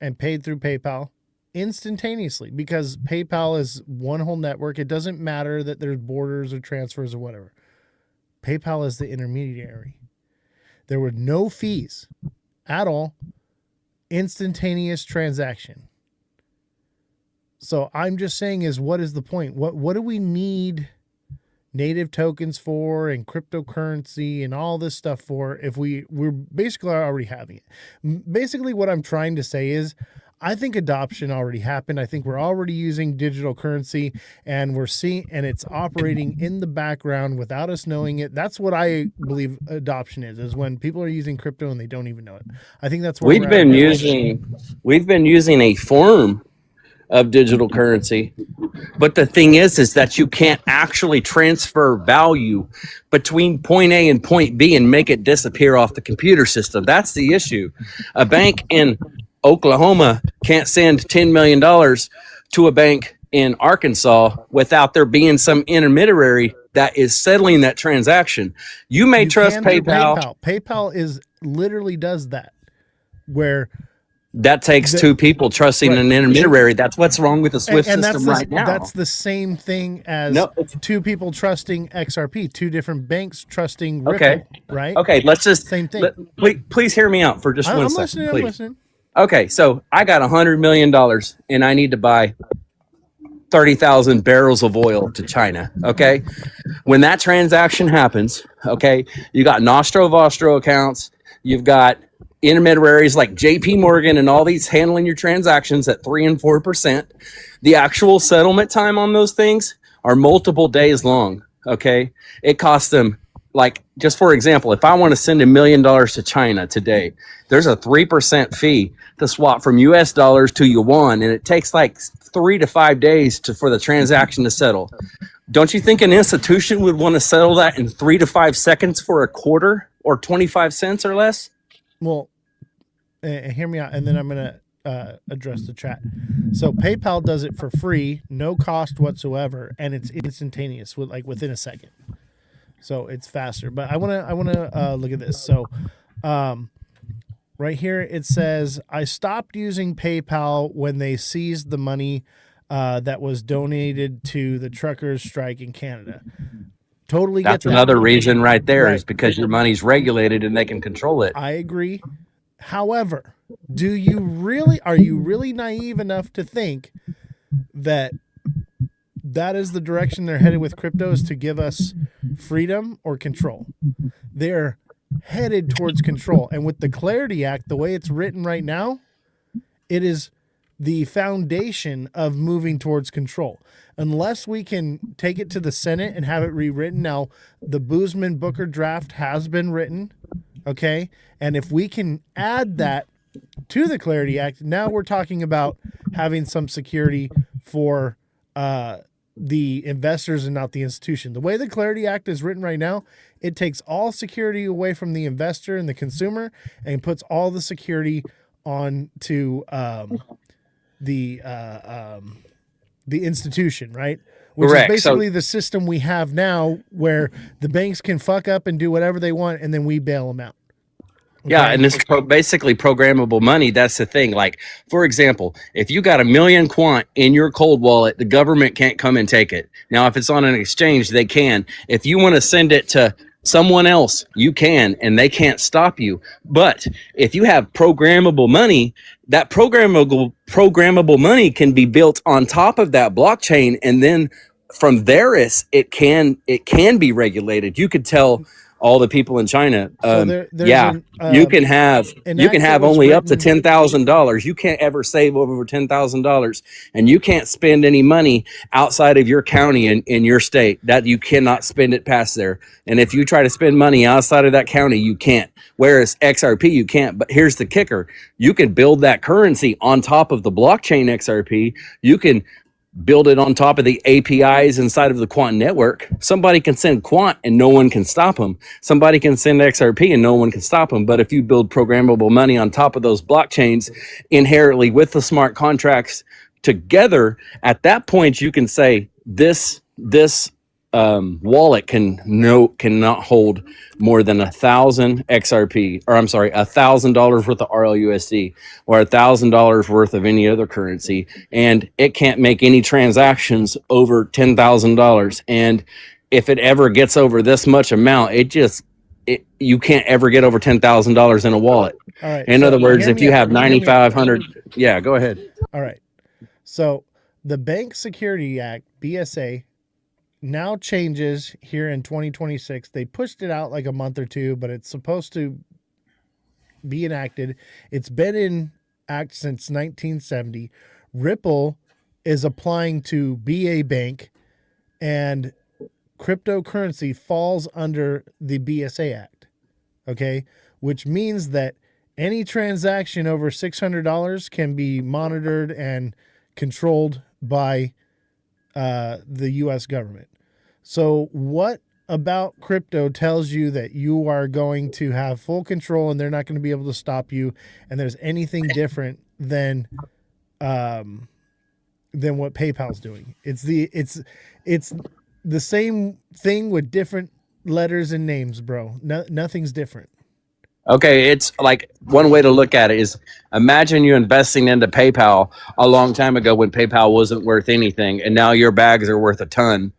and paid through PayPal instantaneously, because PayPal is one whole network. It doesn't matter that there's borders or transfers or whatever. PayPal is the intermediary. There were no fees at all. Instantaneous transaction. So I'm just saying is, what is the point? What do we need native tokens for and cryptocurrency and all this stuff for if we're basically already having it? Basically what I'm trying to say is, I think adoption already happened. I think we're already using digital currency, and we're seeing, and it's operating in the background without us knowing it. That's what I believe adoption is when people are using crypto and they don't even know it. I think that's what we've been using a form of digital currency, but the thing is that you can't actually transfer value between point A and point B and make it disappear off the computer system. That's the issue. A bank in Oklahoma can't send $10 million to a bank in Arkansas without there being some intermediary that is settling that transaction. You may trust PayPal. PayPal is literally does that, where that takes two people trusting an intermediary. That's what's wrong with the SWIFT system right now. That's the same thing as two people trusting XRP, two different banks trusting Ripple, right? Okay, let's just... Same thing. Please hear me out for just 1 second, please. I'm listening. Okay, so I got $100 million and I need to buy 30,000 barrels of oil to China, okay? When that transaction happens, okay, you got Nostro Vostro accounts, you've got intermediaries like JP Morgan and all these handling your transactions at 3 and 4%. The actual settlement time on those things are multiple days long, okay? It costs them, like, just for example, if I want to send $1 million to China today, there's a 3% fee to swap from US dollars to yuan, and it takes like 3 to 5 days for the transaction to settle. Don't you think an institution would want to settle that in 3 to 5 seconds for a quarter or 25 cents or less? Well, hear me out, and then I'm going to address the chat. So PayPal does it for free, no cost whatsoever, and it's instantaneous, within a second. So it's faster. But I want to look at this. So right here it says, I stopped using PayPal when they seized the money that was donated to the truckers' strike in Canada. Totally get that. That's another reason right there, is because your money's regulated and they can control it. I agree. However, are you really naive enough to think that is the direction they're headed with crypto, is to give us freedom or control? They're headed towards control. And with the Clarity Act, the way it's written right now, it is the foundation of moving towards control. Unless we can take it to the Senate and have it rewritten. Now, the Boozman-Booker draft has been written, okay? And if we can add that to the Clarity Act, now we're talking about having some security for the investors and not the institution. The way the Clarity Act is written right now, it takes all security away from the investor and the consumer and puts all the security on to the institution, right? Which Correct. is basically the system we have now, where the banks can fuck up and do whatever they want, and then we bail them out. Okay. Yeah, and this is basically programmable money. That's the thing. Like, for example, if you got $1 million quant in your cold wallet, the government can't come and take it. Now, if it's on an exchange, they can. If you want to send it to someone else, you can, and they can't stop you. But if you have programmable money, that programmable money can be built on top of that blockchain, and then from there it can be regulated. You could tell all the people in China, you can have only up to $10,000. You can't ever save over $10,000, and you can't spend any money outside of your county in your state. That you cannot spend it past there. And if you try to spend money outside of that county, you can't. Whereas XRP, you can't. But here's the kicker: you can build that currency on top of the blockchain XRP. You can build it on top of the APIs inside of the quant network. Somebody can send quant and no one can stop them. Somebody can send XRP and no one can stop them. But if you build programmable money on top of those blockchains inherently with the smart contracts together, at that point you can say this wallet cannot hold more than 1,000 XRP, or I'm sorry, $1,000 worth of RLUSD or $1,000 worth of any other currency, and it can't make any transactions over $10,000. And if it ever gets over this much amount, you can't ever get over $10,000 in a wallet. All right. In so other words, hear if me you out. have 9,500, yeah, go ahead. All right. So the Bank Security Act, BSA, now changes here in 2026. They pushed it out like a month or two, but it's supposed to be enacted. It's been in act since 1970. Ripple is applying to be a bank, and cryptocurrency falls under the BSA Act. Okay, which means that any transaction over $600 can be monitored and controlled by the U.S. government. So what about crypto tells you that you are going to have full control and they're not going to be able to stop you, and there's anything different than what PayPal's doing? It's the same thing with different letters and names, bro. Nothing's different. Okay, it's like one way to look at it is imagine you investing into PayPal a long time ago when PayPal wasn't worth anything, and now your bags are worth a ton.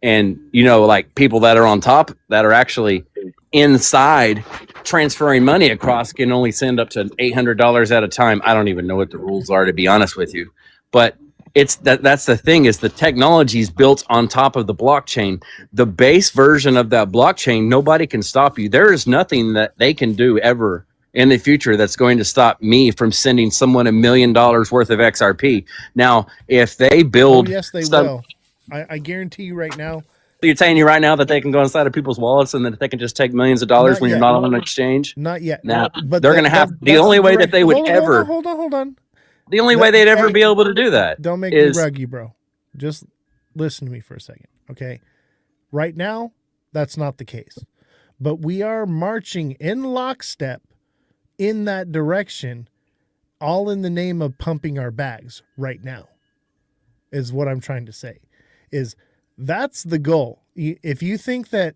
And like people that are on top that are actually inside transferring money across can only send up to $800 at a time. I don't even know what the rules are, to be honest with you, but that's the thing, is the technology is built on top of the blockchain. The base version of that blockchain, nobody can stop you. There is nothing that they can do ever in the future that's going to stop me from sending someone $1 million worth of XRP. Now, if they build, yes, they will. I guarantee you right now. You're telling you right now that they can go inside of people's wallets and that they can just take millions of dollars when you're not on an exchange? Not yet. Now, but they're going to have the only way that they would ever. Hold on. The only way they'd ever be able to do that. Don't make me rug you, bro. Just listen to me for a second, okay? Right now, that's not the case. But we are marching in lockstep in that direction, all in the name of pumping our bags right now, is what I'm trying to say. That's the goal. If you think that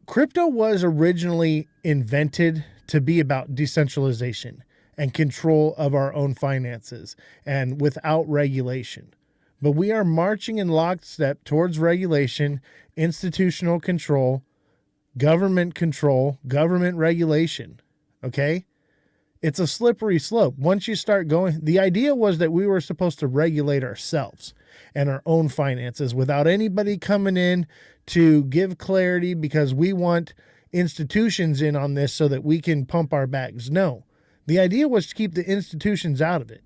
crypto was originally invented to be about decentralization and control of our own finances and without regulation, but we are marching in lockstep towards regulation, institutional control, government regulation. Okay? It's a slippery slope. Once you start going, the idea was that we were supposed to regulate ourselves and our own finances without anybody coming in to give clarity, because we want institutions in on this so that we can pump our bags. No, the idea was to keep the institutions out of it,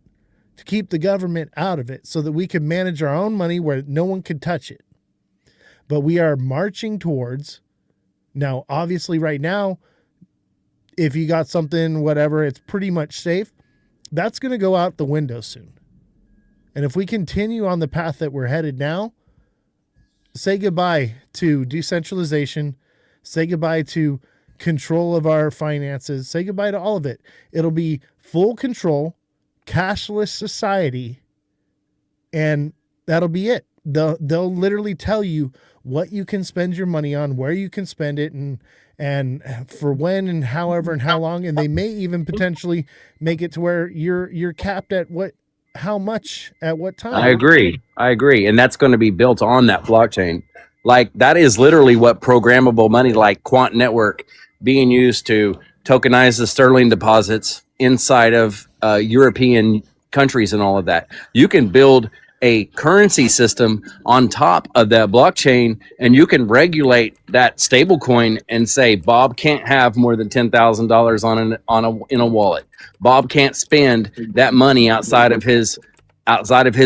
to keep the government out of it so that we could manage our own money where no one could touch it. But we are marching towards, now, obviously right now, if you got something, whatever, it's pretty much safe. That's going to go out the window soon. And if we continue on the path that we're headed now, say goodbye to decentralization, say goodbye to control of our finances, say goodbye to all of it. It'll be full control, cashless society, and that'll be it. They'll literally tell you what you can spend your money on, where you can spend it, and for when and however and how long. And they may even potentially make it to where you're capped at how much at what time. I agree. And that's going to be built on that blockchain. Like, that is literally what programmable money like Quant Network being used to tokenize the sterling deposits inside of European countries and all of that. You can build a currency system on top of that blockchain, and you can regulate that stable coin and say Bob can't have more than $10,000 in a wallet. Bob can't spend that money outside of his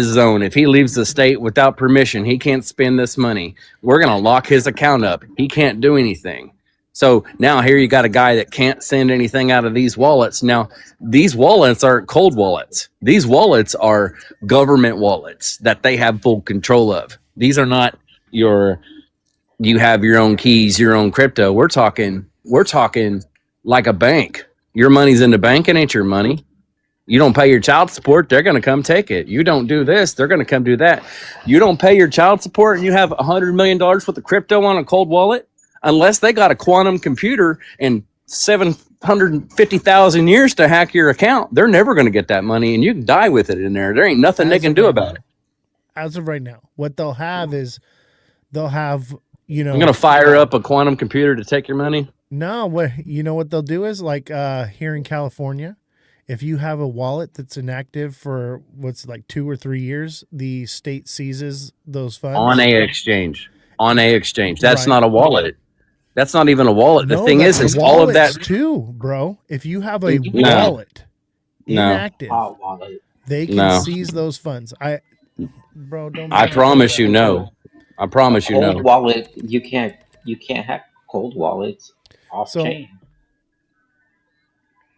zone. If he leaves the state without permission, he can't spend this money. We're going to lock his account up. He can't do anything. So now here you got a guy that can't send anything out of these wallets. Now, these wallets aren't cold wallets. These wallets are government wallets that they have full control of. These are not you have your own keys, your own crypto. We're talking like a bank. Your money's in the bank, it ain't your money. You don't pay your child support, they're going to come take it. You don't do this, they're going to come do that. You don't pay your child support and you have $100 million worth of crypto on a cold wallet, unless they got a quantum computer and 750,000 years to hack your account, they're never going to get that money, and you can die with it in there. There ain't nothing they can do about it. As of right now, what they'll have is they'll have, I'm going to fire up a quantum computer to take your money. No, what they'll do is like here in California, if you have a wallet that's inactive for what's like 2 or 3 years, the state seizes those funds on a exchange. That's not a wallet. That's not even a wallet. The thing is all of that too, bro. If you have a wallet inactive, they can seize those funds. I promise you no. I promise you no. Cold wallet, you can't hack cold wallets off chain.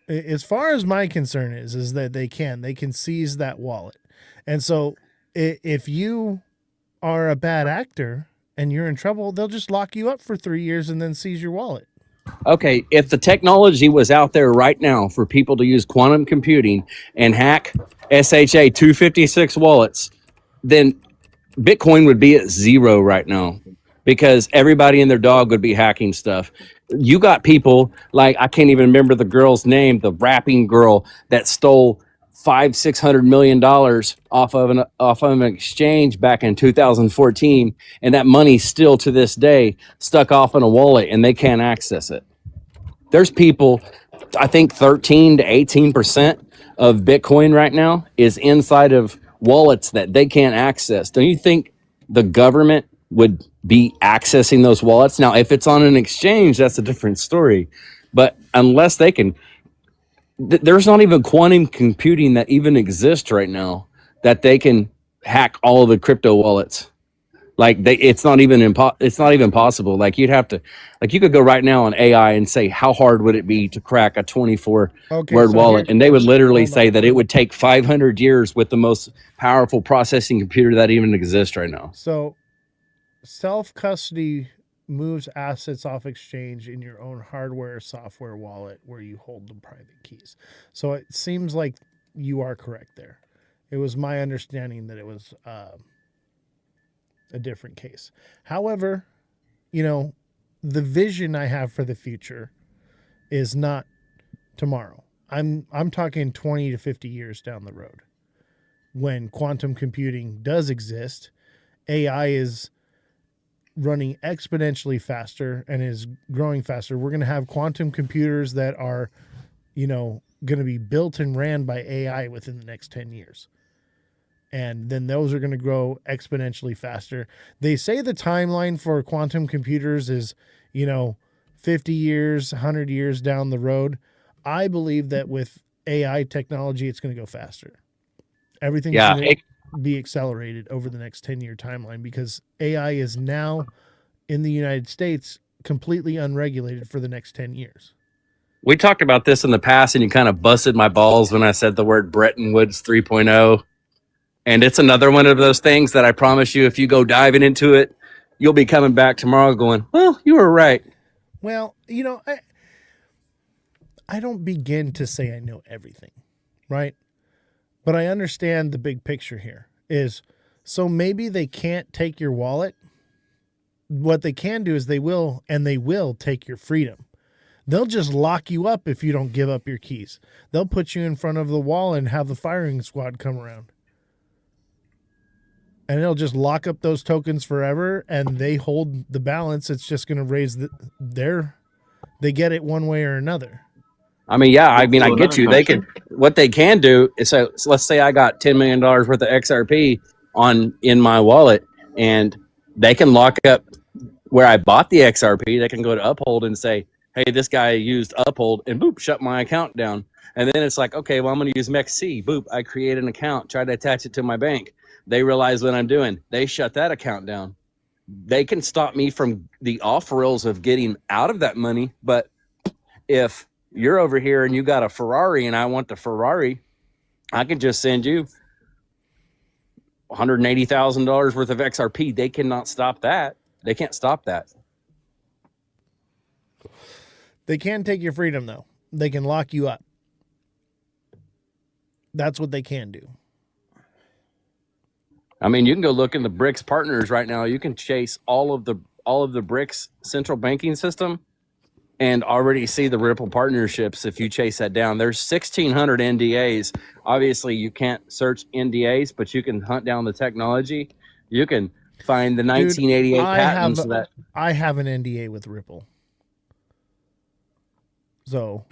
As far as my concern is that they can seize that wallet. And so if you are a bad actor and you're in trouble, they'll just lock you up for 3 years and then seize your wallet. Okay, if the technology was out there right now for people to use quantum computing and hack SHA 256 wallets, then Bitcoin would be at zero right now, because everybody and their dog would be hacking stuff. You got people like, I can't even remember the girl's name, the rapping girl that stole $500-600 million off of an exchange back in 2014, and that money's still to this day stuck off in a wallet and they can't access it. There's people, I think 13 to 18% of Bitcoin right now is inside of wallets that they can't access. Don't you think the government would be accessing those wallets? Now, if it's on an exchange, that's a different story. But unless they can, there's not even quantum computing that even exists right now that they can hack all of the crypto wallets. Like it's not even possible. Like you'd have to, like you could go right now on AI and say, how hard would it be to crack a 24 word wallet? And they would literally say that it would take 500 years with the most powerful processing computer that even exists right now. So self-custody moves assets off exchange in your own hardware software wallet where you hold the private keys. So it seems like you are correct there. It was my understanding that it was a different case. However, the vision I have for the future is not tomorrow. I'm talking 20 to 50 years down the road. When quantum computing does exist, AI is running exponentially faster and is growing faster. We're going to have quantum computers that are, going to be built and ran by AI within the next 10 years. And then those are going to grow exponentially faster. They say the timeline for quantum computers is, 50 years, 100 years down the road. I believe that with AI technology, it's going to go faster. Everything's going to be accelerated over the next 10-year timeline, because AI is now in the United States completely unregulated for the next 10 years. We talked about this in the past, and you kind of busted my balls when I said the word Bretton Woods 3.0. And it's another one of those things that I promise you, if you go diving into it, you'll be coming back tomorrow going, well, you were right. Well, I don't begin to say I know everything, right? But I understand the big picture here is, so maybe they can't take your wallet. What they can do is they will take your freedom. They'll just lock you up if you don't give up your keys. They'll put you in front of the wall and have the firing squad come around. And they'll just lock up those tokens forever, and they hold the balance. It's just going to raise they get it one way or another. I mean, I get you. What they can do is, so let's say I got $10 million worth of XRP in my wallet, and they can lock up where I bought the XRP. They can go to Uphold and say, hey, this guy used Uphold, and boop, shut my account down. And then it's like, okay, well, I'm going to use MEXC. Boop, I create an account, try to attach it to my bank. They realize what I'm doing. They shut that account down. They can stop me from the off rails of getting out of that money. But if you're over here and you got a Ferrari and I want the Ferrari, I can just send you $180,000 worth of XRP. They cannot stop that. They can't stop that. They can take your freedom, though. They can lock you up. That's what they can do. I mean, you can go look in the BRICS partners right now. You can chase all of the BRICS central banking system and already see the Ripple partnerships if you chase that down. There's 1,600 NDAs. Obviously, you can't search NDAs, but you can hunt down the technology. You can find the 1988 Dude, patents that I have an NDA with Ripple. So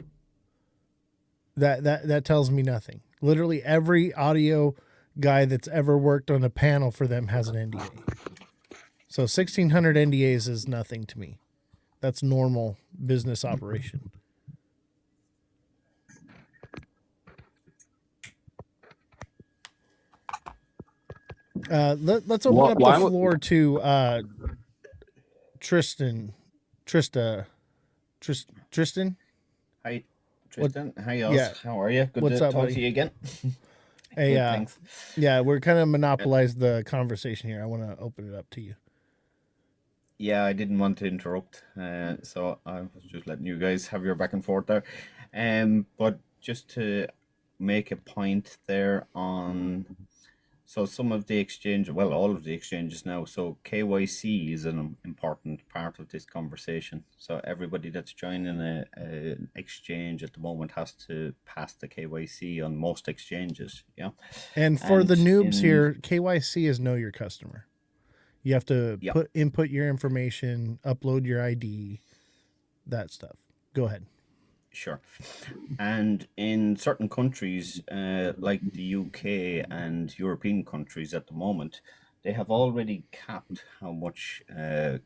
that tells me nothing. Literally every audio guy that's ever worked on a panel for them has an NDA. So 1,600 NDAs is nothing to me. That's normal business operation. Let's open up the floor to Tristan. Tristan. Hi, Tristan. Hi, Oz. Yeah. How are you? Good What's to up, talk buddy? to you again. Hey, Good, thanks. Yeah, we're kind of monopolized the conversation here. I want to open it up to you. Yeah, I didn't want to interrupt, so I was just letting you guys have your back and forth there. But just to make a point there on, so some of the exchange, well, all of the exchanges now. So KYC is an important part of this conversation. So everybody that's joining an exchange at the moment has to pass the KYC on most exchanges. Yeah. And for the noobs here, KYC is know your customer. You have to input your information, upload your ID, that stuff. Go ahead. Sure. And in certain countries, like the UK and European countries at the moment, they have already capped how much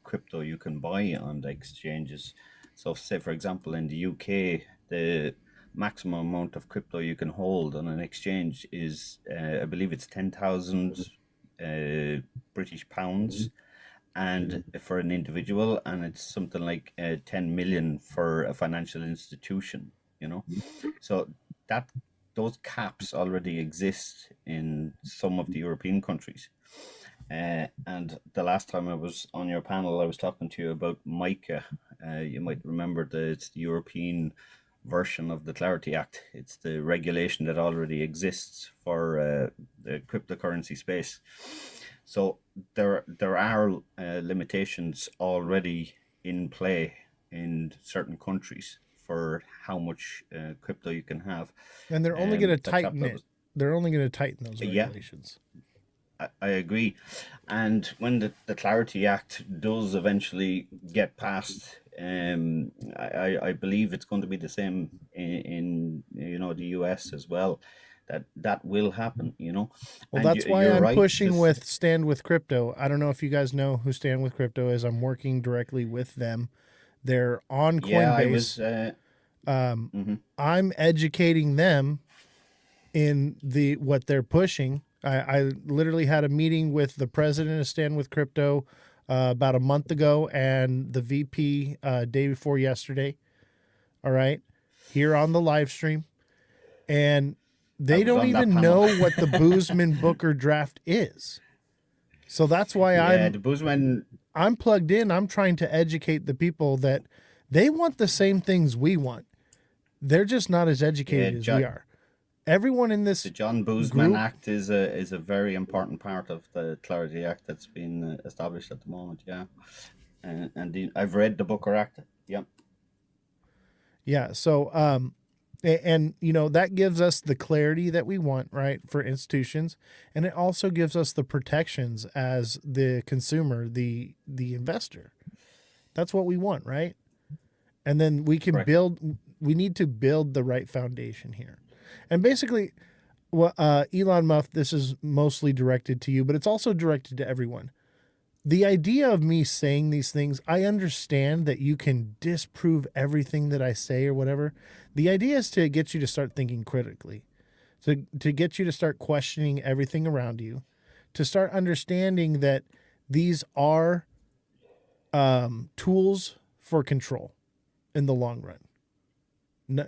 crypto you can buy on the exchanges. So say, for example, in the UK, the maximum amount of crypto you can hold on an exchange is, I believe it's 10,000 British pounds. And for an individual, and it's something like 10 million for a financial institution, you know. So that those caps already exist in some of the European countries. And the last time I was on your panel, I was talking to you about MICA. You might remember that it's the European version of the Clarity Act. It's the regulation that already exists for the cryptocurrency space. So there are limitations already in play in certain countries for how much crypto you can have, and they're only going to tighten it. They're only going to tighten those regulations. I agree, and when the Clarity Act does eventually get passed, I believe it's going to be the same in the US as well. That will happen, you know. Well, that's why I'm pushing with Stand With Crypto. I don't know if you guys know who Stand With Crypto is. I'm working directly with them. They're on Coinbase. I'm educating them in what they're pushing. I literally had a meeting with the president of Stand With Crypto about a month ago and the VP day before yesterday. All right, here on the live stream, and they don't even know what the Boozman Booker draft is. So that's why I'm plugged in. I'm trying to educate the people that they want the same things we want. They're just not as educated as we are. Everyone in this the John Boozman Act is a very important part of the Clarity Act that's been established at the moment. Yeah, and I've read the Booker Act. Yeah. Yeah. So and that gives us the clarity that we want, right, for institutions, and it also gives us the protections as the consumer, the investor. That's what we want, right? And then we can we need to build the right foundation here. And basically, Elon Musk, this is mostly directed to you, but it's also directed to everyone. The idea of me saying these things, I understand that you can disprove everything that I say or whatever. The idea is to get you to start thinking critically, to get you to start questioning everything around you, to start understanding that these are tools for control in the long run.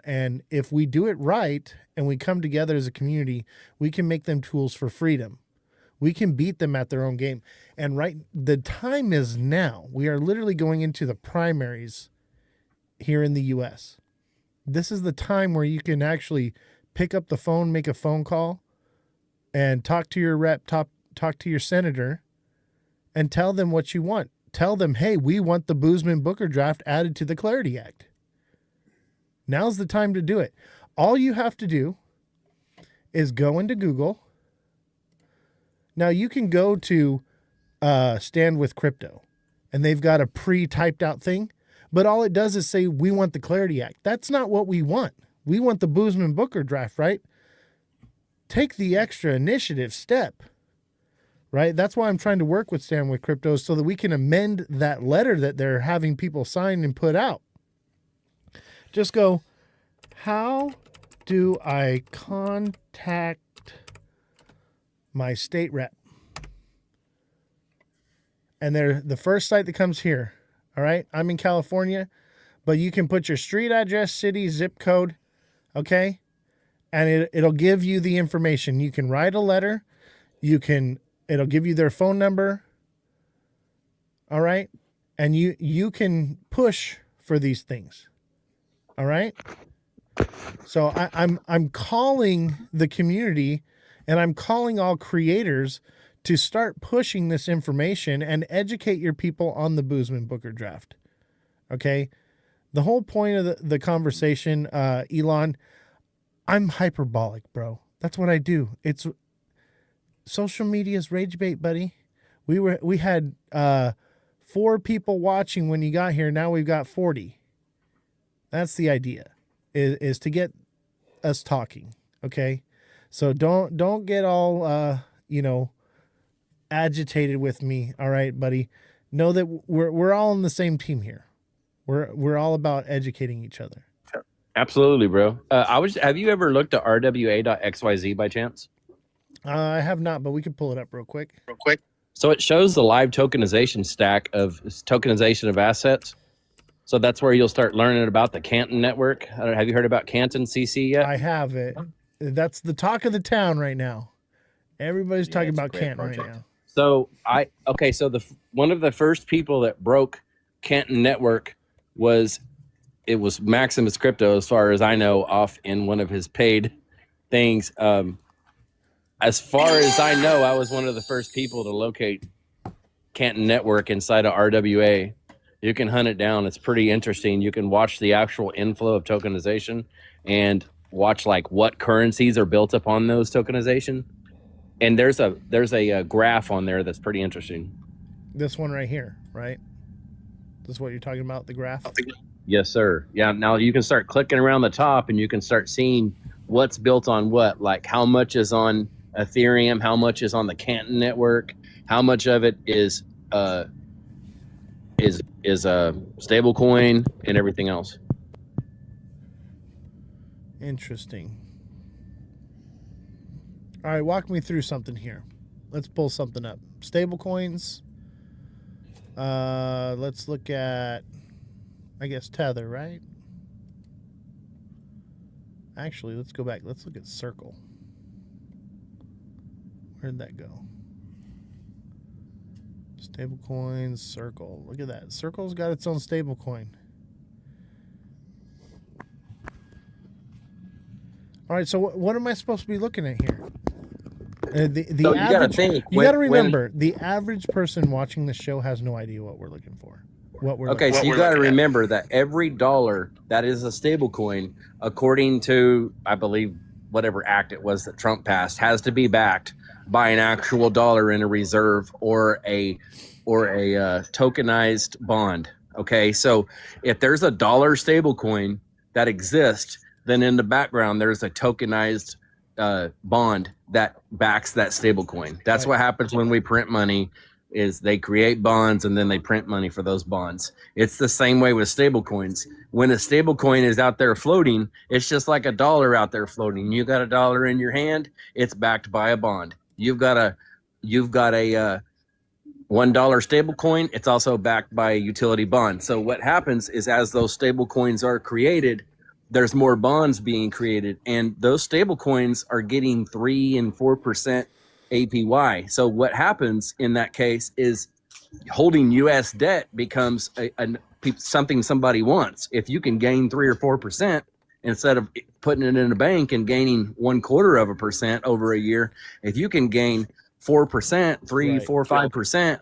And if we do it right and we come together as a community, we can make them tools for freedom. We can beat them at their own game. And the time is now. We are literally going into the primaries here in the U.S. This is the time where you can actually pick up the phone, make a phone call, and talk to your rep, talk to your senator, and tell them what you want. Tell them, hey, we want the Boozman Booker draft added to the Clarity Act. Now's the time to do it. All you have to do is go into Google. Now you can go to Stand with Crypto, and they've got a pre-typed out thing, but all it does is say, we want the Clarity Act. That's not what we want. We want the Boozman Booker draft, right? Take the extra initiative step, right? That's why I'm trying to work with Stand with Crypto so that we can amend that letter that they're having people sign and put out. Just go, how do I contact my state rep? And they're the first site that comes here. All right. I'm in California, but you can put your street address, city, zip code. Okay. And it'll give you the information. You can write a letter. It'll give you their phone number. All right. And you can push for these things. All right. So I'm calling the community, and I'm calling all creators to start pushing this information and educate your people on the Boozman Booker draft. Okay. The whole point of the conversation, Elon, I'm hyperbolic, bro. That's what I do. It's social media's rage bait, buddy. We had 4 people watching when you got here. Now we've got 40. That's the idea, is to get us talking. Okay. So don't get all, agitated with me. All right, buddy. Know that we're all on the same team here. We're all about educating each other. Absolutely, bro. Have you ever looked at rwa.xyz by chance? I have not, but we could pull it up real quick. So it shows the live tokenization stack of tokenization of assets. So that's where you'll start learning about the Canton network. Have you heard about Canton CC yet? I have it. That's the talk of the town right now. Everybody's talking about Canton right now. So one of the first people that broke Canton network was Maximus Crypto, as far as I know, off in one of his paid things. As far as I know, I was one of the first people to locate Canton network inside of RWA. You can hunt it down. It's pretty interesting. You can watch the actual inflow of tokenization and watch like what currencies are built upon those tokenization. And there's a graph on there that's pretty interesting. This one right here, right? This is what you're talking about, the graph? Yes, sir. Yeah, now you can start clicking around the top and you can start seeing what's built on what, like how much is on Ethereum, how much is on the Canton network, how much of it is a stable coin, and everything else. Interesting. All right, walk me through something here. Let's pull something up. Stable coins. Let's look at, I guess, Tether, right? Actually, let's go back. Let's look at Circle. Where'd that go? Stable coins, Circle. Look at that. Circle's got its own stable coin. All right, so what am I supposed to be looking at here? So you got to think. You got to remember, the average person watching the show has no idea what we're looking for. So you got to remember that every dollar that is a stable coin, according to, I believe, whatever act it was that Trump passed, has to be backed by an actual dollar in a reserve or a tokenized bond. Okay, so if there's a dollar stable coin that exists, then in the background there's a tokenized bond that backs that stable coin. That's what happens when we print money, is they create bonds and then they print money for those bonds. It's the same way with stable coins. When a stable coin is out there floating, it's just like a dollar out there floating. You got a dollar in your hand, it's backed by a bond. You've got a $1 stable coin, it's also backed by a utility bond. So what happens is, as those stable coins are created, there's more bonds being created, and those stable coins are getting 3 and 4% APY. So what happens in that case is holding U.S. debt becomes something somebody wants. If you can gain 3 or 4% instead of putting it in a bank and gaining 0.25% over a year. If you can gain 4%, 3, Right. 4, 5%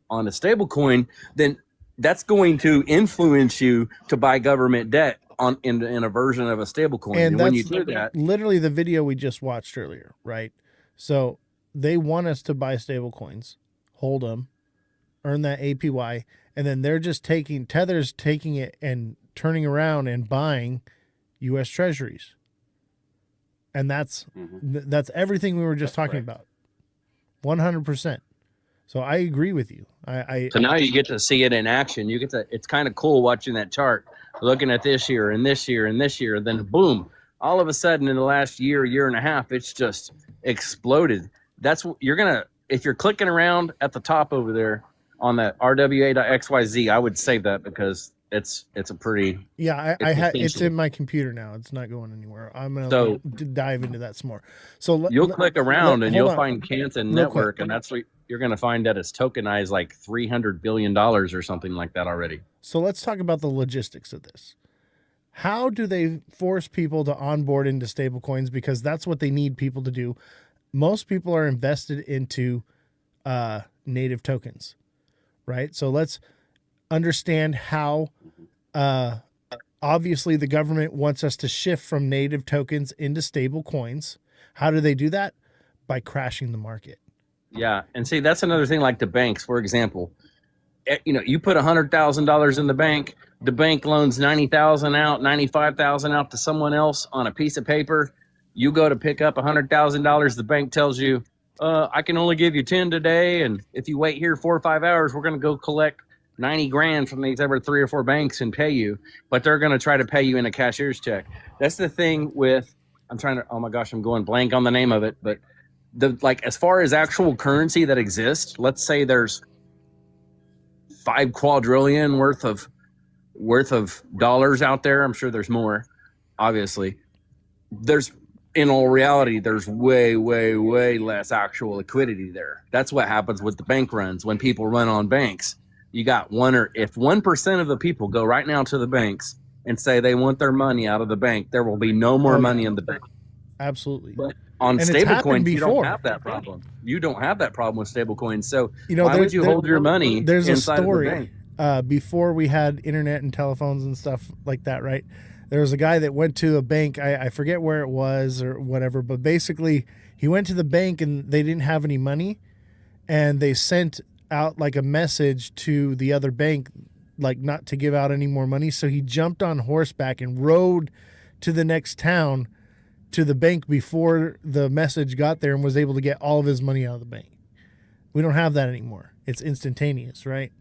on a stable coin, then that's going to influence you to buy government debt in a version of a stable coin. And when you that's do that, literally the video we just watched earlier, right? So they want us to buy stable coins, hold them, earn that APY, and then they're just Tether's taking it and turning around and buying U.S. Treasuries. And that's everything we were just talking about. 100%. So I agree with you. So now you get to see it in action. It's kind of cool watching that chart, looking at this year and this year and this year, and then boom, all of a sudden in the last year and a half, it's just exploded. That's what you're gonna, if you're clicking around at the top over there on that rwa.xyz, I would save that because it's a pretty it's in my computer now. It's not going anywhere. I'm gonna dive into that some more. So you'll click around and you'll find Canton Network, and that's what you're going to find that it's tokenized like $300 billion or something like that already. So let's talk about the logistics of this. How do they force people to onboard into stablecoins? Because that's what they need people to do. Most people are invested into native tokens, right? So let's understand how obviously the government wants us to shift from native tokens into stable coins. How do they do that? By crashing the market. Yeah, and see, that's another thing. Like the banks, for example, you put $100,000 in the bank loans 90,000 out, 95,000 out to someone else on a piece of paper. You go to pick up $100,000. The bank tells you, I can only give you 10 today, and if you wait here 4 or 5 hours, we're going to go collect 90 grand from these other 3 or 4 banks and pay you. But they're going to try to pay you in a cashier's check. That's the thing with. Oh my gosh, I'm going blank on the name of it, but. As far as actual currency that exists, let's say there's 5 quadrillion worth of dollars out there. I'm sure there's more, obviously. In all reality, there's way, way, way less actual liquidity there. That's what happens with the bank runs. When people run on banks, you got if 1% of the people go right now to the banks and say they want their money out of the bank, there will be no more money in the bank. Absolutely. But on stablecoins, you don't have that problem. You don't have that problem with stablecoins. So why would you hold your money there's inside a story, of the bank? Before we had internet and telephones and stuff like that, right? There was a guy that went to a bank. I forget where it was or whatever, but basically he went to the bank and they didn't have any money, and they sent out like a message to the other bank, like not to give out any more money. So he jumped on horseback and rode to the next town to the bank before the message got there and was able to get all of his money out of the bank. We don't have that anymore. It's instantaneous, right?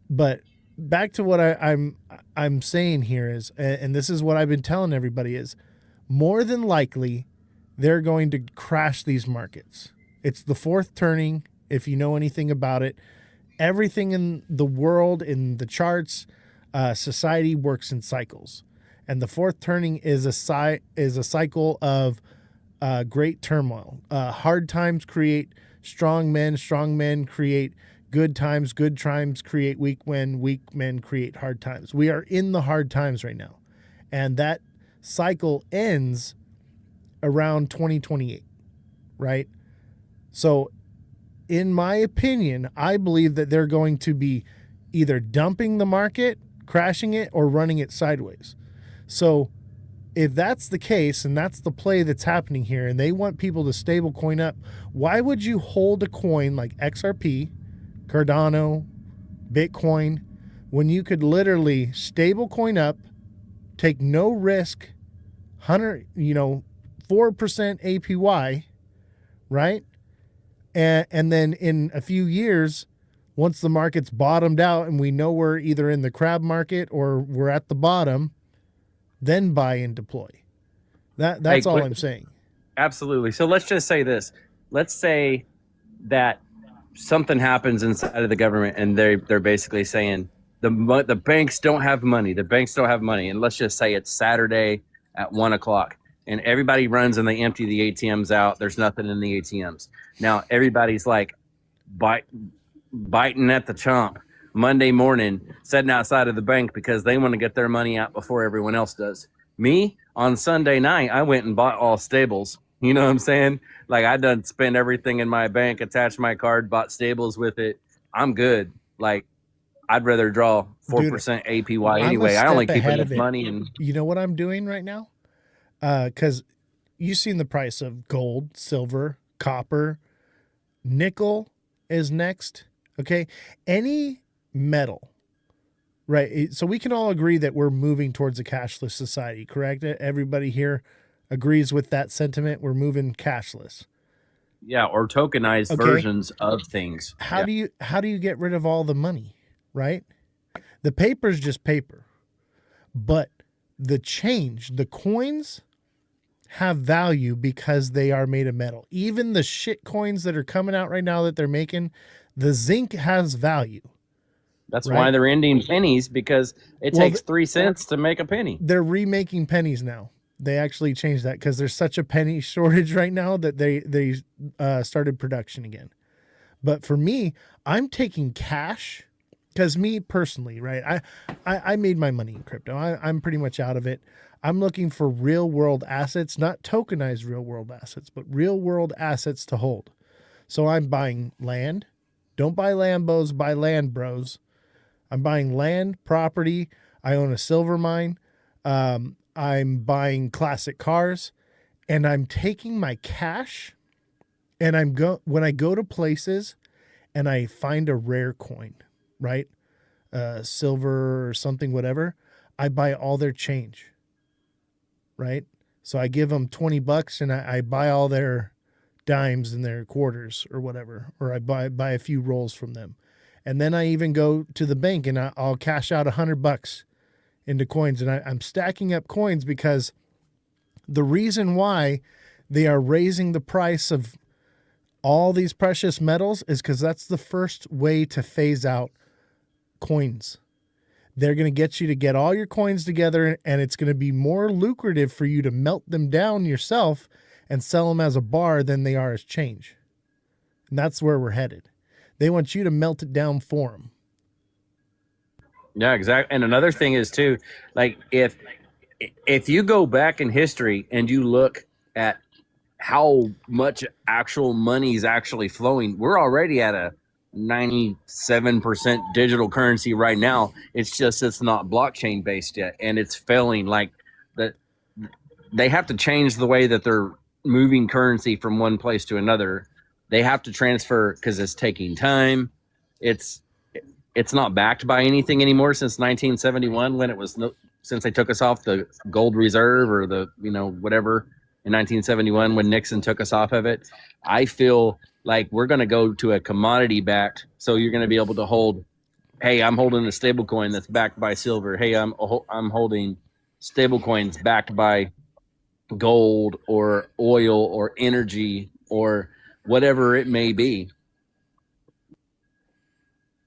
But back to what I'm saying here is, and this is what I've been telling everybody, is more than likely they're going to crash these markets. It's the fourth turning, if you know anything about it. Everything in the world, in the charts, society works in cycles. And the fourth turning is a cycle of great turmoil. Hard times create strong men create good times create weak men create hard times. We are in the hard times right now. And that cycle ends around 2028, right? So in my opinion, I believe that they're going to be either dumping the market, crashing it, or running it sideways. So if that's the case and that's the play that's happening here and they want people to stable coin up, why would you hold a coin like XRP, Cardano, Bitcoin, when you could literally stable coin up, take no risk, 4% APY, right? And then in a few years, once the market's bottomed out and we know we're either in the crab market or we're at the bottom, then buy and deploy. That's all I'm saying. Absolutely. So let's just say this. Let's say that something happens inside of the government and they're basically saying the banks don't have money. The banks don't have money. And let's just say it's Saturday at 1:00 and everybody runs and they empty the ATMs out. There's nothing in the ATMs. Now everybody's like biting at the chomp Monday morning, sitting outside of the bank because they want to get their money out before everyone else does. Me on Sunday night, I went and bought all stables. You know what I'm saying? Like I done spent everything in my bank, attached my card, bought stables with it. I'm good. Like I'd rather draw Dude, 4% APY I'm a anyway. I only step keep ahead enough of it. money and You know what I'm doing right now? Because you've seen the price of gold, silver, copper, nickel is next. Okay. Any metal, right? So we can all agree that we're moving towards a cashless society, correct? Everybody here agrees with that sentiment. We're moving cashless. yeah, or tokenized Okay. versions of things. How Yeah. do you get rid of all the money, right? The paper's just paper. But the change, the coins have value because they are made of metal. Even the shit coins that are coming out right now that they're making, the zinc has value, That's why right? they're ending pennies because it Well, takes 3 cents to make a penny. they're remaking pennies now. They actually changed that because there's such a penny shortage right now that they started production again. But for me, I'm taking cash because me personally, right? I made my money in crypto. I'm pretty much out of it. I'm looking for real world assets, not tokenized real world assets, but real world assets to hold. So I'm buying land. Don't buy Lambos, buy land, bros. I'm buying land, property. I own a silver mine. I'm buying classic cars, and I'm taking my cash. And when I go to places and I find a rare coin, right? Silver or something, whatever. I buy all their change, right? So I give them $20 and I buy all their dimes and their quarters or whatever, or I buy a few rolls from them. And then I even go to the bank and I'll cash out $100 into coins. And I'm stacking up coins because the reason why they are raising the price of all these precious metals is because that's the first way to phase out coins. They're going to get you to get all your coins together, and it's going to be more lucrative for you to melt them down yourself and sell them as a bar than they are as change. And that's where we're headed. They want you to melt it down for them. Yeah, exactly. And another thing is too, like if you go back in history and you look at how much actual money is actually flowing, we're already at a 97% digital currency right now. It's just it's not blockchain based yet, and it's failing. Like that, they have to change the way that they're moving currency from one place to another. They have to transfer because it's taking time. It's it's not backed by anything anymore since 1971 when it was no, since they took us off the gold reserve or the whatever in 1971 when Nixon took us off of it. I feel like we're going to go to a commodity backed, so you're going to be able to hold, hey, I'm holding a stable coin that's backed by silver. Hey, I'm holding stable coins backed by gold or oil or energy or whatever it may be.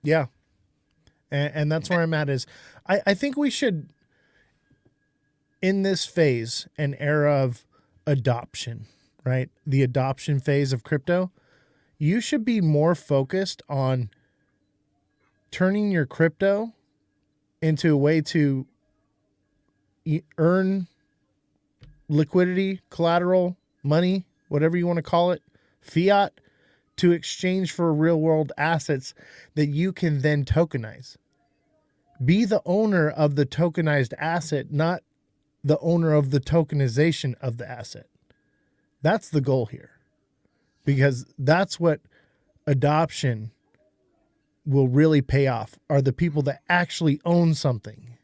Yeah. And that's where I'm at is I think we should, in this phase, an era of adoption, right? The adoption phase of crypto, you should be more focused on turning your crypto into a way to earn liquidity, collateral, money, whatever you want to call it, fiat, to exchange for real world assets that you can then tokenize. Be the owner of the tokenized asset, not the owner of the tokenization of the asset. That's the goal here, because that's what adoption will really pay off, are the people that actually own something.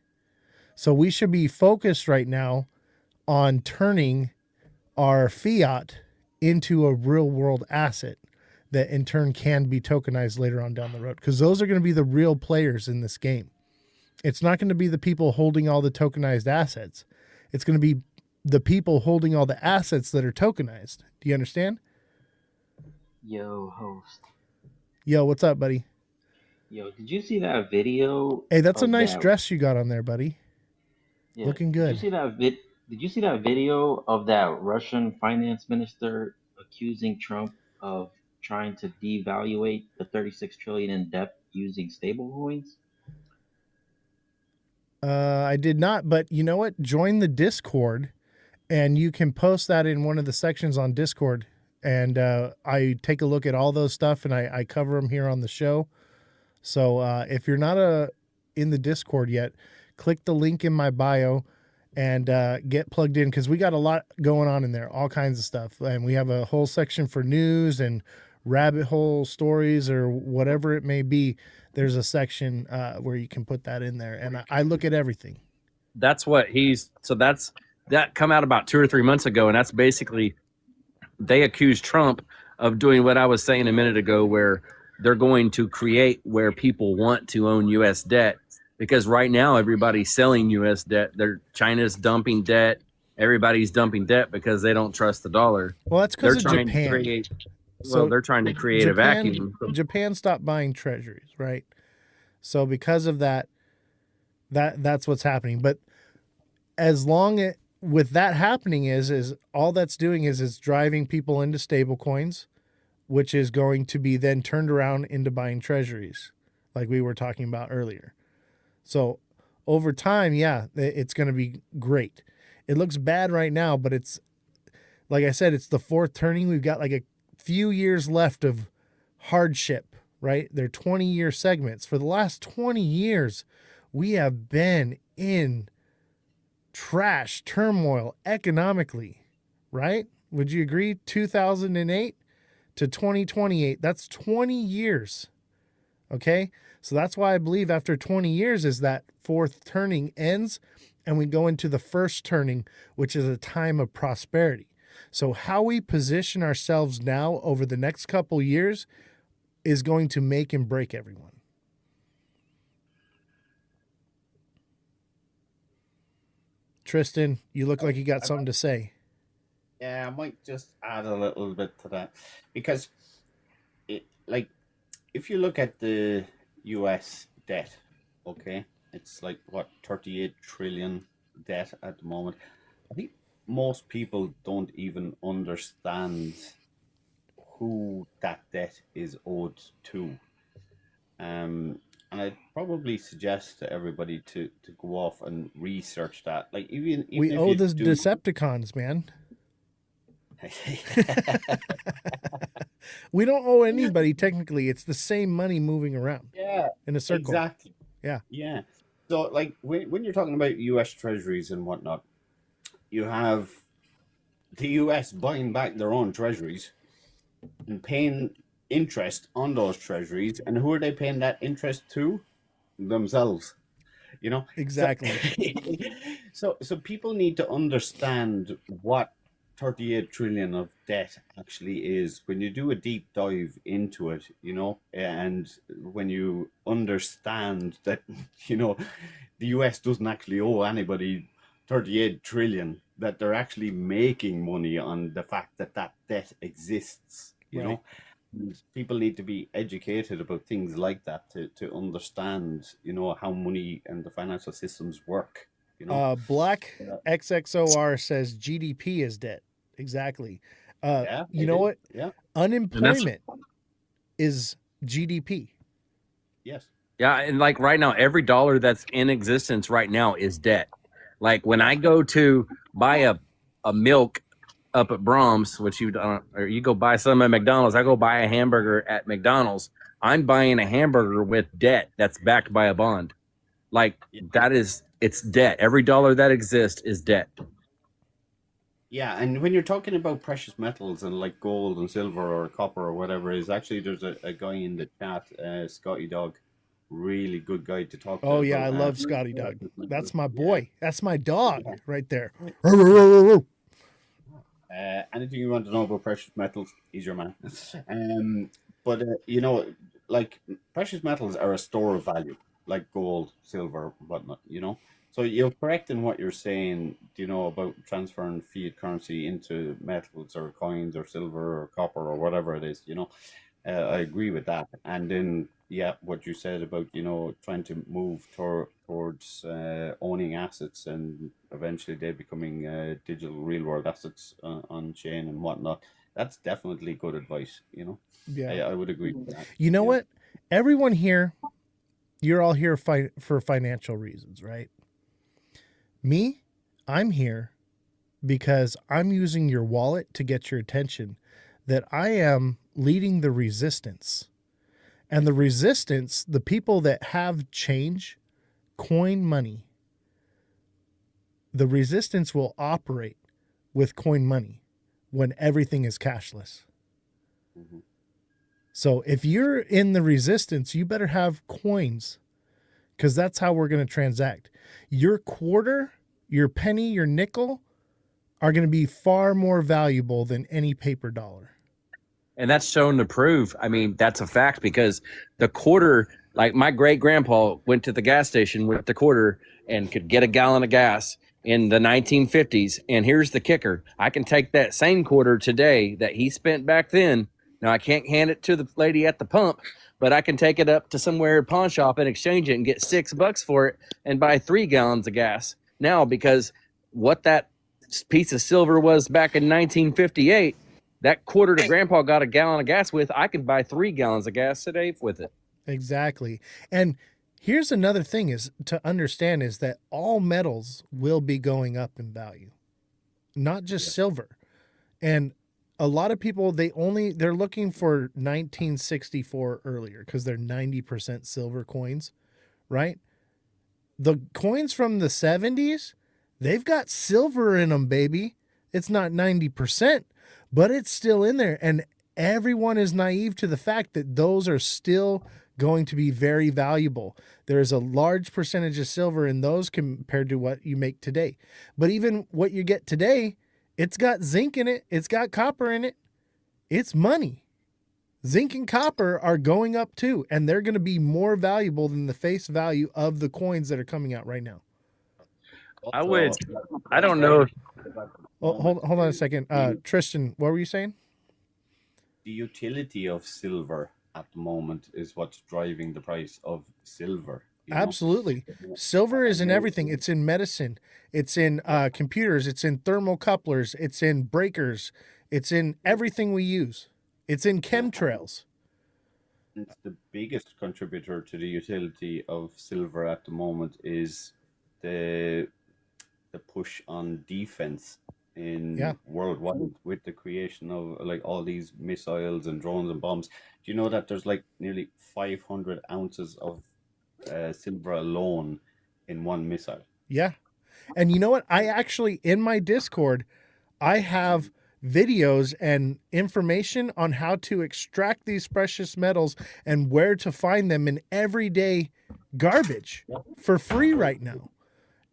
So we should be focused right now on turning our fiat into a real world asset that in turn can be tokenized later on down the road, because those are going to be the real players in this game. It's not going to be the people holding all the tokenized assets. It's going to be the people holding all the assets that are tokenized. Do you understand? Yo, host. Yo, what's up, buddy? Yo, did you see that video Hey, that's a of nice that? dress you got on there, buddy. Yeah, Looking did you good. see that Did you see that video of that Russian finance minister accusing Trump of trying to devaluate the 36 trillion in debt using stablecoins? I did not, but you know what? Join the Discord, and you can post that in one of the sections on Discord. And I take a look at all those stuff, and I cover them here on the show. So if you're not in the Discord yet, click the link in my bio and get plugged in, because we got a lot going on in there, all kinds of stuff. And we have a whole section for news and rabbit hole stories or whatever it may be. There's a section where you can put that in there. And I look at everything. That's what that come out about 2 or 3 months ago. And that's basically, they accused Trump of doing what I was saying a minute ago, where they're going to create where people want to own U.S. debt, because right now everybody's selling U.S. debt. China's dumping debt. Everybody's dumping debt because they don't trust the dollar. Well, that's because of Japan. They're trying to create a vacuum. Japan stopped buying treasuries, right? So because of that, that's what's happening. But as long with that happening is all that's doing is it's driving people into stable coins, which is going to be then turned around into buying treasuries, like we were talking about earlier. So over time, yeah, it's going to be great. It looks bad right now, but it's, like I said, it's the fourth turning. We've got like a few years left of hardship, right? They're 20-year segments. For the last 20 years, we have been in trash, turmoil economically, right? Would you agree? 2008 to 2028, that's 20 years. Okay? So that's why I believe after 20 years is that fourth turning ends and we go into the first turning, which is a time of prosperity. So how we position ourselves now over the next couple years is going to make and break everyone. Tristan, you look like you got something to say. Yeah, I might just add a little bit to that, because if you look at the US debt, okay, it's like what, 38 trillion debt at the moment. I think most people don't even understand who that debt is owed to. And I'd probably suggest to everybody to go off and research that. Like even we if owe you the do... Decepticons, man. We don't owe anybody technically. It's the same money moving around. Yeah, in a circle. exactly. Yeah. So like when you're talking about US treasuries and whatnot, you have the US buying back their own treasuries and paying interest on those treasuries, and who are they paying that interest to? Themselves. Exactly. So people need to understand what 38 trillion of debt actually is when you do a deep dive into it, and when you understand that the US doesn't actually owe anybody 38 trillion, that they're actually making money on the fact that debt exists, you know. And people need to be educated about things like that to understand, how money and the financial systems work. Black XXOR says GDP is debt. Exactly. You know what? Yeah. Unemployment is GDP. Yes. Yeah, and like right now, every dollar that's in existence right now is debt. Like when I go to buy a milk up at Brahms, which you don't, or you go buy some at McDonald's. I go buy a hamburger at McDonald's. I'm buying a hamburger with debt that's backed by a bond. Like it's debt. Every dollar that exists is debt. Yeah, and when you're talking about precious metals and like gold and silver or copper or whatever, is actually there's a guy in the chat, Scotty Dog, really good guy to talk to. Oh yeah, I love Scotty Dog. That's my boy. Yeah. That's my dog right there. Anything you want to know about precious metals, he's your man. But like precious metals are a store of value, like gold, silver, whatnot. So you're correct in what you're saying, about transferring fiat currency into metals or coins or silver or copper or whatever it is. I agree with that. And then what you said about trying to move towards owning assets and eventually they becoming digital real world assets on chain and whatnot. That's definitely good advice. I would agree with that. You know what? Everyone here, you're all here for financial reasons, right? Me, I'm here because I'm using your wallet to get your attention, that I am leading the resistance. And the resistance, the people that have change, coin money, the resistance will operate with coin money when everything is cashless. Mhm. So if you're in the resistance, you better have coins, because that's how we're going to transact. Your quarter, your penny, your nickel are going to be far more valuable than any paper dollar. And that's shown to prove. I mean, that's a fact because the quarter, like my great grandpa went to the gas station with the quarter and could get a gallon of gas in the 1950s. And here's the kicker: I can take that same quarter today that he spent back then. Now, I can't hand it to the lady at the pump, but I can take it up to somewhere pawn shop and exchange it and get $6 for it and buy 3 gallons of gas now, because what that piece of silver was back in 1958, that quarter to grandpa got a gallon of gas with, I can buy 3 gallons of gas today with it. Exactly. And here's another thing is to understand is that all metals will be going up in value, not just silver. And a lot of people, they're looking for 1964 earlier because they're 90% silver coins, right? The coins from the 70s, they've got silver in them, baby. It's not 90%, but it's still in there. And everyone is naive to the fact that those are still going to be very valuable. There's a large percentage of silver in those compared to what you make today. But even what you get today, it's got zinc in it, it's got copper in it. It's money. Zinc and copper are going up too, and they're going to be more valuable than the face value of the coins that are coming out right now. I Also, would, I don't know. Oh, hold on a second. Tristan, what were you saying? the utility of silver at the moment is what's driving the price of silver. Absolutely. Silver is in everything. It's in medicine. It's in computers. It's in thermocouplers. It's in breakers. It's in everything we use. It's in chemtrails. And the biggest contributor to the utility of silver at the moment is the push on defense in Yeah. worldwide with the creation of like all these missiles and drones and bombs. Do you know that there's like nearly 500 ounces of silver alone in one missile? Yeah. And you know what? I actually, in my Discord, I have videos and information on how to extract these precious metals and where to find them in everyday garbage for free right now.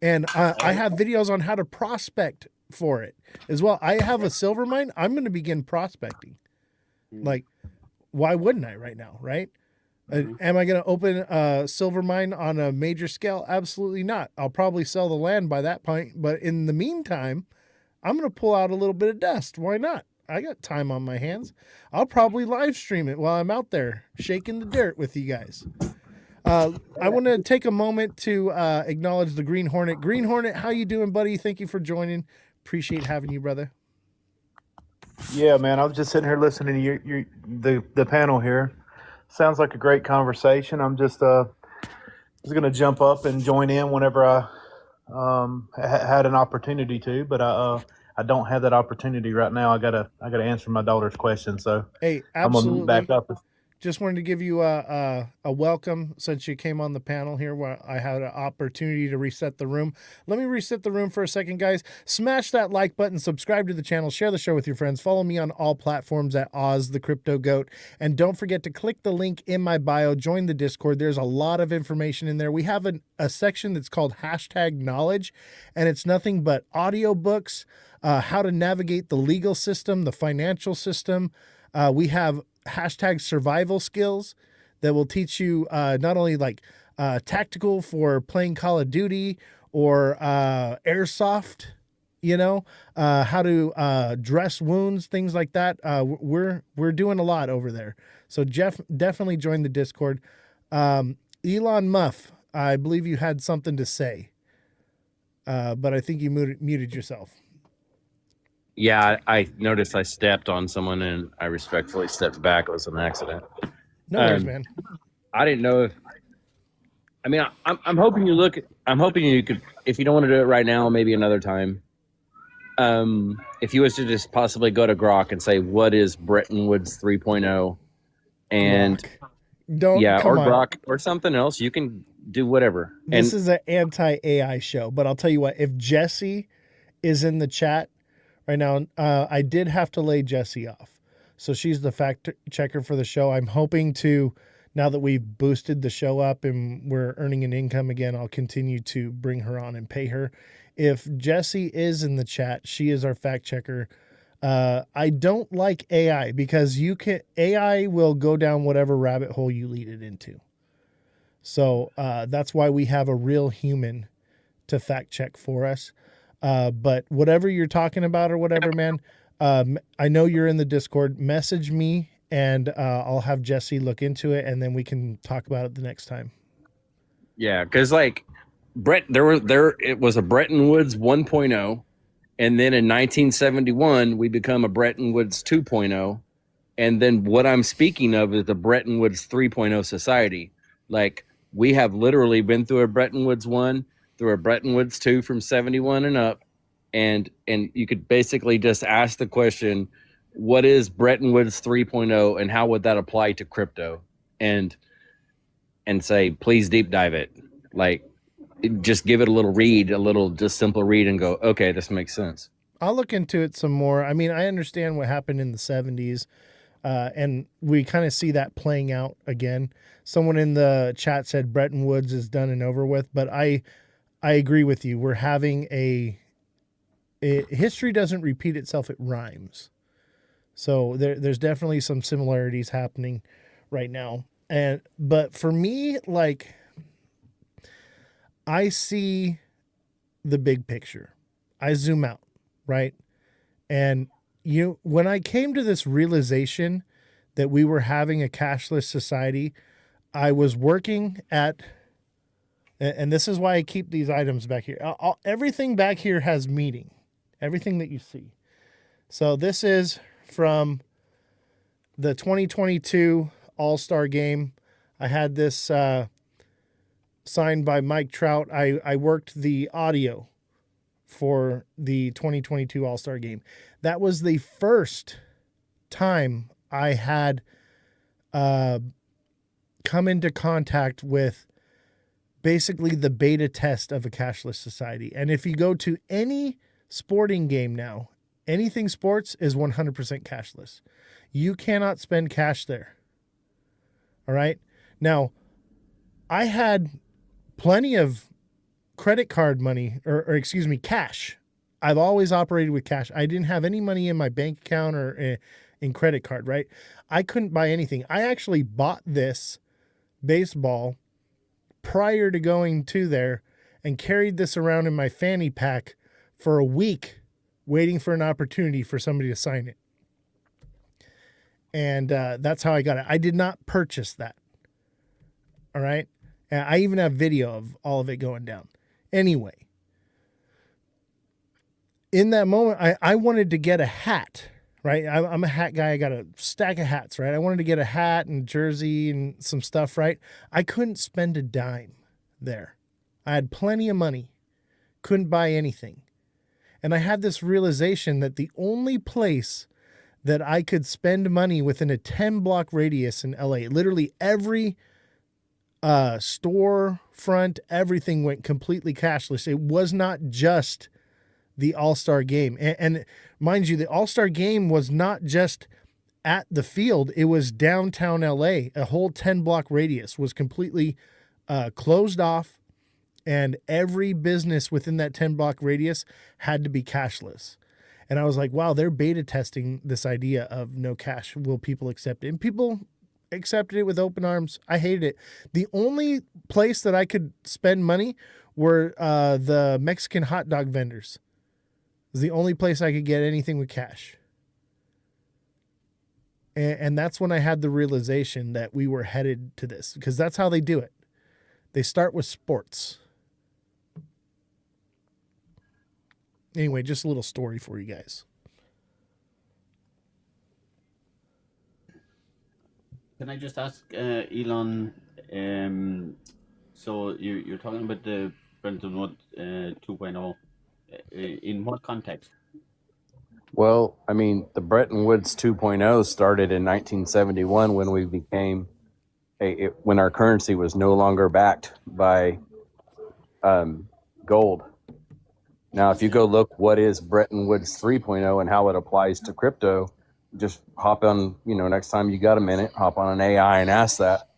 And I have videos on how to prospect for it as well. I have a silver mine. I'm going to begin prospecting. Like, why wouldn't I right now, right? Am I going to open a silver mine on a major scale? Absolutely not. I'll probably sell the land by that point. But in the meantime, I'm going to pull out a little bit of dust. Why not? I got time on my hands. I'll probably live stream it while I'm out there shaking the dirt with you guys. I want to take a moment to acknowledge the Green Hornet. Green Hornet, how you doing, buddy? Thank you for joining. Appreciate having you, brother. Yeah, man. I was just sitting here listening to the panel here. Sounds like a great conversation. I'm just gonna jump up and join in whenever I had an opportunity to, but I don't have that opportunity right now. I gotta answer my daughter's question, so Hey, I'm gonna back absolutely. up. Just wanted to give you a welcome since you came on the panel here where I had an opportunity to reset the room. Let me reset the room for a second, guys. Smash that like button, subscribe to the channel, share the show with your friends, follow me on all platforms at Ozthecryptogoat, and don't forget to click the link in my bio, join the Discord. There's a lot of information in there. We have a section that's called #knowledge, and it's nothing but audiobooks, how to navigate the legal system, the financial system. We have #survival skills that will teach you not only like tactical for playing Call of Duty or airsoft, how to dress wounds, things like that. We're doing a lot over there. So Jeff, definitely join the Discord. Elon Muff, I believe you had something to say, but I think you muted yourself. Yeah, I noticed I stepped on someone and I respectfully stepped back. It was an accident. No worries, man. I didn't know if I mean, I'm hoping you look. I'm hoping you could, if you don't want to do it right now, maybe another time. If you was to just possibly go to Grok and say, "What is Bretton Woods 3.0?" and Grok. Don't yeah, come or on. Grok or something else, you can do whatever. This And is an anti AI show, but I'll tell you what. If Jesse is in the chat right now, I did have to lay Jesse off, so she's the fact checker for the show. I'm hoping to, now that we've boosted the show up and we're earning an income again, I'll continue to bring her on and pay her. If Jesse is in the chat, she is our fact checker. I don't like AI because AI will go down whatever rabbit hole you lead it into. So that's why we have a real human to fact check for us. But whatever you're talking about or whatever, man, I know you're in the Discord. Message me and I'll have Jesse look into it, and then we can talk about it the next time. yeah, because like it was a Bretton Woods 1.0, and then in 1971 we become a Bretton Woods 2.0, and then what I'm speaking of is the Bretton Woods 3.0 society. Like we have literally been through a Bretton Woods 1, through a Bretton Woods 2 from 71 and up, and you could basically just ask the question, what is Bretton Woods 3.0 and how would that apply to crypto? And say, please deep dive it. Like just give it a little read, a little just simple read, and go, okay, this makes sense. I'll look into it some more. I mean, I understand what happened in the 70s, and we kind of see that playing out again. Someone in the chat said Bretton Woods is done and over with, but I agree with you. We're having history doesn't repeat itself, it rhymes. So there's definitely some similarities happening right now. But for me, like, I see the big picture. I zoom out, right? And when I came to this realization that we were having a cashless society, I was working at, and this is why I keep these items back here. Everything back here has meaning. Everything that you see. So this is from the 2022 All-Star Game. I had this signed by Mike Trout. I worked the audio for the 2022 All-Star Game. That was the first time I had come into contact with basically the beta test of a cashless society. And if you go to any sporting game now, anything sports is 100% cashless. You cannot spend cash there. All right. Now, I had plenty of credit card money, or excuse me, cash. I've always operated with cash. I didn't have any money in my bank account or in credit card, right? I couldn't buy anything. I actually bought this baseball prior to going to there and carried this around in my fanny pack for a week, waiting for an opportunity for somebody to sign it. And that's how I got it. I did not purchase that. All right. And I even have video of all of it going down. Anyway, in that moment, I wanted to get a hat, right? I'm a hat guy. I got a stack of hats, right? I wanted to get a hat and jersey and some stuff, right? I couldn't spend a dime there. I had plenty of money, couldn't buy anything. And I had this realization that the only place that I could spend money within a 10-block radius in LA, literally every storefront, everything went completely cashless. It was not just the All-Star Game. And mind you, the All-Star Game was not just at the field. It was downtown LA. A whole 10-block radius was completely closed off, and every business within that 10-block radius had to be cashless. And I was like, wow, they're beta testing this idea of no cash. Will people accept it? And people accepted it with open arms. I hated it. The only place that I could spend money were the Mexican hot dog vendors. It was the only place I could get anything with cash. And that's when I had the realization that we were headed to this, because that's how they do it. They start with sports. Anyway, just a little story for you guys. Can I just ask Elon, So you're talking about the Bretton Woods 2.0. In what context? Well, I mean, the Bretton Woods 2.0 started in 1971 when we became when our currency was no longer backed by gold. Now, if you go look what is Bretton Woods 3.0 and how it applies to crypto, just hop on, next time you got a minute, hop on an AI and ask that.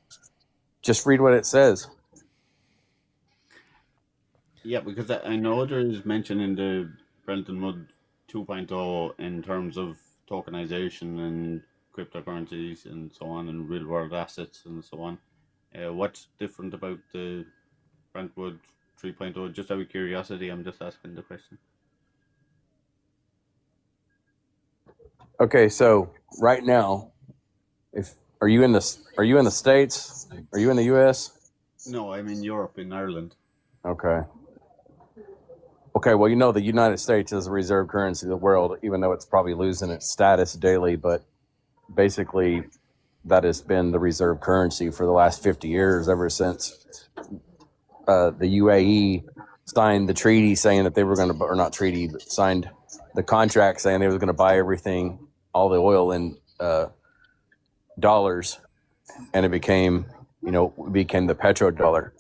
Just read what it says. Yeah, because I know there is mention in the Bretton Woods 2.0 in terms of tokenization and cryptocurrencies and so on, and real world assets and so on. What's different about the Brentwood 3.0? Just out of curiosity, I'm just asking the question. Okay, so right now, are you in the States? Are you in the US? No, I'm in Europe, in Ireland. Okay. Okay, well, the United States is the reserve currency of the world, even though it's probably losing its status daily, but basically that has been the reserve currency for the last 50 years, ever since the UAE signed the treaty saying that they were going to, or not treaty, but signed the contract saying they were going to buy everything, all the oil in dollars, and it became the petrodollar.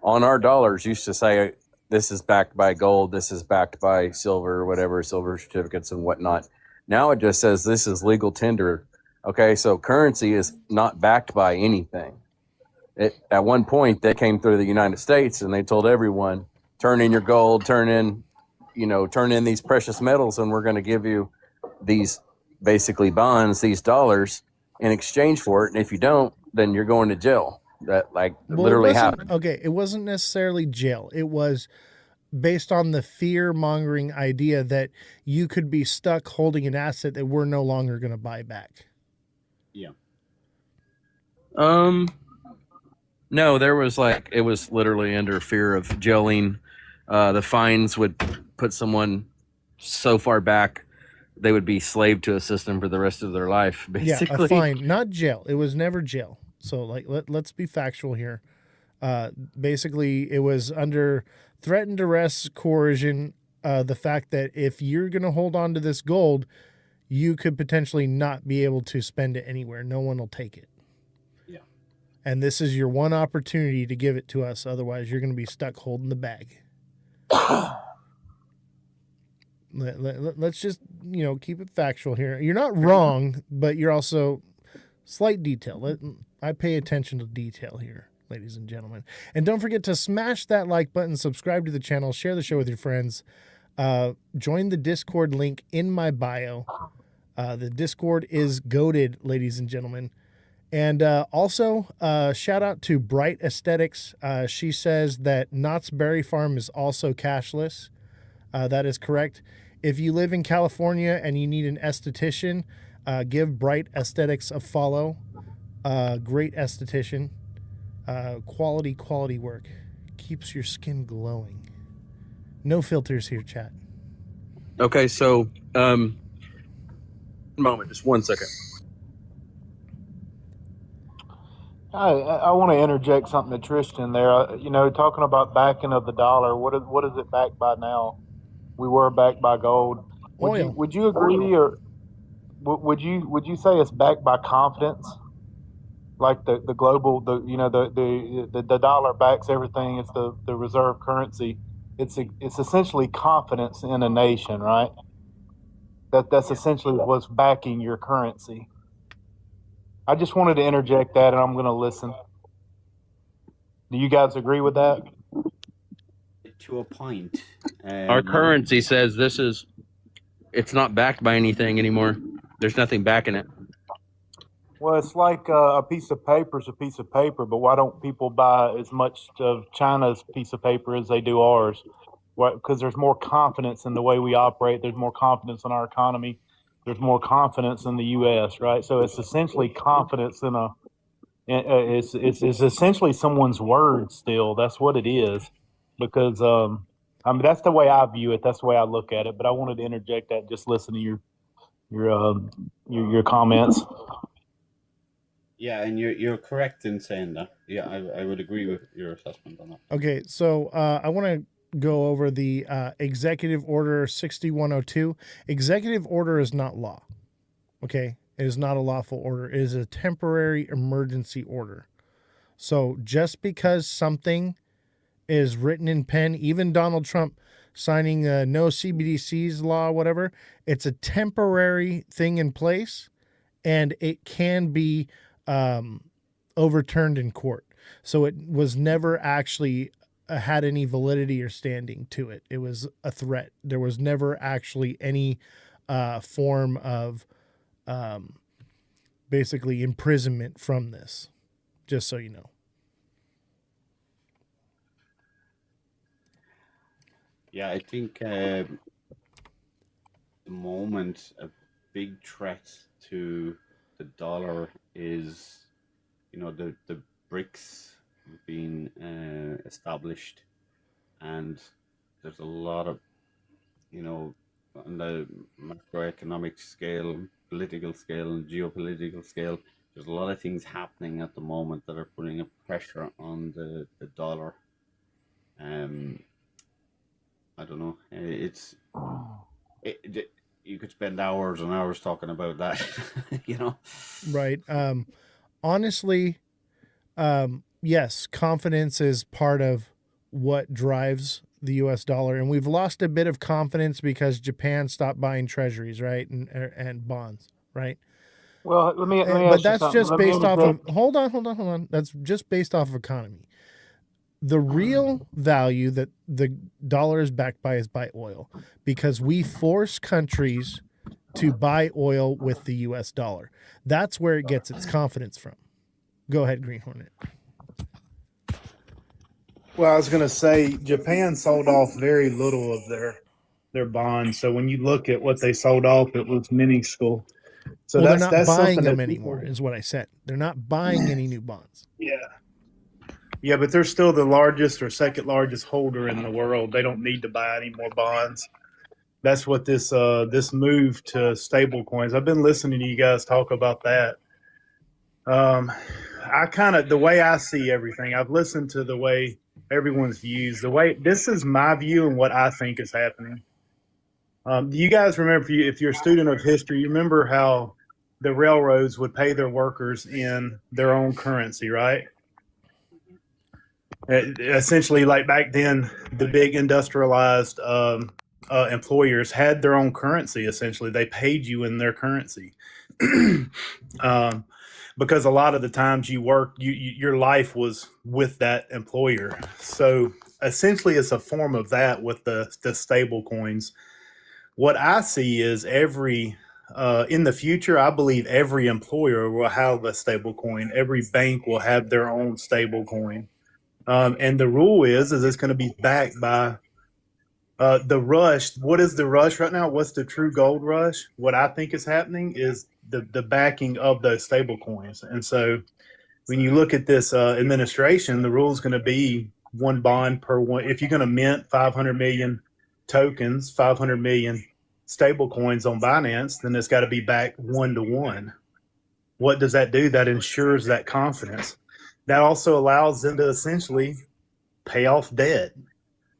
On our dollars used to say this is backed by gold, this is backed by silver, whatever, silver certificates and whatnot. Now it just says this is legal tender. Okay, so currency is not backed by anything. At one point, they came through the United States and they told everyone, turn in your gold, turn in these precious metals, and we're going to give you these basically bonds, these dollars in exchange for it. And if you don't, then you're going to jail. That literally happened. Okay, it wasn't necessarily jail. It was based on the fear-mongering idea that you could be stuck holding an asset that we're no longer going to buy back. Yeah. No, there was it was literally under fear of jailing. The fines would put someone so far back they would be slave to a system for the rest of their life, basically. Yeah, a fine, not jail. It was never jail. So let's be factual here. Basically, it was under threatened arrest, coercion. The fact that if you're going to hold on to this gold, you could potentially not be able to spend it anywhere. No one will take it. Yeah. And this is your one opportunity to give it to us. Otherwise, you're going to be stuck holding the bag. Let's just, keep it factual here. You're not wrong, but you're also slight detail. I pay attention to detail here, ladies and gentlemen. And don't forget to smash that like button, subscribe to the channel, share the show with your friends. Join the Discord link in my bio. The Discord is goated, ladies and gentlemen. And also, shout out to Bright Aesthetics. She says that Knott's Berry Farm is also cashless. That is correct. If you live in California and you need an esthetician, give Bright Aesthetics a follow. Great esthetician. Quality work. Keeps your skin glowing. No filters here, chat. Okay, so, moment, just 1 second. I want to interject something to Tristan there. Talking about backing of the dollar. What is it backed by now? We were backed by gold. Would you agree, or would you say it's backed by confidence? Like the global, the dollar backs everything. It's the reserve currency. It's essentially confidence in a nation, right? That's essentially what's backing your currency. I just wanted to interject that, and I'm going to listen. Do you guys agree with that? To a point. Our currency says it's not backed by anything anymore. There's nothing backing it. Well, it's like a piece of paper is a piece of paper, but why don't people buy as much of China's piece of paper as they do ours? Because there's more confidence in the way we operate. There's more confidence in our economy. There's more confidence in the U.S., right? So it's essentially confidence in it's essentially someone's word still. That's what it is. Because, that's the way I view it. That's the way I look at it. But I wanted to interject that. Just listen to your comments. Yeah, and you're correct in saying that. Yeah, I would agree with your assessment on that. Okay, so I want to go over the Executive Order 6102. Executive Order is not law. Okay, it is not a lawful order. It is a temporary emergency order. So just because something is written in pen, even Donald Trump signing the no CBDCs law, whatever, it's a temporary thing in place, and it can be overturned in court. So it was never actually had any validity or standing to it. It was a threat. There was never actually any form of basically imprisonment from this, just so you know. Yeah, I think the moment a big threat to the dollar is, the BRICS being established, and there's a lot of, on the macroeconomic scale, political scale, and geopolitical scale, there's a lot of things happening at the moment that are putting a pressure on the dollar. I don't know. You could spend hours and hours talking about that, Right. Honestly, yes, confidence is part of what drives the U.S. dollar, and we've lost a bit of confidence because Japan stopped buying treasuries, right, and bonds, right. Well, let me But ask you that's something. just Let me based off of interject. hold on. That's just based off of economy. The real value that the dollar is backed by is by oil, because we force countries to buy oil with the U.S. dollar. That's where it gets its confidence from. Go ahead, Green Hornet. Well, I was going to say Japan sold off very little of their bonds. So when you look at what they sold off, it was minuscule. So Well, they're not that's buying something them that anymore, people, is what I said. They're not buying any new bonds. yeah, but they're still the largest or second largest holder in the world. They don't need to buy any more bonds. That's what this move to stable coins. I've been listening to you guys talk about that. I kind of, the way I see everything, I've listened to the way everyone's views. The way this is my view and what I think is happening. Do you guys remember, if you're a student of history, you remember how the railroads would pay their workers in their own currency, right? Essentially, like back then, the big industrialized employers had their own currency. Essentially, they paid you in their currency. Because a lot of the times you worked, your life was with that employer. So essentially, it's a form of that with the stable coins. What I see is in the future, I believe every employer will have a stable coin. Every bank will have their own stable coin. And the rule is it's going to be backed by the rush. What is the rush right now? What's the true gold rush? What I think is happening is the backing of those stable coins. And so when you look at this administration, the rule is going to be one bond per one. If you're going to mint 500 million tokens, 500 million stable coins on Binance, then it's got to be backed 1-to-1. What does that do? That ensures that confidence. That also allows them to essentially pay off debt.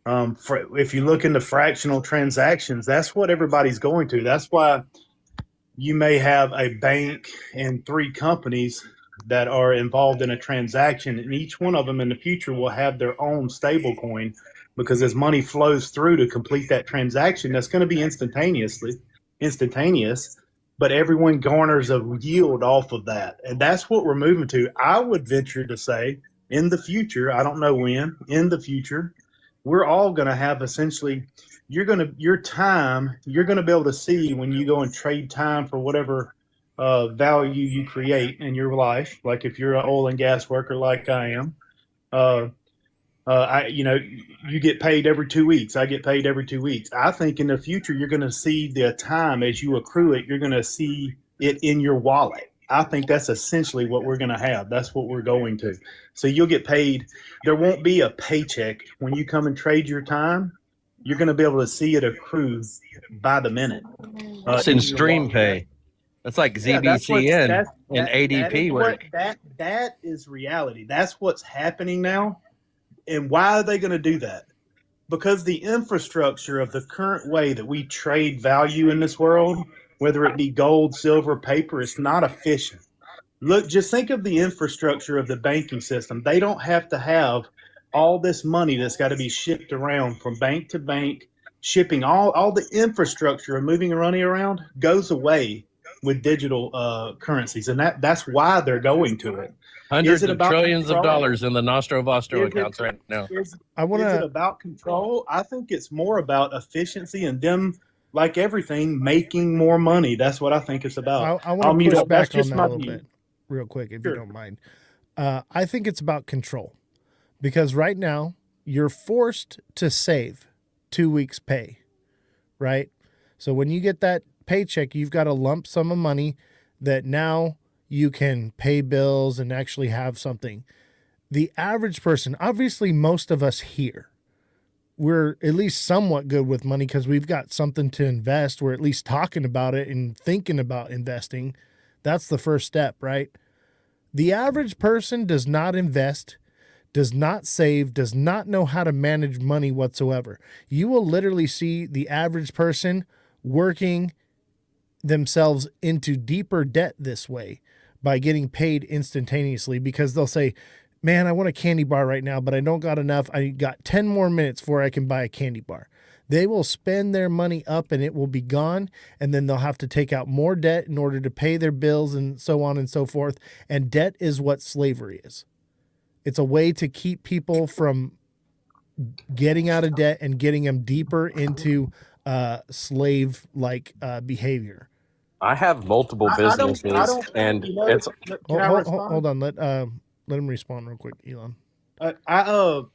If you look into fractional transactions, that's what everybody's going to. That's why you may have a bank and 3 companies that are involved in a transaction, and each one of them in the future will have their own stable coin, because as money flows through to complete that transaction, that's going to be instantaneous, but everyone garners a yield off of that. And that's what we're moving to. I would venture to say in the future, I don't know when, in the future, we're all going to have essentially, you're going to be able to see when you go and trade time for whatever value you create in your life. Like if you're an oil and gas worker like I am, you get paid every 2 weeks. I get paid every 2 weeks. I think in the future, you're going to see the time as you accrue it, you're going to see it in your wallet. I think that's essentially what we're going to have. That's what we're going to. So you'll get paid. There won't be a paycheck when you come and trade your time. You're going to be able to see it accrue by the minute. It's in stream pay. That's like Yeah, that's what ZBCN that's and that is ADP. what that is reality. That's what's happening now. And why are they going to do that? Because the infrastructure of the current way that we trade value in this world, whether it be gold, silver, paper, is not efficient. Look, just think of the infrastructure of the banking system. They don't have to have all this money that's got to be shipped around from bank to bank. Shipping all the infrastructure and moving and running around goes away with digital currencies, and that's why they're going to it. Is Hundreds it of about trillions of control? dollars in the Nostro Vostro Is it accounts right now. I want is it to. about control? I think it's more about efficiency and them, like everything, making more money. That's what I think it's about. I want I'll to mute push up. That's back on just that my a little view. bit, real quick, if you Sure. don't mind. I think it's about control, because right now you're forced to save 2 weeks' pay, right? So when you get that paycheck, you've got a lump sum of money that now you can pay bills and actually have something. The average person, obviously, most of us here, we're at least somewhat good with money because we've got something to invest. We're at least talking about it and thinking about investing. That's the first step, right? The average person does not invest, does not save, does not know how to manage money whatsoever. You will literally see the average person working themselves into deeper debt this way by getting paid instantaneously, because they'll say, man, I want a candy bar right now, but I don't got enough. I got 10 more minutes before I can buy a candy bar. They will spend their money up and it will be gone. And then they'll have to take out more debt in order to pay their bills and so on and so forth. And debt is what slavery is. It's a way to keep people from getting out of debt and getting them deeper into slave-like behavior. I have multiple I don't. businesses, and You know, it's can I respond? Hold on. Let him respond real quick, Elon.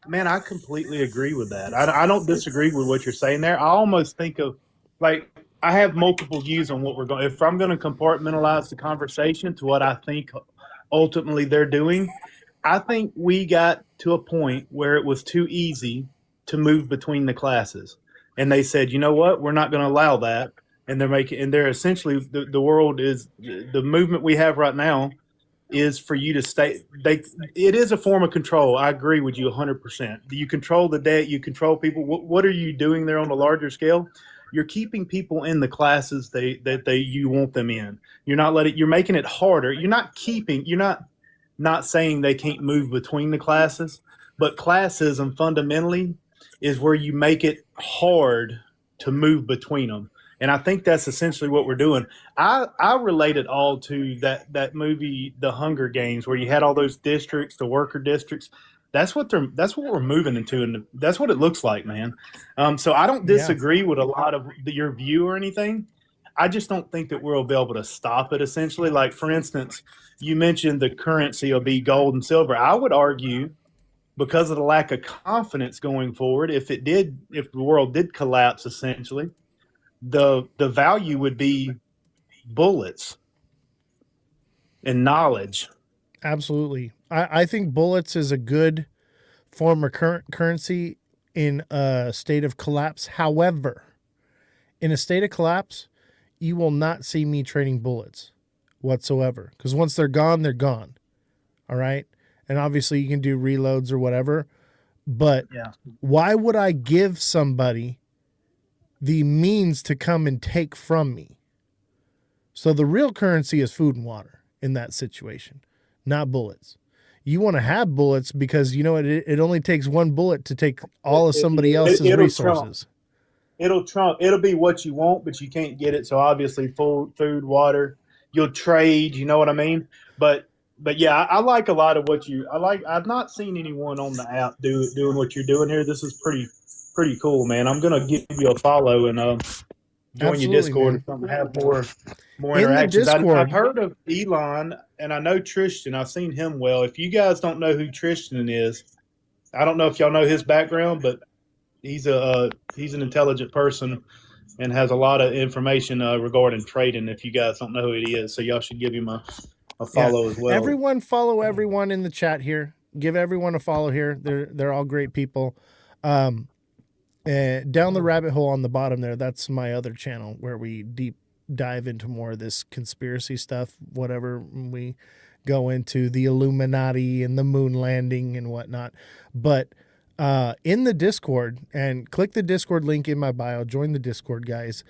Man, I completely agree with that. I don't disagree with what you're saying there. I almost think of, like, I have multiple views on what we're going. If I'm going to compartmentalize the conversation to what I think ultimately they're doing, I think we got to a point where it was too easy to move between the classes, and they said, you know what, we're not going to allow that. And they're essentially the world is the movement we have right now is for you to stay. It is a form of control. I agree with you 100%. You control the debt, you control people. What are you doing there on a larger scale? You're keeping people in the classes you want them in. You're making it harder. You're not saying they can't move between the classes, but classism fundamentally is where you make it hard to move between them. And I think that's essentially what we're doing. I relate it all to that movie, The Hunger Games, where you had all those districts, the worker districts. That's what we're moving into, and that's what it looks like, man. So I don't disagree with a lot of your view or anything. I just don't think that we'll be able to stop it. Essentially, like for instance, you mentioned the currency will be gold and silver. I would argue, because of the lack of confidence going forward, if the world did collapse, essentially, the value would be bullets and knowledge. Absolutely. I think bullets is a good form of currency in a state of collapse. However, in a state of collapse, you will not see me trading bullets whatsoever, because once they're gone, they're gone. All right. And obviously you can do reloads or whatever, but why would I give somebody the means to come and take from me? So the real currency is food and water in that situation, not bullets. You want to have bullets because you know it only takes one bullet to take all of somebody else's resources. It'll be what you want, but you can't get it. So obviously food, water, you'll trade, you know what I mean? But yeah, I like a lot of what I like. I've not seen anyone on the app doing what you're doing here. This is pretty cool, man. I'm gonna give you a follow and join your Discord or something, have more interactions. I've heard of Elon and I know Tristan. I've seen him well. If you guys don't know who Tristan is, I don't know if y'all know his background, but he's an intelligent person and has a lot of information regarding trading. If you guys don't know who he is, so y'all should give him a follow as well. Everyone follow everyone in the chat here. Give everyone a follow here. They're all great people. Down the rabbit hole on the bottom there, that's my other channel where we dive into more of this conspiracy stuff, whatever we go into, the Illuminati and the moon landing and whatnot. But in the Discord, and click the Discord link in my bio, join the Discord, guys.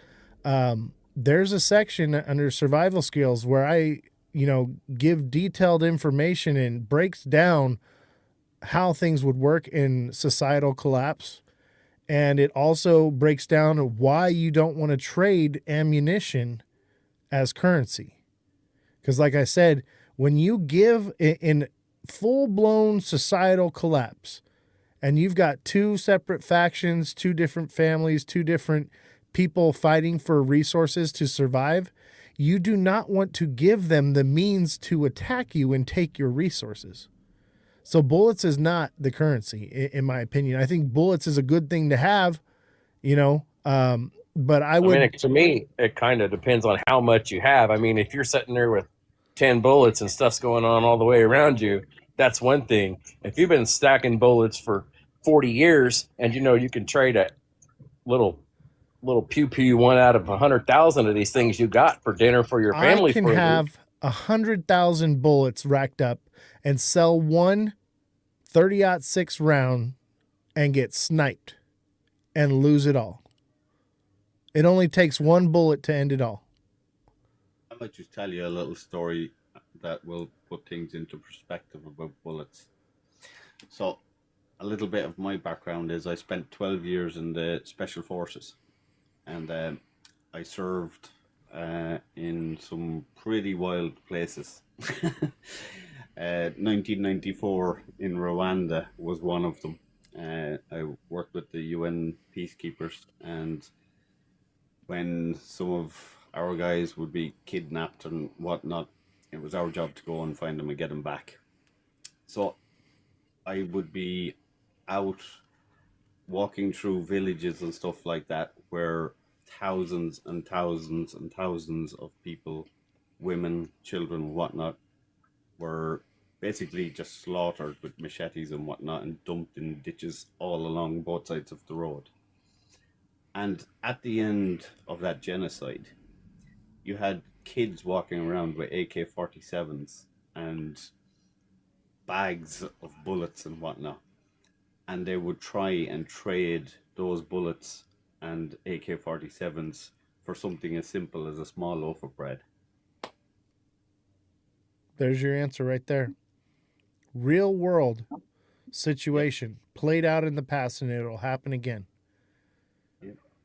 There's a section under survival skills where I, give detailed information and breaks down how things would work in societal collapse. And it also breaks down why you don't want to trade ammunition as currency. Because, like I said, when you give in full blown societal collapse and you've got two separate factions, two different families, two different people fighting for resources to survive, you do not want to give them the means to attack you and take your resources. So bullets is not the currency, in my opinion. I think bullets is a good thing to have, but I would. I mean, to me, it kind of depends on how much you have. I mean, if you're sitting there with 10 bullets and stuff's going on all the way around you, that's one thing. If you've been stacking bullets for 40 years and you can trade a little pew pew one out of 100,000 of these things you got for dinner for your family. I can have 100,000 bullets racked up and sell one 30-06 round and get sniped and lose it all. It only takes one bullet to end it all. I might just tell you a little story that will put things into perspective about bullets. So, a little bit of my background is I spent 12 years in the Special Forces, and I served in some pretty wild places. 1994 in Rwanda was one of them. I worked with the UN peacekeepers, and when some of our guys would be kidnapped and whatnot, it was our job to go and find them and get them back. So I would be out walking through villages and stuff like that where thousands and thousands and thousands of people, women, children, whatnot, were basically just slaughtered with machetes and whatnot and dumped in ditches all along both sides of the road. And at the end of that genocide, you had kids walking around with AK-47s and bags of bullets and whatnot. And they would try and trade those bullets and AK-47s for something as simple as a small loaf of bread. There's your answer right there. Real world situation played out in the past, and it'll happen again.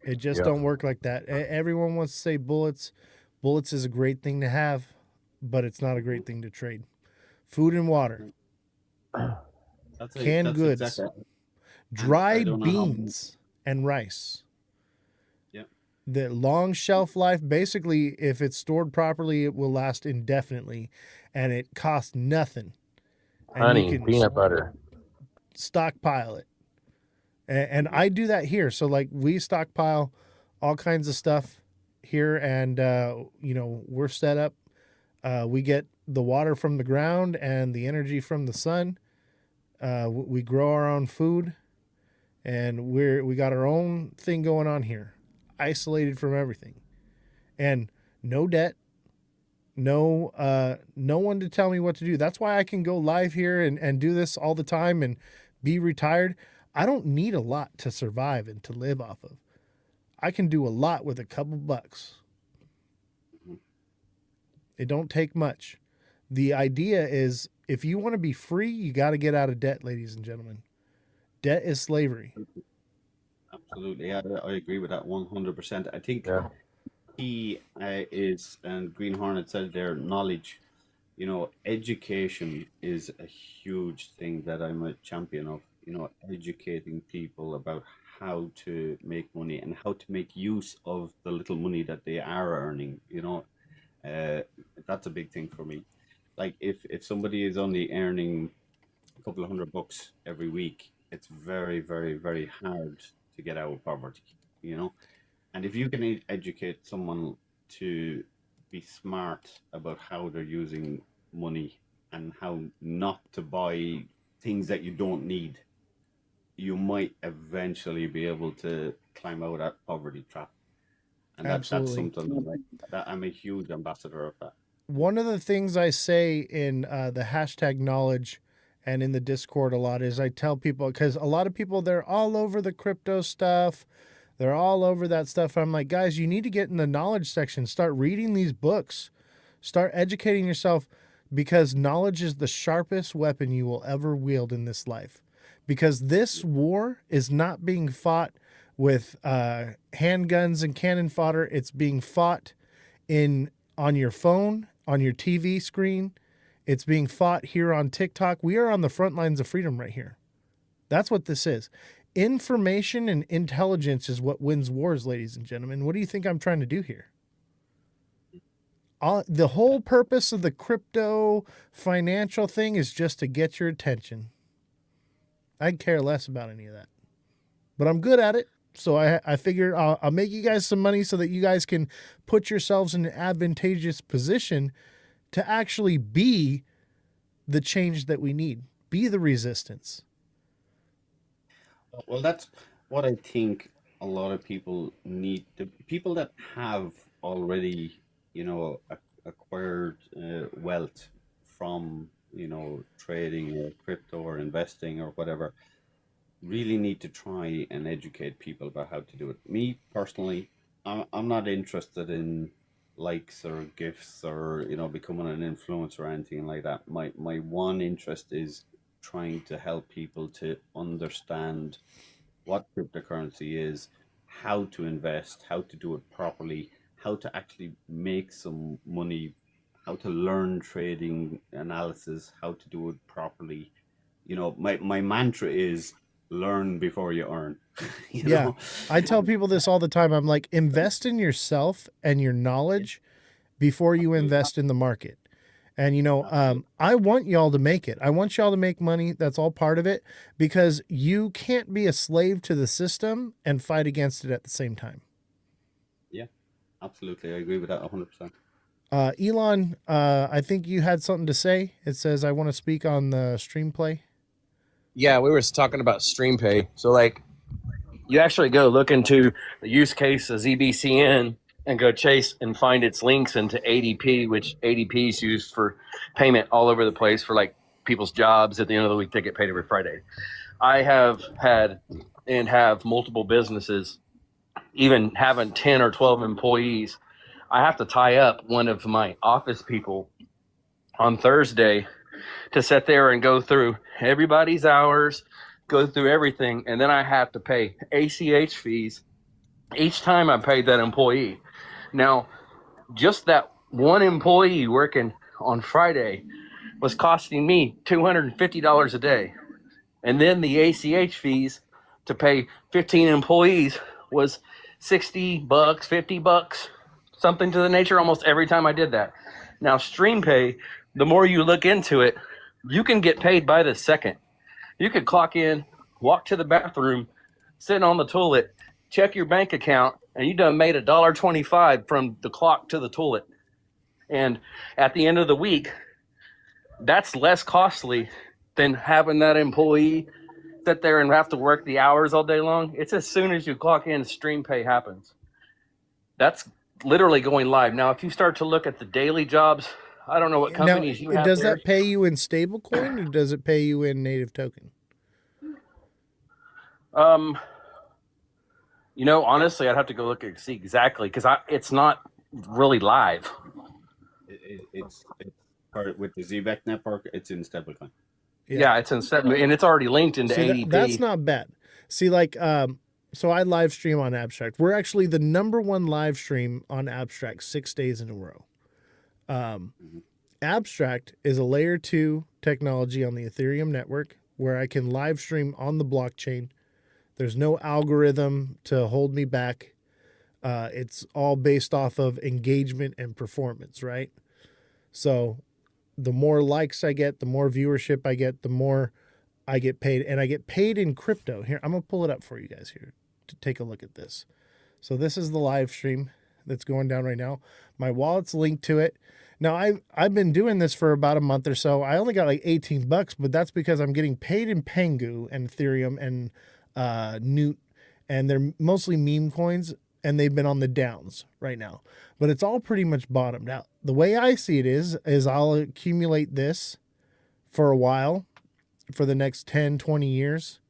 It just don't work like that. Everyone wants to say bullets. Bullets is a great thing to have, but it's not a great thing to trade. Food and water, canned goods, exactly. dry beans and rice. The long shelf life, basically, if it's stored properly, it will last indefinitely, and it costs nothing. And honey, peanut butter. Stockpile it. And I do that here. So, like, we stockpile all kinds of stuff here, and, we're set up. We get the water from the ground and the energy from the sun. We grow our own food, and we got our own thing going on here. Isolated from everything, and no debt, no one to tell me what to do. That's why I can go live here and do this all the time and be retired. I don't need a lot to survive and to live off of. I can do a lot with a couple bucks. It don't take much. The idea is, if you want to be free, you got to get out of debt, ladies and gentlemen. Debt is slavery. Absolutely, I agree with that 100%. I think key is, and Green Hornet said there, knowledge. Education is a huge thing that I'm a champion of. Educating people about how to make money and how to make use of the little money that they are earning. That's a big thing for me. Like, if somebody is only earning a couple of $100 every week, it's very, very, very hard to get out of poverty, and if you can educate someone to be smart about how they're using money and how not to buy things that you don't need, you might eventually be able to climb out of that poverty trap. And that's Absolutely. something that I'm a huge ambassador of that. One of the things I say in the hashtag knowledge and in the Discord a lot is I tell people, because a lot of people, they're all over the crypto stuff. They're all over that stuff. I'm like, guys, you need to get in the knowledge section. Start reading these books. Start educating yourself, because knowledge is the sharpest weapon you will ever wield in this life. Because this war is not being fought with handguns and cannon fodder. It's being fought on your phone, on your TV screen. It's being fought here on TikTok. We are on the front lines of freedom right here. That's what this is. Information and intelligence is what wins wars, ladies and gentlemen. What do you think I'm trying to do here? The whole purpose of the crypto financial thing is just to get your attention. I care less about any of that, but I'm good at it. So I figured I'll make you guys some money so that you guys can put yourselves in an advantageous position to actually be the change that we need, be the resistance. Well, that's what I think a lot of people need. The people that have already, acquired wealth from, trading or crypto or investing or whatever, really need to try and educate people about how to do it. Me personally, I'm not interested in likes or gifts or becoming an influencer or anything like that. My one interest is trying to help people to understand what cryptocurrency is, how to invest, how to do it properly, how to actually make some money, how to learn trading analysis, how to do it properly. My mantra is learn before you earn. Yeah. I tell people this all the time. I'm like, invest in yourself and your knowledge before you invest in the market. And, I want y'all to make it. I want y'all to make money. That's all part of it, because you can't be a slave to the system and fight against it at the same time. Yeah, absolutely. I agree with that 100%. Elon, I think you had something to say. It says, I want to speak on the stream play. Yeah, we were talking about stream pay. So you actually go look into the use case of ZBCN and go chase and find its links into ADP, which ADP is used for payment all over the place for people's jobs. At the end of the week, they get paid every Friday. I have had and have multiple businesses, even having 10 or 12 employees. I have to tie up one of my office people on Thursday to sit there and go through everybody's hours, go through everything, and then I have to pay ACH fees each time I pay that employee. Now, just that one employee working on Friday was costing me $250 a day. And then the ACH fees to pay 15 employees was $60, $50, something to the nature almost every time I did that. Now, StreamPay, the more you look into it, you can get paid by the second. You could clock in, walk to the bathroom, sit on the toilet, check your bank account, and you done made $1.25 from the clock to the toilet. And at the end of the week, that's less costly than having that employee sit there and have to work the hours all day long. It's as soon as you clock in, stream pay happens. That's literally going live. Now, if you start to look at the daily jobs, I don't know what companies you have. Does that pay you in stablecoin, or does it pay you in native token? Honestly, I'd have to go look and see exactly, because it's not really live. It's part with the ZBEC network. It's in stablecoin. Yeah, it's in stablecoin, and it's already linked into ADP. That's not bad. See, so I live stream on Abstract. We're actually the #1 live stream on Abstract 6 days in a row. Abstract is a layer 2 technology on the Ethereum network where I can live stream on the blockchain. There's no algorithm to hold me back. It's all based off of engagement and performance, right? So the more likes I get, the more viewership I get, the more I get paid. And I get paid in crypto. Here, I'm going to pull it up for you guys here to take a look at this. So this is the live stream that's going down right now. My wallet's linked to it. Now, I've been doing this for about a month or so. I only got $18, but that's because I'm getting paid in Pengu and Ethereum and Newt, and they're mostly meme coins. and they've been on the downs right now, but it's all pretty much bottomed out. The way I see it is I'll accumulate this for a while, for the next 10, 20 years,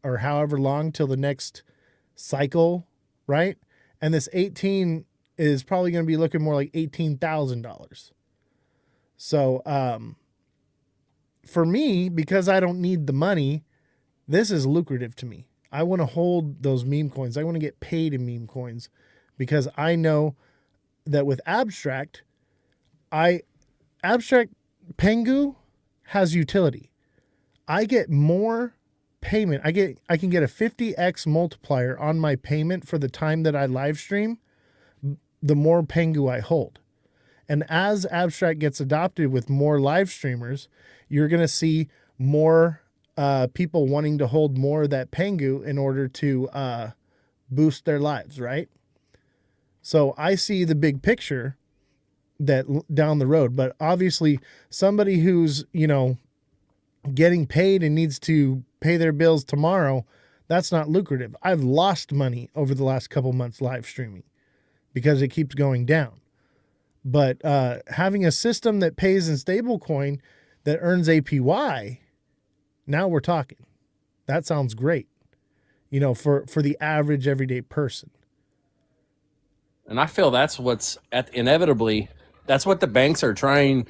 or however long till the next cycle, right? And this 18 is probably going to be looking more like $18,000. So, for me, because I don't need the money, this is lucrative to me. I want to hold those meme coins. I want to get paid in meme coins because I know that with Abstract Pengu has utility. I get more payment. I can get a 50x multiplier on my payment for the time that I live stream, the more Pengu I hold. And as Abstract gets adopted with more live streamers, you're going to see more people wanting to hold more of that Pengu in order to boost their lives, right? So I see the big picture that down the road, but obviously somebody who's, getting paid and needs to pay their bills tomorrow, that's not lucrative. I've lost money over the last couple months live streaming because it keeps going down. But having a system that pays in stablecoin that earns APY, now we're talking. That sounds great, for the average everyday person. And I feel that's what's inevitably, that's what the banks are trying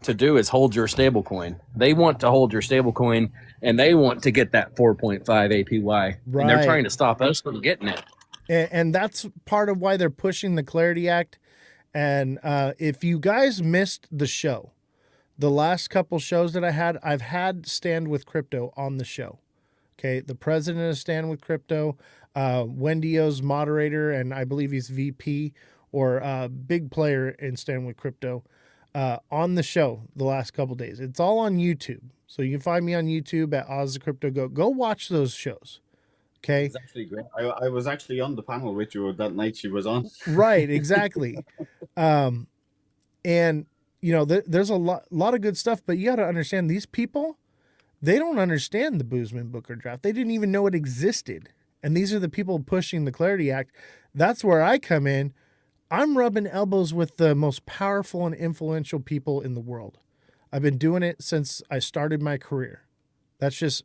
to do, is hold your stable coin. They want to hold your stable coin, and they want to get that 4.5 APY. Right. And they're trying to stop us from getting it. And that's part of why they're pushing the Clarity Act. And if you guys missed the show, the last couple shows that I've had Stand with Crypto on the show. Okay, the president of Stand with Crypto, Wendio's moderator, and I believe he's VP or big player in Stand with Crypto, on the show the last couple days. It's all on YouTube. So you can find me on YouTube at Ozthecryptogoat. Go watch those shows. Okay. It's actually great. I was actually on the panel with you that night she was on. Right, exactly. And there's a lot of good stuff, but you got to understand these people, they don't understand the Boozman Booker draft. They didn't even know it existed. And these are the people pushing the Clarity Act. That's where I come in. I'm rubbing elbows with the most powerful and influential people in the world. I've been doing it since I started my career. That's just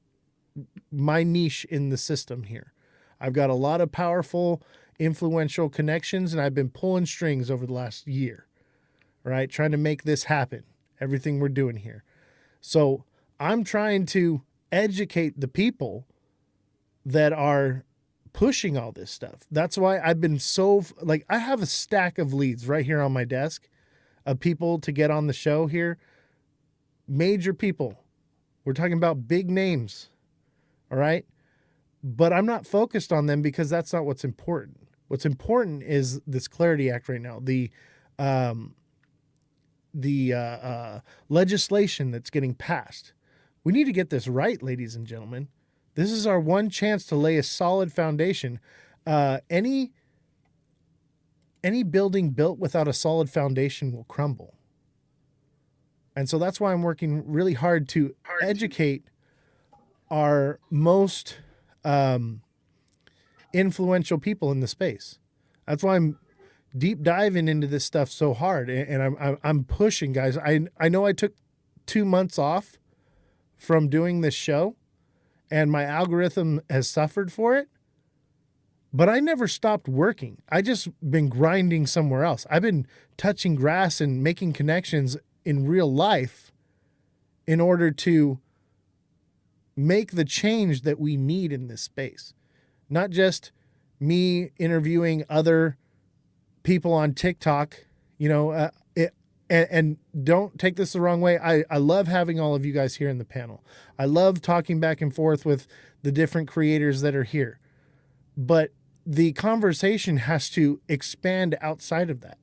my niche in the system here. I've got a lot of powerful, influential connections, and I've been pulling strings over the last year, right? Trying to make this happen, everything we're doing here. So I'm trying to educate the people that are pushing all this stuff. That's why I've been I have a stack of leads right here on my desk of people to get on the show here. Major people. We're talking about big names. All right. But I'm not focused on them because that's not what's important. What's important is this Clarity Act right now. The legislation that's getting passed. We need to get this right, ladies and gentlemen. This is our one chance to lay a solid foundation. Any building built without a solid foundation will crumble. And so that's why I'm working really hard to educate our most influential people in the space. That's why I'm deep diving into this stuff so hard, and I'm pushing, guys. I know I took 2 months off from doing this show, and my algorithm has suffered for it, but I never stopped working. I just been grinding somewhere else. I've been touching grass and making connections in real life in order to make the change that we need in this space. Not just me interviewing other people on TikTok, and don't take this the wrong way. I love having all of you guys here in the panel. I love talking back and forth with the different creators that are here. But the conversation has to expand outside of that.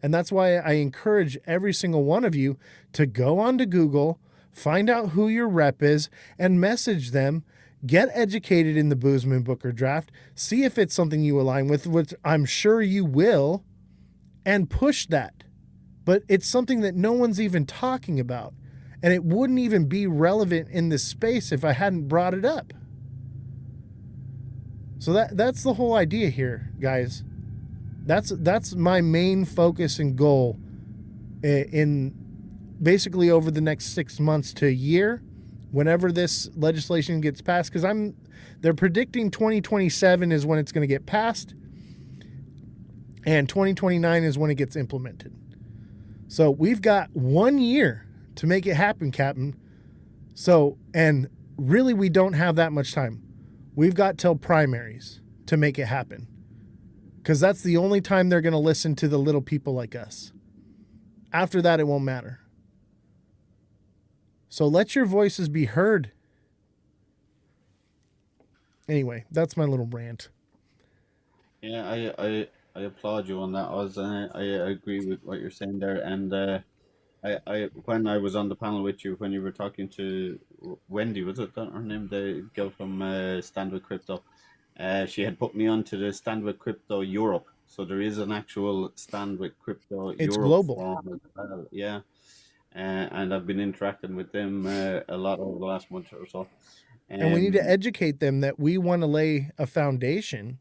And that's why I encourage every single one of you to go onto Google, find out who your rep is, and message them. Get educated in the Boozman Booker draft. See if it's something you align with, which I'm sure you will, and push that. But it's something that no one's even talking about. And it wouldn't even be relevant in this space if I hadn't brought it up. So that's the whole idea here, guys. That's my main focus and goal in basically over the next 6 months to a year, whenever this legislation gets passed, because they're predicting 2027 is when it's going to get passed, and 2029 is when it gets implemented. So we've got 1 year to make it happen, Captain. So, and really we don't have that much time. We've got till primaries to make it happen, because that's the only time they're going to listen to the little people like us. After that, it won't matter. So let your voices be heard. Anyway, that's my little rant. Yeah, I applaud you on that. I agree with what you're saying there, and I when I was on the panel with you when you were talking to Wendy, was it her name, the girl from Stand with Crypto? She had put me onto the Stand with Crypto Europe, so there is an actual Stand with Crypto It's Europe global. forum as well. Yeah, and I've been interacting with them a lot over the last month or so. And we need to educate them that we want to lay a foundation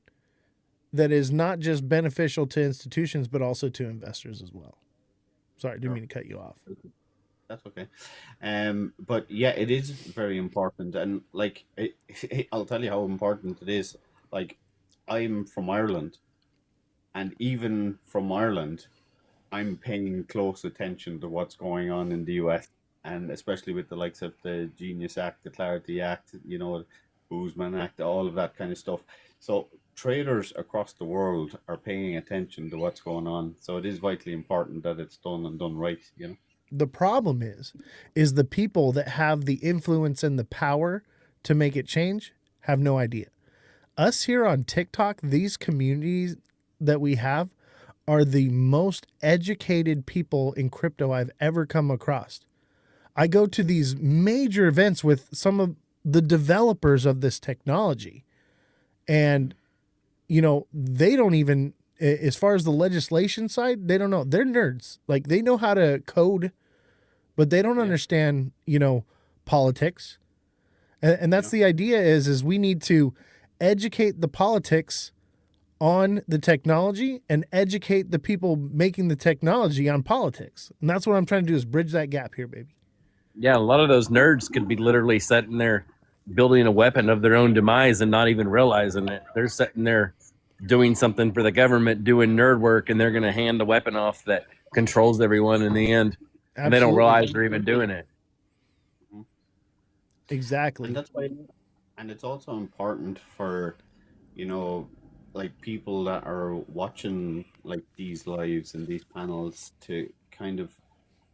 that is not just beneficial to institutions, but also to investors as well. Sorry, didn't mean to cut you off. That's okay. But yeah, it is very important, and like I'll tell you how important it is. Like, I'm from Ireland, and even from Ireland, I'm paying close attention to what's going on in the US, and especially with the likes of the Genius Act, the Clarity Act, Boozman Act, all of that kind of stuff. So traders across the world are paying attention to what's going on. So it is vitally important that it's done and done right. The problem is the people that have the influence and the power to make it change have no idea. Us here on TikTok, these communities that we have are the most educated people in crypto I've ever come across. I go to these major events with some of the developers of this technology, and they don't even, as far as the legislation side, they don't know. They're nerds. Like, they know how to code, but they don't understand, politics. And that's the idea is we need to educate the politics on the technology and educate the people making the technology on politics. And that's what I'm trying to do, is bridge that gap here, baby. Yeah, a lot of those nerds could be literally sitting there building a weapon of their own demise and not even realizing it. They're sitting there doing something for the government, doing nerd work, and they're going to hand the weapon off that controls everyone in the end. Absolutely. And they don't realize they're even doing it. Exactly. And that's why, and it's also important for, like, people that are watching like these lives and these panels to kind of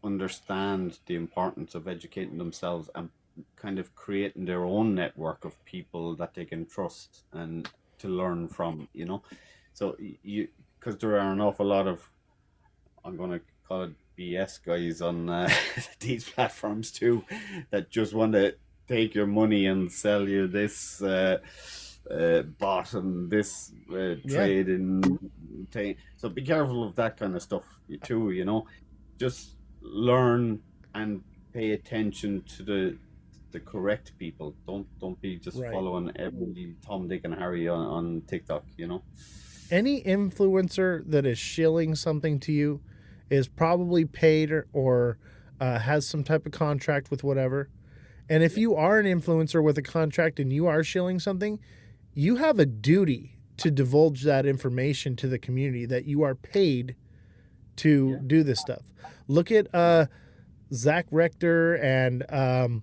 understand the importance of educating themselves and kind of creating their own network of people that they can trust and to learn from. So because there are an awful lot of, I'm going to call it BS guys on these platforms too, that just want to take your money and sell you this bot and this trade in. So be careful of that kind of stuff too. Just learn and pay attention to the correct people. Don't be just following every Tom, Dick, and Harry on TikTok. Any influencer that is shilling something to you is probably paid or has some type of contract with whatever. And if you are an influencer with a contract and you are shilling something, you have a duty to divulge that information to the community that you are paid to do this stuff. Look at Zach Rector and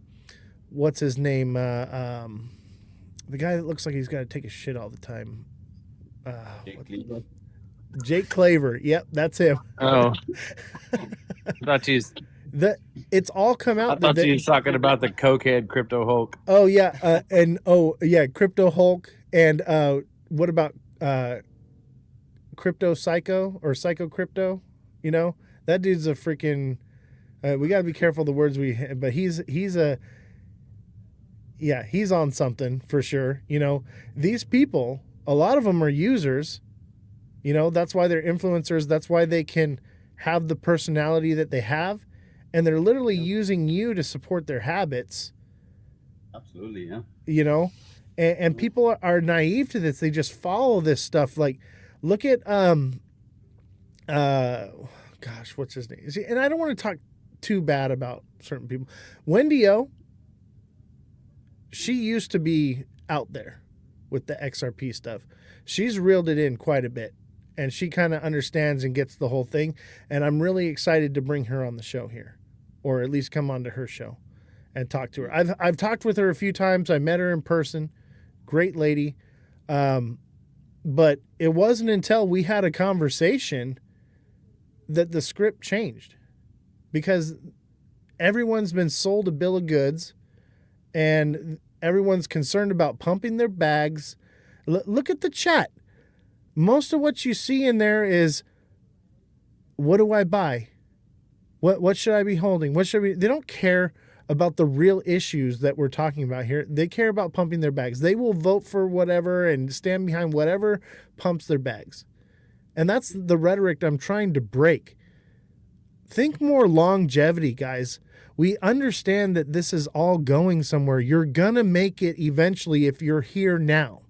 what's his name? The guy that looks like he's got to take a shit all the time. Jake Claver. Yep, that's him. Oh. I thought it's all come out. I thought you were talking about the cokehead Crypto Hulk. Oh yeah, Crypto Hulk, and what about Crypto Psycho or Psycho Crypto? That dude's a freaking. We gotta be careful the words but he's on something for sure. These people, a lot of them are users. That's why they're influencers. That's why they can have the personality that they have. And they're literally using you to support their habits. Absolutely, yeah. and people are naive to this. They just follow this stuff. Like, look at gosh, what's his name? See, and I don't want to talk too bad about certain people. Wendy O, she used to be out there with the XRP stuff. She's reeled it in quite a bit, and she kind of understands and gets the whole thing. And I'm really excited to bring her on the show here, or at least come onto her show and talk to her. I've talked with her a few times. I met her in person. Great lady. But it wasn't until we had a conversation that the script changed, because everyone's been sold a bill of goods and everyone's concerned about pumping their bags. Look at the chat. Most of what you see in there is, what do I buy? What should I be holding? What should I be? They don't care about the real issues that we're talking about here. They care about pumping their bags. They will vote for whatever and stand behind whatever pumps their bags. And that's the rhetoric I'm trying to break. Think more longevity, guys. We understand that this is all going somewhere. You're going to make it eventually if you're here now.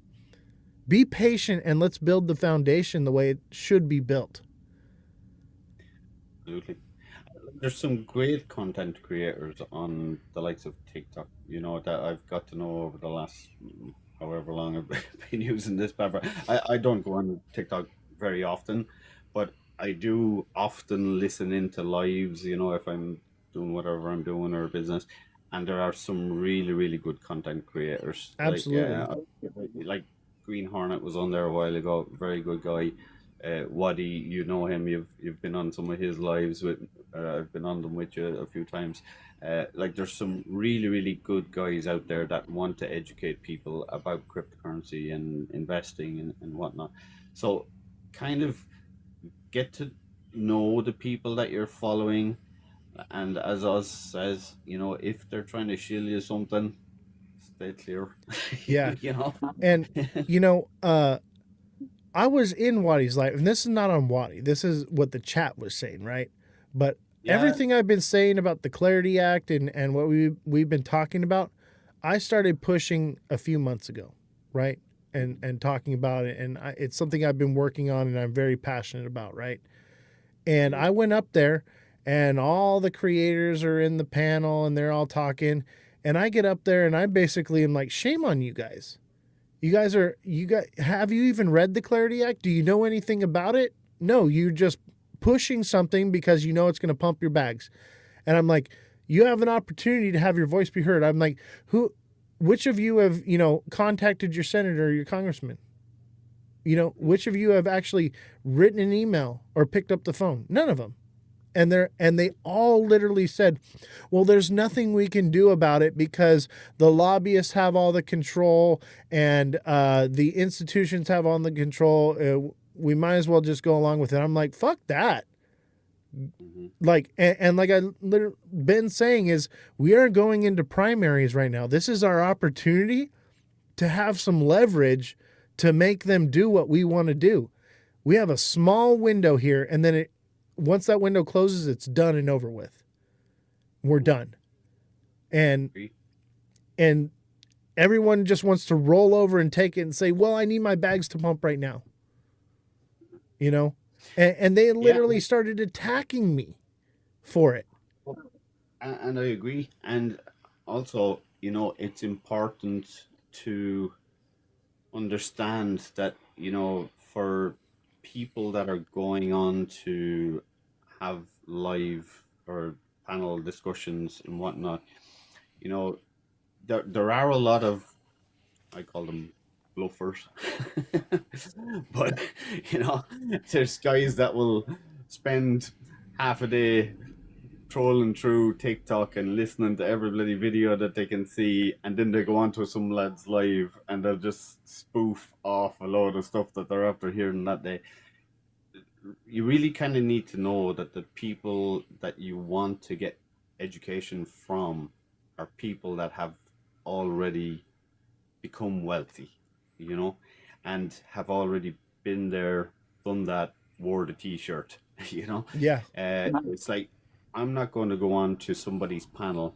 Be patient and let's build the foundation the way it should be built. Absolutely. There's some great content creators on the likes of TikTok, that I've got to know over the last however long I've been using this platform. I don't go on TikTok very often, but I do often listen into lives, if I'm doing whatever I'm doing or business. And there are some really, really good content creators. Absolutely. Like Green Hornet was on there a while ago, very good guy. Waddy, you know him. You've been on some of his lives with. I've been on them with you a few times. There's some really, really good guys out there that want to educate people about cryptocurrency and investing and whatnot. So, kind of get to know the people that you're following, and as Oz says, if they're trying to shill you something, stay clear. Yeah. And I was in Waddy's life, and this is not on Waddy. This is what the chat was saying, right? But everything I've been saying about the Clarity Act and what we've been talking about, I started pushing a few months ago, right? And talking about it, and it's something I've been working on and I'm very passionate about, right? And I went up there, and all the creators are in the panel, and they're all talking, and I get up there, and I basically am like, shame on you guys. Have you even read the Clarity Act? Do you know anything about it? No, you're just pushing something because you know it's going to pump your bags. And I'm like, you have an opportunity to have your voice be heard. I'm like, which of you have, contacted your senator or your congressman? Which of you have actually written an email or picked up the phone? None of them. And they all literally said, well, there's nothing we can do about it because the lobbyists have all the control and the institutions have all the control. We might as well just go along with it. I'm like, fuck that. Mm-hmm. Like I literally been saying is, we are going into primaries right now. This is our opportunity to have some leverage to make them do what we want to do. We have a small window here, and then once that window closes, it's done and over with. We're done. And everyone just wants to roll over and take it and say, well, I need my bags to pump right now. And they literally started attacking me for it. And I agree. And also, it's important to understand that, for people that are going on to have live or panel discussions and whatnot, there are a lot of, I call them bluffers, but there's guys that will spend half a day trolling through TikTok and listening to every bloody video that they can see, and then they go onto some lad's live and they'll just spoof off a load of stuff that they're after hearing that day. You really kind of need to know that the people that you want to get education from are people that have already become wealthy, and have already been there, done that, wore the t-shirt, Yeah. It's like, I'm not going to go on to somebody's panel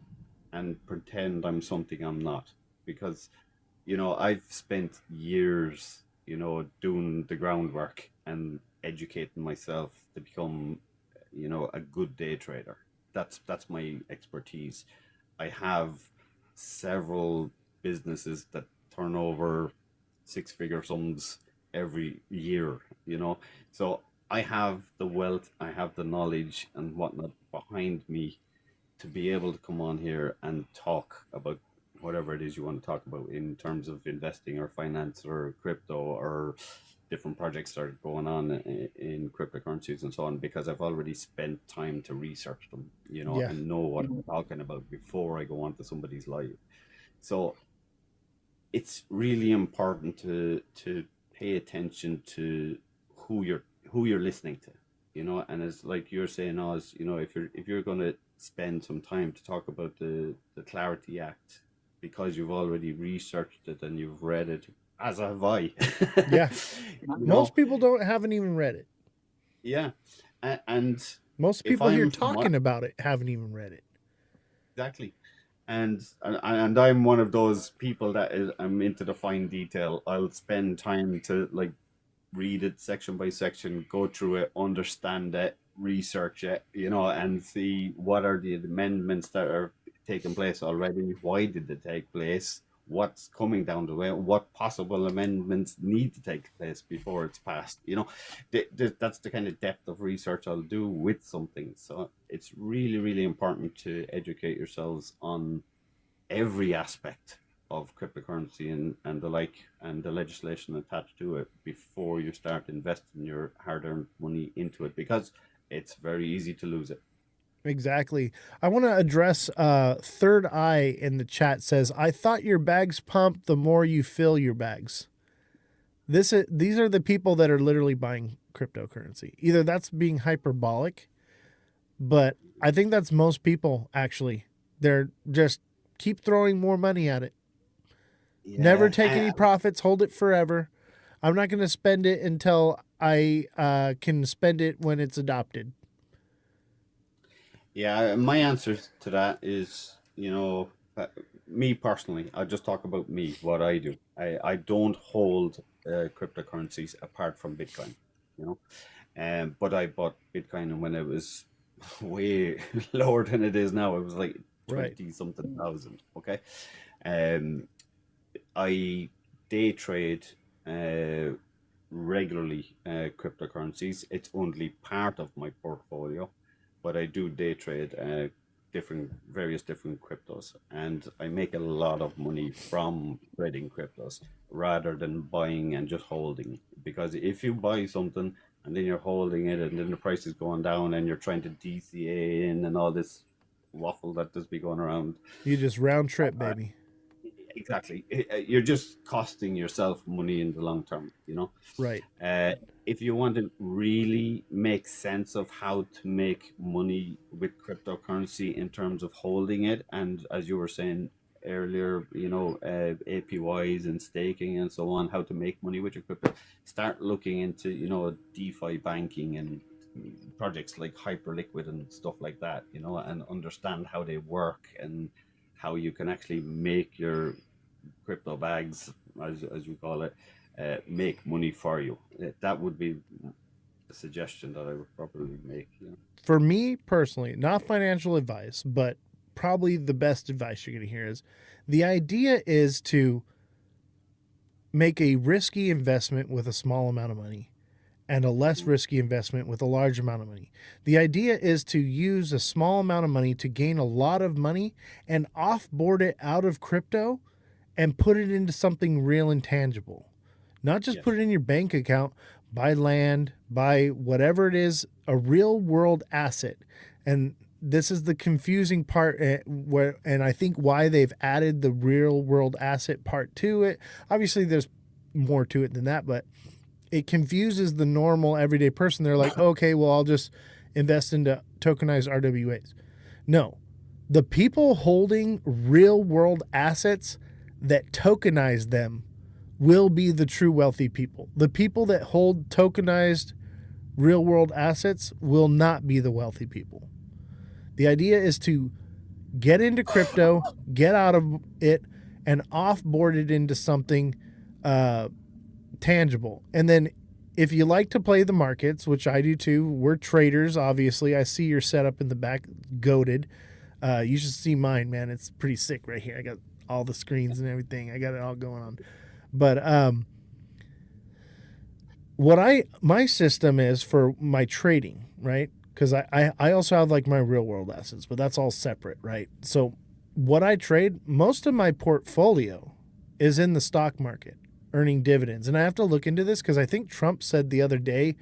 and pretend I'm something I'm not, because I've spent years, doing the groundwork and educating myself to become, a good day trader. That's my expertise. I have several businesses that turn over six-figure sums every year, So I have the wealth, I have the knowledge and whatnot behind me to be able to come on here and talk about whatever it is you want to talk about in terms of investing or finance or crypto or different projects that are going on in cryptocurrencies and so on, because I've already spent time to research them, Yeah. and know what I'm talking about before I go on to somebody's live. So it's really important to pay attention to who you're listening to, and it's like you're saying, Oz, if you're going to spend some time to talk about the Clarity Act because you've already researched it and you've read it, as have I. Yeah. you know Most people haven't even read it. yeah. And Most if people here I'm talking about it haven't even read it. exactly. And I'm one of those people I'm into the fine detail. I'll spend time to like read it section by section, go through it, understand it, research it, and see what are the amendments that are taking place already, why did they take place, what's coming down the way, what possible amendments need to take place before it's passed. That's the kind of depth of research I'll do with something. So it's really, really important to educate yourselves on every aspect of cryptocurrency and the like, and the legislation attached to it before you start investing your hard-earned money into it, because it's very easy to lose it. Exactly. I want to address Third Eye in the chat says, I thought your bags pump the more you fill your bags. These are the people that are literally buying cryptocurrency. Either that's being hyperbolic, but I think that's most people actually. They're just keep throwing more money at it. Never take any profits, hold it forever. I'm not going to spend it until I can spend it when it's adopted. Yeah, my answer to that is, me personally, I'll just talk about me, what I do. I don't hold cryptocurrencies apart from Bitcoin, but I bought Bitcoin when it was way lower than it is now. It was like Right. 20 something thousand. Okay. Um, I day trade regularly cryptocurrencies. It's only part of my portfolio, but I do day trade various different cryptos, and I make a lot of money from trading cryptos rather than buying and just holding. Because if you buy something and then you're holding it and then the price is going down and you're trying to DCA in and all this waffle that does be going around, You just round trip, baby. exactly, you're just costing yourself money in the long term. Right. If you want to really make sense of how to make money with cryptocurrency in terms of holding it, and as you were saying earlier, APYs and staking and so on, how to make money with your crypto, start looking into, DeFi banking and projects like Hyperliquid and stuff like that, and understand how they work and how you can actually make your crypto bags, as you call it, make money for you. That would be the suggestion that I would probably make. For me personally, not financial advice, but probably the best advice you're going to hear is the idea is to make a risky investment with a small amount of money and a less risky investment with a large amount of money. The idea is to use a small amount of money to gain a lot of money and offboard it out of crypto and put it into something real and tangible. Not just put it in your bank account, buy land, buy whatever it is, a real world asset. And this is the confusing part and I think why they've added the real world asset part to it. Obviously there's more to it than that, but it confuses the normal everyday person. They're like, okay, well, I'll just invest into tokenized RWAs. No, the people holding real world assets that tokenize them will be the true wealthy people. The people that hold tokenized real world assets will not be the wealthy people. The idea is to get into crypto, get out of it, and offboard it into something tangible. And then if you like to play the markets, which I do too, we're traders, obviously. I see your setup in the back, goated. You should see mine, man. It's pretty sick right here. I got all the screens and everything. I got it all going on. But my system is for my trading, right? Because I also have like my real world assets, but that's all separate, right? So what I trade, most of my portfolio is in the stock market, earning dividends. And I have to look into this because I think Trump said the other day,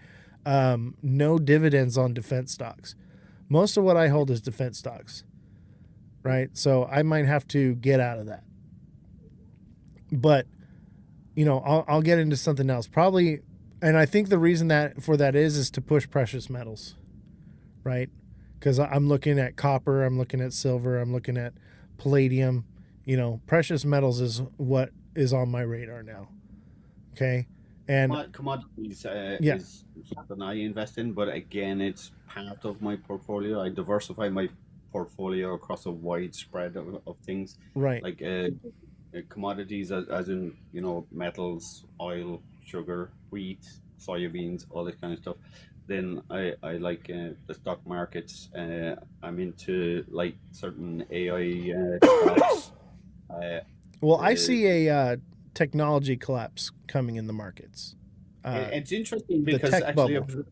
no dividends on defense stocks. Most of what I hold is defense stocks, right? So I might have to get out of that. But, I'll get into something else. Probably, and I think the reason that is to push precious metals, right? Because I'm looking at copper, I'm looking at silver, I'm looking at palladium. Precious metals is what is on my radar now. Okay. And commodities yeah. is something I invest in, but again, it's part of my portfolio. I diversify my portfolio across a wide spread of things. Right. Like commodities, as in metals, oil, sugar, wheat, soybeans, all this kind of stuff. Then I like the stock markets. I'm into like certain AI stocks. Well, I see a technology collapse coming in the markets. It's interesting the because tech actually bubble.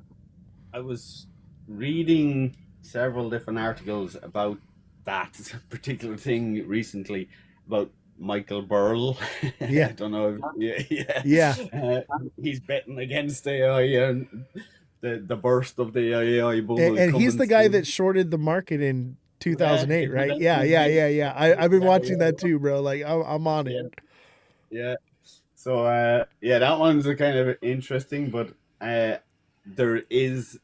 I was reading several different articles about that particular thing recently about Michael Burrell. Yeah. I don't know. Yeah. He's betting against AI and the burst of the AI bubble. And he's coming the guy soon. that shorted the market in 2008, right? Yeah. Yeah. I've been watching that too, bro. Like I'm on Yeah. it. Yeah. So that one's a kind of interesting, but there is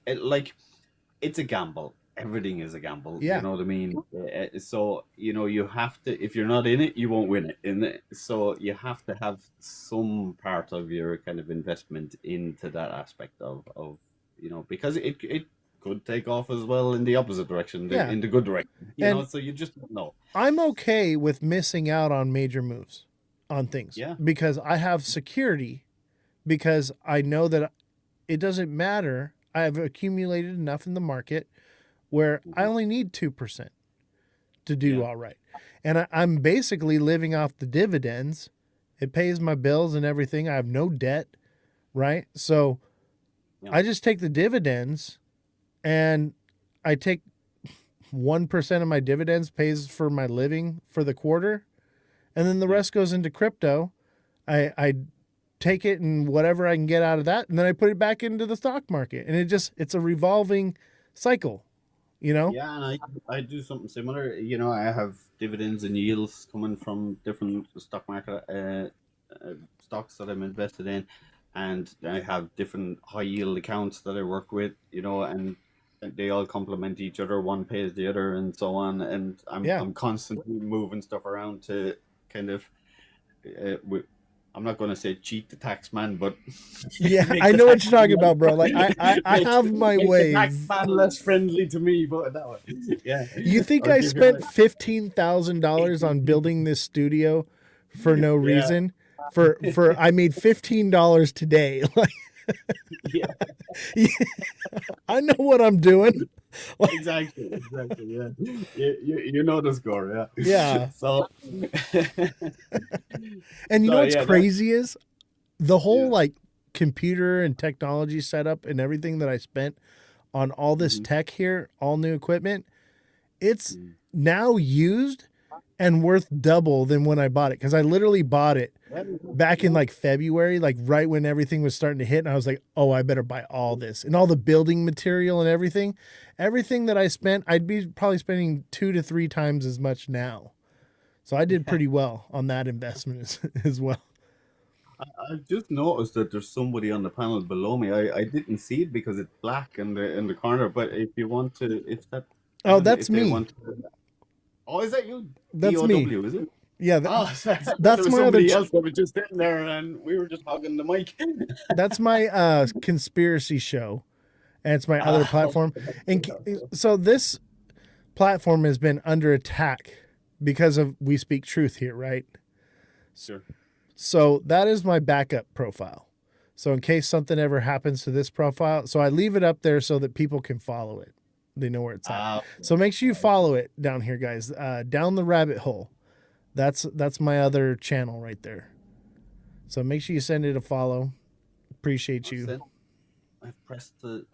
it's a gamble. Everything is a gamble. Yeah. You know what I mean? So you have to. If you're not in it, you won't win it. So you have to have some part of your kind of investment into that aspect of because it could take off as well in the opposite direction, Yeah. in the good direction. And so you just don't know. I'm okay with missing out on major moves on things. Yeah. Because I have security, because I know that it doesn't matter. I have accumulated enough in the market where I only need 2% to do all right. And I'm basically living off the dividends. It pays my bills and everything. I have no debt, right? So I just take the dividends, and I take 1% of my dividends pays for my living for the quarter. And then the rest goes into crypto. I take it and whatever I can get out of that, and then I put it back into the stock market. And it's a revolving cycle, Yeah, and I do something similar. I have dividends and yields coming from different stock market stocks that I'm invested in, and I have different high yield accounts that I work with. And they all complement each other. One pays the other, and so on. And I'm constantly moving stuff around to kind of. I'm not going to say cheat the tax man, but yeah, I know what you're talking about, bro. Like I have my ways. The tax man less friendly to me, but that one. Yeah. You think I spent $15,000 on building this studio for no reason? For I made $15 today. Like, I know what I'm doing. Exactly. Yeah. You know the score. Yeah. So. And you know what's crazy is the whole like computer and technology setup and everything that I spent on all this tech here, all new equipment. It's now used and worth double than when I bought it, because I literally bought it back in like February, like right when everything was starting to hit, and I was like, oh, I better buy all this and all the building material and everything that I spent. I'd be probably spending 2 to 3 times as much now. So I did pretty well on that investment as well. I've just noticed that there's somebody on the panel below me. I didn't see it because it's black in the corner, but if you want to, that's me. Is that you? That's DOW, me. Is it? Yeah, that's my somebody else that was just sitting there, and we were just hugging the mic. That's my conspiracy show, and it's my other platform. And so this platform has been under attack because of We Speak Truth here, right? Sure. So that is my backup profile. So in case something ever happens to this profile, so I leave it up there so that people can follow it. They know where it's at. So make sure you follow it down here, guys. Down the rabbit hole. That's my other channel right there. So make sure you send it a follow. Appreciate you. I've pressed the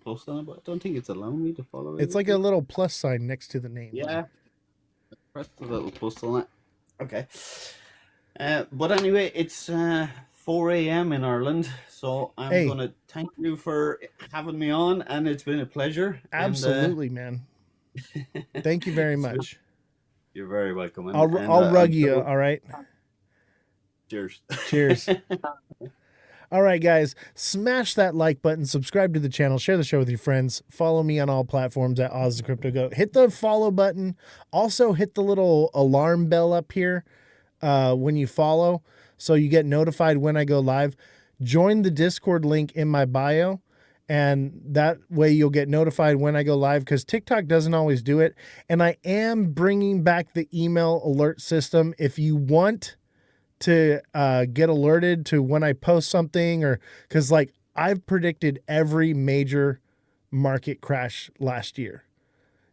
plus on it, but I don't think it's allowing me to follow it. It's like a little plus sign next to the name. Yeah. I pressed the little plus on it. Okay. But anyway, it's 4 a.m. in Ireland, so I'm going to thank you for having me on, and it's been a pleasure. Absolutely, man. Thank you very much. You're very welcome. I'll rug you, all right? Cheers. Cheers. All right, guys, smash that like button, subscribe to the channel, share the show with your friends, follow me on all platforms at Ozthecryptogoat. Hit the follow button. Also hit the little alarm bell up here when you follow so you get notified when I go live. Join the Discord link in my bio, and that way you'll get notified when I go live, because TikTok doesn't always do it. And I am bringing back the email alert system. If you want to get alerted to when I post something, or because like I've predicted every major market crash last year.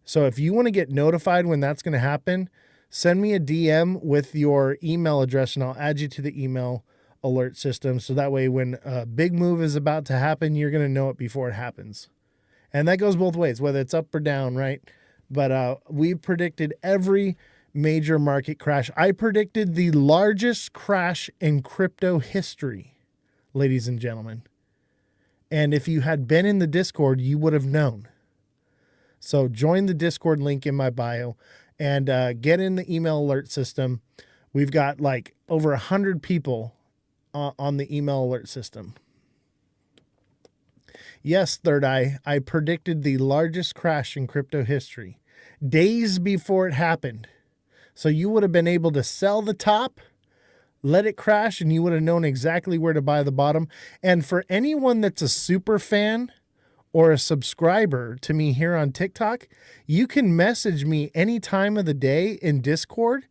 So if you want to get notified when that's going to happen, send me a DM with your email address and I'll add you to the email alert system. So that way when a big move is about to happen, you're going to know it before it happens. And that goes both ways, whether it's up or down, right? But we predicted every major market crash. I predicted the largest crash in crypto history, ladies and gentlemen. And if you had been in the Discord, you would have known. So join the Discord link in my bio and get in the email alert system. We've got like over 100 people on the email alert system. Yes, Third Eye, I predicted the largest crash in crypto history days before it happened. So you would have been able to sell the top, let it crash, and you would have known exactly where to buy the bottom. And for anyone that's a super fan or a subscriber to me here on TikTok, you can message me any time of the day in Discord,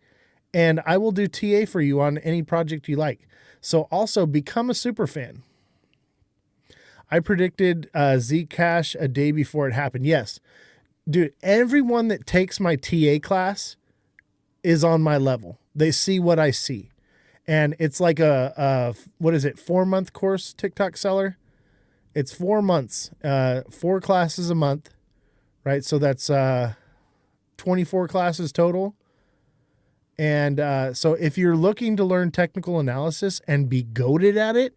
and I will do TA for you on any project you like. So also become a super fan. I predicted Zcash a day before it happened. Yes, dude, everyone that takes my TA class is on my level. They see what I see. And it's like a 4-month course, TikTok seller. It's 4 months, 4 classes a month, right? So that's 24 classes total. And so if you're looking to learn technical analysis and be goated at it,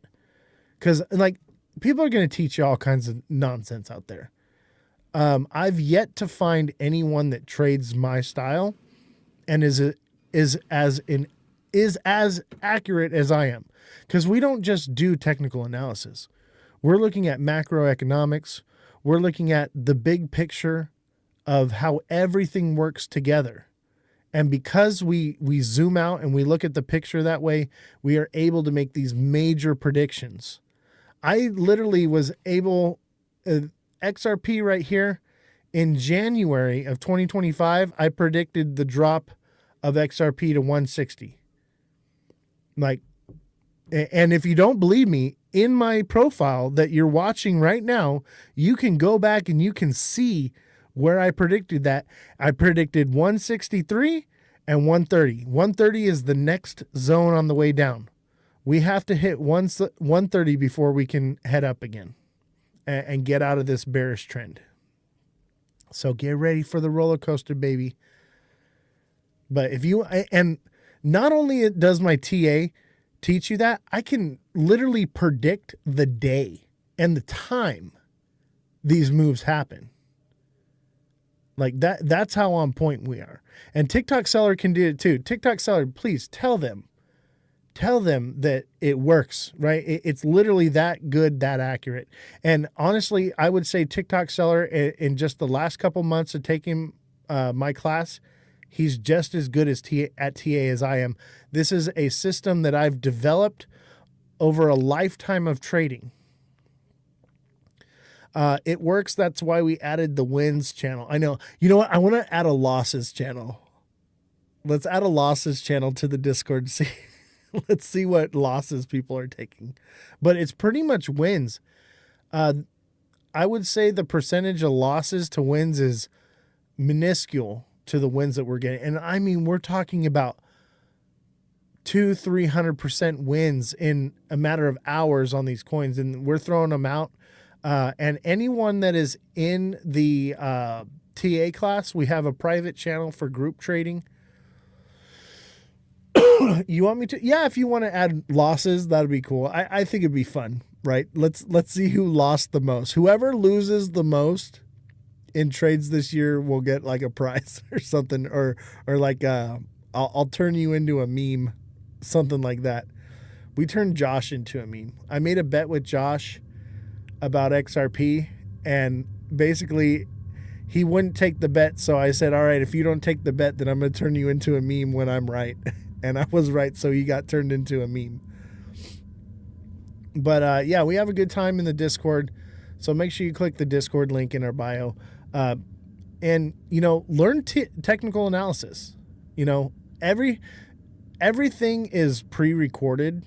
because like people are going to teach you all kinds of nonsense out there. I've yet to find anyone that trades my style and is as accurate as I am, because we don't just do technical analysis. We're looking at macroeconomics. We're looking at the big picture of how everything works together. And because we zoom out and we look at the picture that way, we are able to make these major predictions. I literally was able, XRP right here, in January of 2025, I predicted the drop of XRP to 160. Like, and if you don't believe me, in my profile that you're watching right now, you can go back and you can see where I predicted that. I predicted 163 and 130. 130 is the next zone on the way down. We have to hit 130 before we can head up again and get out of this bearish trend. So get ready for the roller coaster, baby. But if you, and not only does my TA teach you that, I can literally predict the day and the time these moves happen. Like that's how on point we are. And TikTok Seller can do it too. TikTok Seller, please tell them that it works, right? It's literally that good, that accurate. And honestly, I would say TikTok Seller in just the last couple months of taking my class, he's just as good as at TA as I am. This is a system that I've developed over a lifetime of trading. It works. That's why we added the wins channel. I know. You know what? I want to add a losses channel. Let's add a losses channel to the Discord. See, Let's see what losses people are taking. But it's pretty much wins. I would say the percentage of losses to wins is minuscule to the wins that we're getting. And I mean, we're talking about 200-300% wins in a matter of hours on these coins, and we're throwing them out. And anyone that is in the TA class, we have a private channel for group trading. You want me to? Yeah, if you want to add losses, that'd be cool. I think it'd be fun, right? Let's see who lost the most. Whoever loses the most in trades this year will get like a prize or something, or like I'll turn you into a meme, something like that. We turned Josh into a meme. I made a bet with Josh about XRP, and basically he wouldn't take the bet. So I said, all right, if you don't take the bet, then I'm going to turn you into a meme when I'm right. And I was right. So he got turned into a meme. But yeah, we have a good time in the Discord. So make sure you click the Discord link in our bio. And, you know, learn technical analysis. You know, everything is pre-recorded.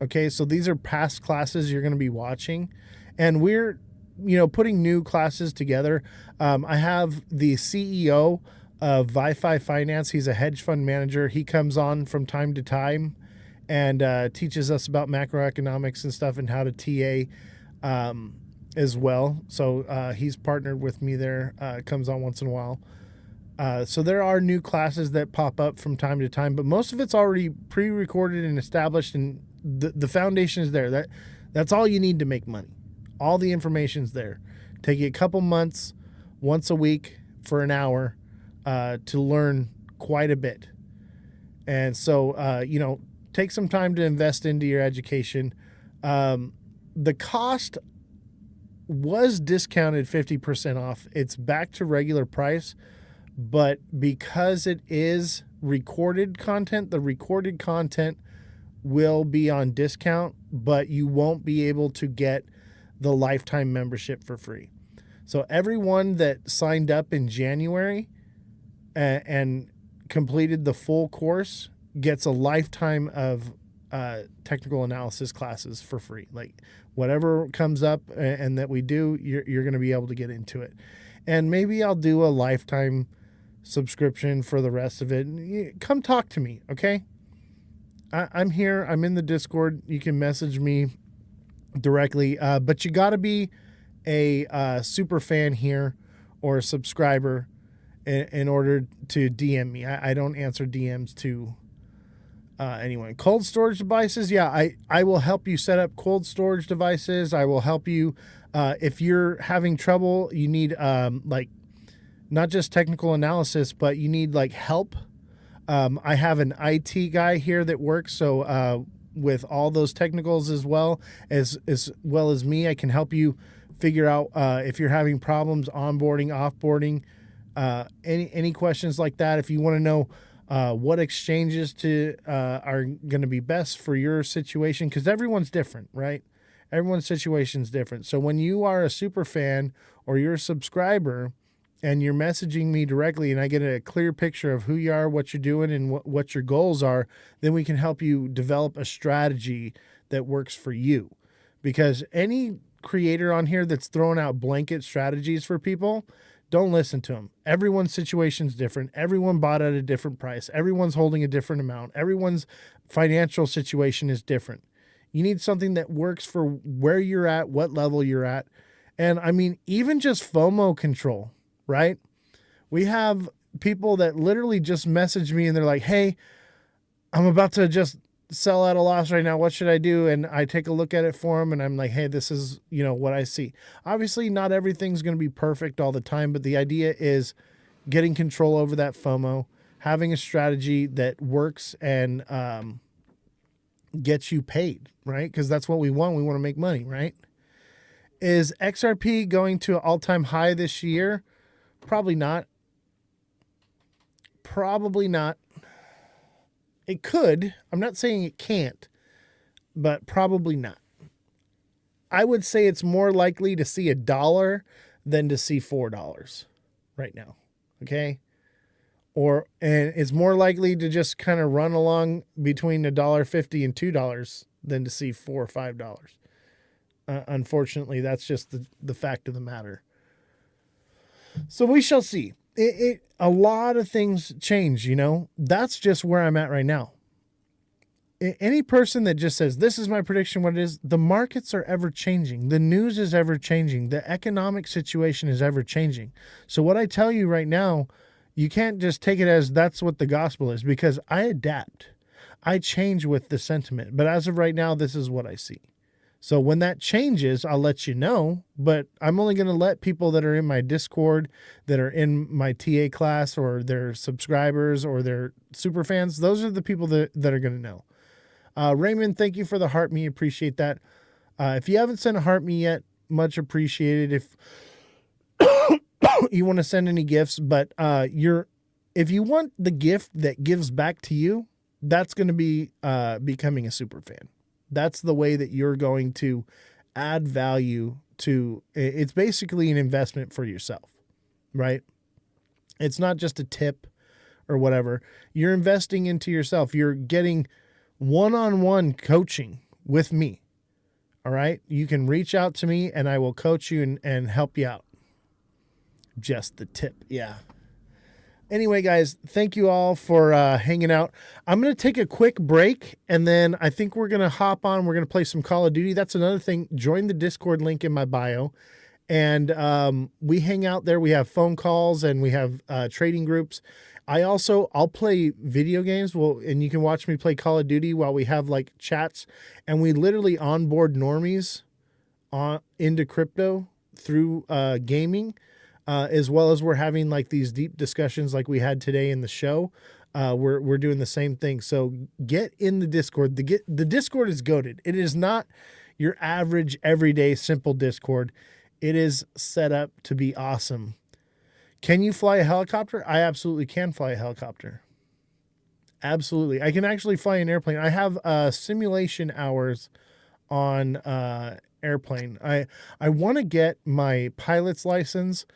Okay. So these are past classes you're going to be watching. And we're, you know, putting new classes together. I have the CEO of ViFi Finance. He's a hedge fund manager. He comes on from time to time and teaches us about macroeconomics and stuff and how to TA as well. So he's partnered with me there, comes on once in a while. So there are new classes that pop up from time to time, but most of it's already pre-recorded and established, and the foundation is there. That's all you need to make money. All the information's there. Take you a couple months, once a week for an hour, to learn quite a bit. And so, you know, take some time to invest into your education. The cost was discounted 50% off. It's back to regular price, but because it is recorded content, the recorded content will be on discount, but you won't be able to get the lifetime membership for free. So everyone that signed up in January and completed the full course gets a lifetime of technical analysis classes for free. Like whatever comes up and that we do, you're going to be able to get into it. And maybe I'll do a lifetime subscription for the rest of it. Come talk to me, okay? I'm here. I'm in the Discord. You can message me directly, but you got to be a super fan here or a subscriber in order to DM me. I don't answer DMs to anyone. Cold storage devices, yeah, I will help you set up cold storage devices. I will help you if you're having trouble. You need like not just technical analysis, but you need like help. I have an IT guy here that works so with all those technicals as well as me. I can help you figure out if you're having problems onboarding, offboarding, any questions like that. If you want to know what exchanges are going to be best for your situation, because everyone's different, right? Everyone's situation is different. So when you are a super fan or you're a subscriber and you're messaging me directly and I get a clear picture of who you are, what you're doing, and what your goals are, then we can help you develop a strategy that works for you. Because any creator on here that's throwing out blanket strategies for people, don't listen to them. Everyone's situation's different. Everyone bought at a different price. Everyone's holding a different amount. Everyone's financial situation is different. You need something that works for where you're at, what level you're at. And I mean, even just FOMO control, right? We have people that literally just message me and they're like, hey, I'm about to just sell at a loss right now. What should I do? And I take a look at it for them and I'm like, hey, this is, you know, what I see. Obviously, not everything's going to be perfect all the time, but the idea is getting control over that FOMO, having a strategy that works and gets you paid, right? Because that's what we want. We want to make money, right? Is XRP going to an all-time high this year? Probably not. Probably not. It could. I'm not saying it can't, but probably not. I would say it's more likely to see $1 than to see $4 right now. Okay? and it's more likely to just kind of run along between $1.50 and $2 than to see $4 or $5. Unfortunately, that's just the fact of the matter. So we shall see. A lot of things change, you know. That's just where I'm at right now. Any person that just says, this is my prediction, what it is, the markets are ever changing. The news is ever changing. The economic situation is ever changing. So what I tell you right now, you can't just take it as that's what the gospel is, because I adapt. I change with the sentiment. But as of right now, this is what I see. So when that changes, I'll let you know, but I'm only going to let people that are in my Discord, that are in my TA class, or their subscribers, or their super fans. Those are the people that are going to know. Raymond, thank you for the heart me. Appreciate that. If you haven't sent a heart me yet, much appreciated. If you want to send any gifts, but if you want the gift that gives back to you, that's going to be becoming a super fan. That's the way that you're going to add value to. It's basically an investment for yourself, right? It's not just a tip or whatever. You're investing into yourself. You're getting one-on-one coaching with me. All right. You can reach out to me and I will coach you and help you out. Just the tip. Yeah. Anyway, guys, thank you all for hanging out. I'm going to take a quick break, and then I think we're going to hop on. We're going to play some Call of Duty. That's another thing. Join the Discord link in my bio, and we hang out there. We have phone calls, and we have trading groups. I'll play video games. And you can watch me play Call of Duty while we have like chats, and we literally onboard normies into crypto through gaming. As well as we're having like these deep discussions like we had today in the show. We're doing the same thing. So get in the Discord. The Discord is goated. It is not your average, everyday, simple Discord. It is set up to be awesome. Can you fly a helicopter? I absolutely can fly a helicopter. Absolutely. I can actually fly an airplane. I have simulation hours on airplane. I want to get my pilot's license,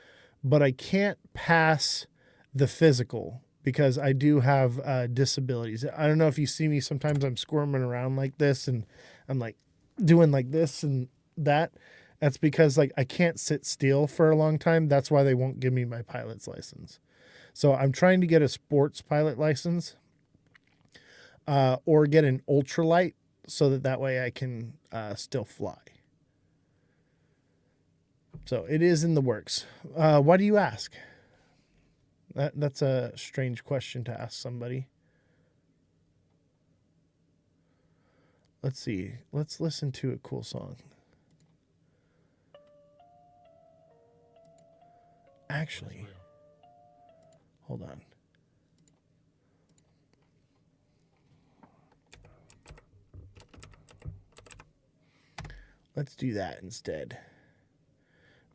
but I can't pass the physical because I do have disabilities. I don't know if you see me, sometimes I'm squirming around like this and I'm like doing like this and that. That's because like I can't sit still for a long time. That's why they won't give me my pilot's license. So I'm trying to get a sports pilot license or get an ultralight so that way I can still fly. So it is in the works. Why do you ask? That's a strange question to ask somebody. Let's see. Let's listen to a cool song. Actually, hold on. Let's do that instead.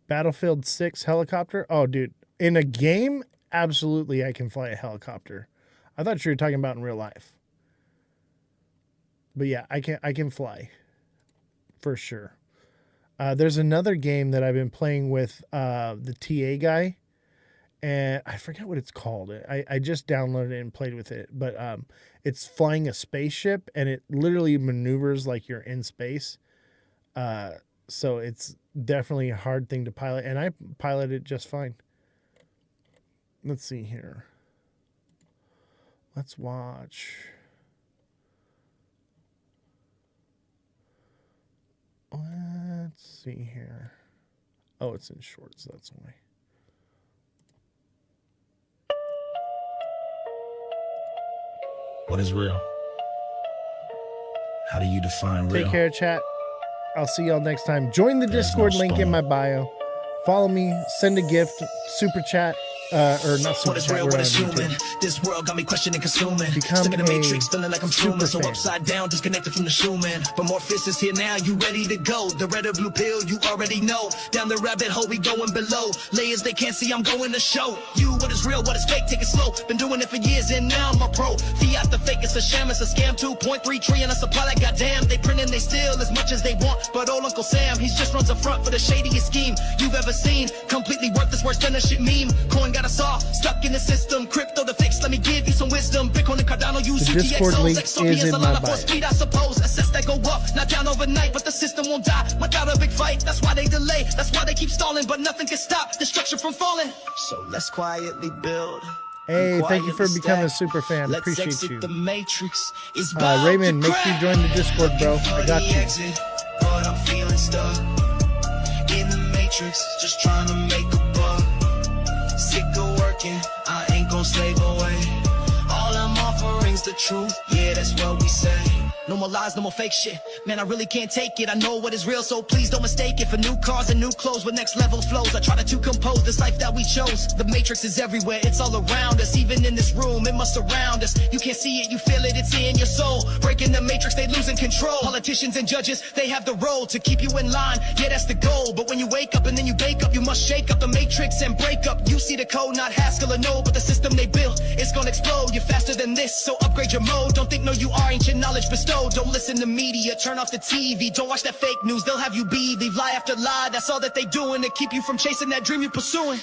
Battlefield 6 helicopter. Oh, dude. In a game, absolutely I can fly a helicopter. I thought you were talking about in real life. But yeah, I can fly. For sure. There's another game that I've been playing with the TA guy. And I forget what it's called. I just downloaded it and played with it. But it's flying a spaceship. And it literally maneuvers like you're in space. So it's definitely a hard thing to pilot, and I pilot it just fine. Let's see here. Let's watch. Let's see here. Oh, it's in shorts, that's why. What is real? How do you define real? Take care, chat. I'll see y'all next time. Join the Discord link in my bio. Follow me. Send a gift. Super chat. Or not super What is chat. real? What is human? This world got me questioning, consuming. Stuck in the matrix, feeling like I'm Truman. So upside down, disconnected from the human. But Morpheus is here now, you ready to go. The red or blue pill, you already know. Down the rabbit hole, we going below. Layers they can't see, I'm going to show you what is real, what is fake, take it slow. Been doing it for years and now I'm a pro. Fiat the fake, it's a sham, it's a scam. 2.3 trillion, a supply like goddamn. They print and they steal as much as they want. But old Uncle Sam, he just runs a front for the shadiest scheme you've ever seen. Complete completely worthless, worse than a shit meme. Coin got us all stuck in the system. Crypto the fix, let me give you some wisdom. Bitcoin and Cardano use The Discord UTXOs. link XRP is is in a my lot of bio. speed, I suppose. Assets that go up, not down overnight, but the system won't die without a big fight. That's why they delay, that's why they keep stalling, but nothing can stop destruction from falling. So let's quietly build. Hey, thank you for becoming a super fan. Appreciate you. The Matrix is Raymond, make sure you join the Discord, bro. I got you. But I'm feeling stuck in the Matrix, just trying to make a buck. Sick of working, I ain't gon' slave away. All I'm offering's the truth, yeah, that's what we say. No more lies, no more fake shit. Man, I really can't take it. I know what is real, so please don't mistake it for new cars and new clothes with next level flows. I try to compose this life that we chose. The Matrix is everywhere, it's all around us. Even in this room, it must surround us. You can't see it, you feel it, it's in your soul. Breaking the Matrix, they losing control. Politicians and judges, they have the role to keep you in line. Yeah, that's the goal. But when you wake up and then you bake up, you must shake up the Matrix and break up. You see the code, not Haskell or no, but the system they built, it's gonna explode. You're faster than this, so upgrade your mode. Don't think no you are, ancient knowledge bestowed. Don't listen to media, turn off the TV. Don't watch that fake news, they'll have you believe lie after lie. That's all that they doing to keep you from chasing that dream you're pursuing.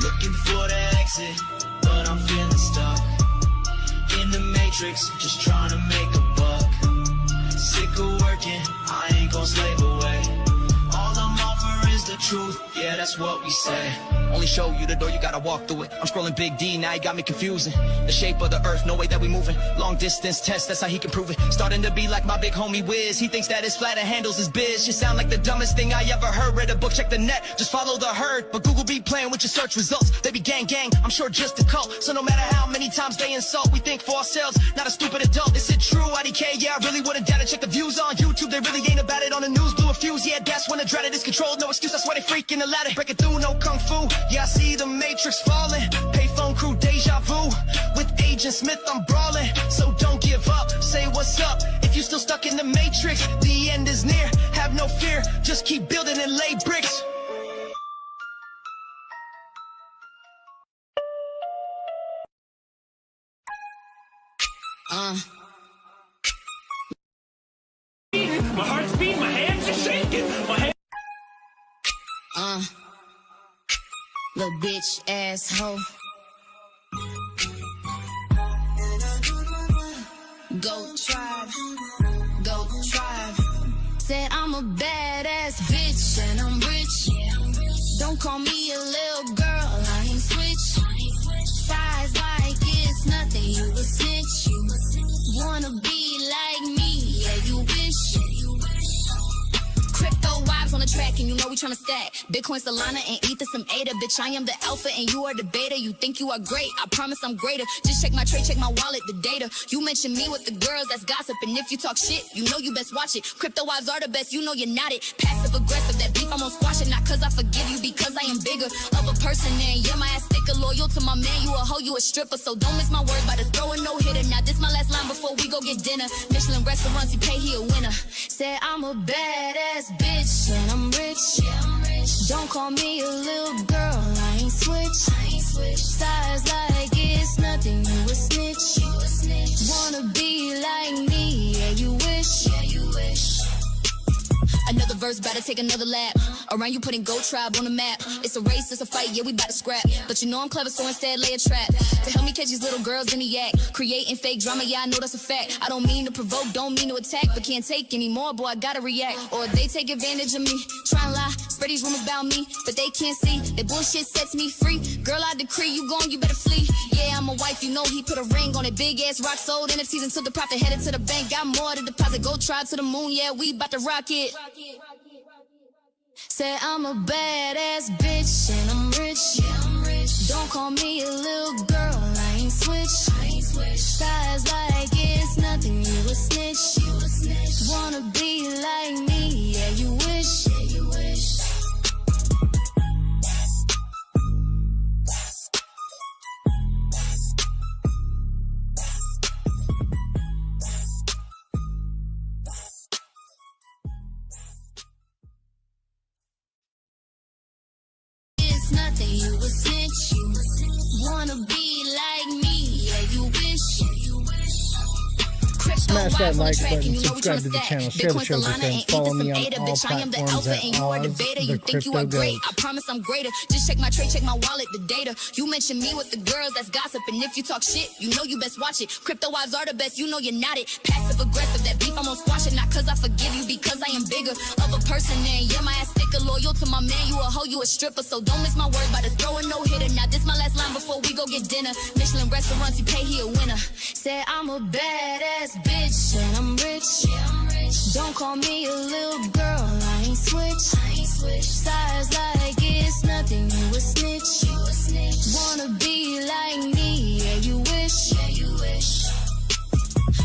Looking for the exit, but I'm feeling stuck in the Matrix, just trying to make a buck. Sick of working, I ain't gon' slave away. All I'm offering is the truth, yeah, that's what we say. Only show you the door, you gotta walk through it. I'm scrolling Big D, now he got me confusing. The shape of the earth, no way that we moving. Long distance test, that's how he can prove it. Starting to be like my big homie Wiz. He thinks that his flat and handles his biz. You sound like the dumbest thing I ever heard. Read a book, check the net, just follow the herd. But Google be playing with your search results. They be gang gang, I'm sure just a cult. So no matter how many times they insult, we think for ourselves, not a stupid adult. Is it true, IDK? Yeah, I really wouldn't doubt it. Check the views on YouTube, they really ain't about it. On the news, blew a fuse, yeah, that's when the dreaded is controlled. No excuse, that's why they freaking the ladder. Break it through, no kung fu. Yeah, I see the Matrix falling. Payphone crew, deja vu. With Agent Smith, I'm brawling. So don't give up, say what's up. If you still stuck in the Matrix, the end is near. Have no fear, just keep building and lay bricks. My heart's beating, my hands are shaking. Little bitch asshole. Go tribe, go tribe. Said I'm a badass bitch and I'm rich. Don't call me a little girl, I ain't switch. Size like it's nothing, you a snitch. Wanna be like me, yeah you wish. Crypto vibes on the track and you know we tryna stack. Bitcoin, Solana, and Ether, some ADA. Bitch, I am the alpha and you are the beta. You think you are great, I promise I'm greater. Just check my trade, check my wallet, the data. You mention me with the girls, that's gossip. And if you talk shit, you know you best watch it. Crypto wives are the best, you know you're not it. Passive aggressive, that beef I'm gonna squash it. Not cause I forgive you, because I am bigger of a person. And yeah, my ass sticker, loyal to my man. You a hoe, you a stripper, so don't miss my words by the throwing no hitter. Now this my last line before we go get dinner. Michelin restaurants, you pay, he a winner. Said I'm a badass bitch and I'm rich. Don't call me a little girl, I ain't switch. Size like it's nothing, you a snitch. Wanna be like me, yeah you wish. Another verse, bout to take another lap. Around you putting Go Tribe on the map. It's a race, it's a fight, yeah we bout to scrap. But you know I'm clever, so instead lay a trap. To help me catch these little girls in the act. Creating fake drama, yeah I know that's a fact. I don't mean to provoke, don't mean to attack. But can't take anymore, boy I gotta react. Or they take advantage of me. Try and lie, spread these rumors about me. But they can't see, that bullshit sets me free. Girl I decree, you gone, you better flee. Yeah I'm a wife, you know he put a ring on it. Big ass rock, sold NFTs until the profit. Headed to the bank, got more to deposit. Go Tribe to the moon, yeah we bout to rock it. Said I'm a badass bitch and I'm rich. Don't call me a little girl, I ain't switch. Size like it's nothing, you a snitch. Wanna be like me, yeah you wish. Nothing, you a snitch. Wanna be like me, yeah you wish. Smash that like button, subscribe to the channel, share the show with your friends, follow me on all platforms at Ozthecryptogoat. I promise I'm greater. Just check my tray, check my wallet, the data. You mention me with the girls, that's gossip. And if you talk shit, you know you best watch it. Crypto wives are the best, you know you're not it. Passive aggressive, that beef I'm gonna squash it. Not cause I forgive you, because I am bigger of a person. And yeah, my ass sticker, loyal to my man. You a hoe, you a stripper. So don't miss my words by the throw a no hitter. Now this my last line before we go get dinner. Michelin restaurants, you pay, he a winner. Said I'm a badass bitch and I'm rich. Don't call me a little girl, I ain't switch. Size like it's nothing, you a snitch. Wanna be like me, yeah you wish.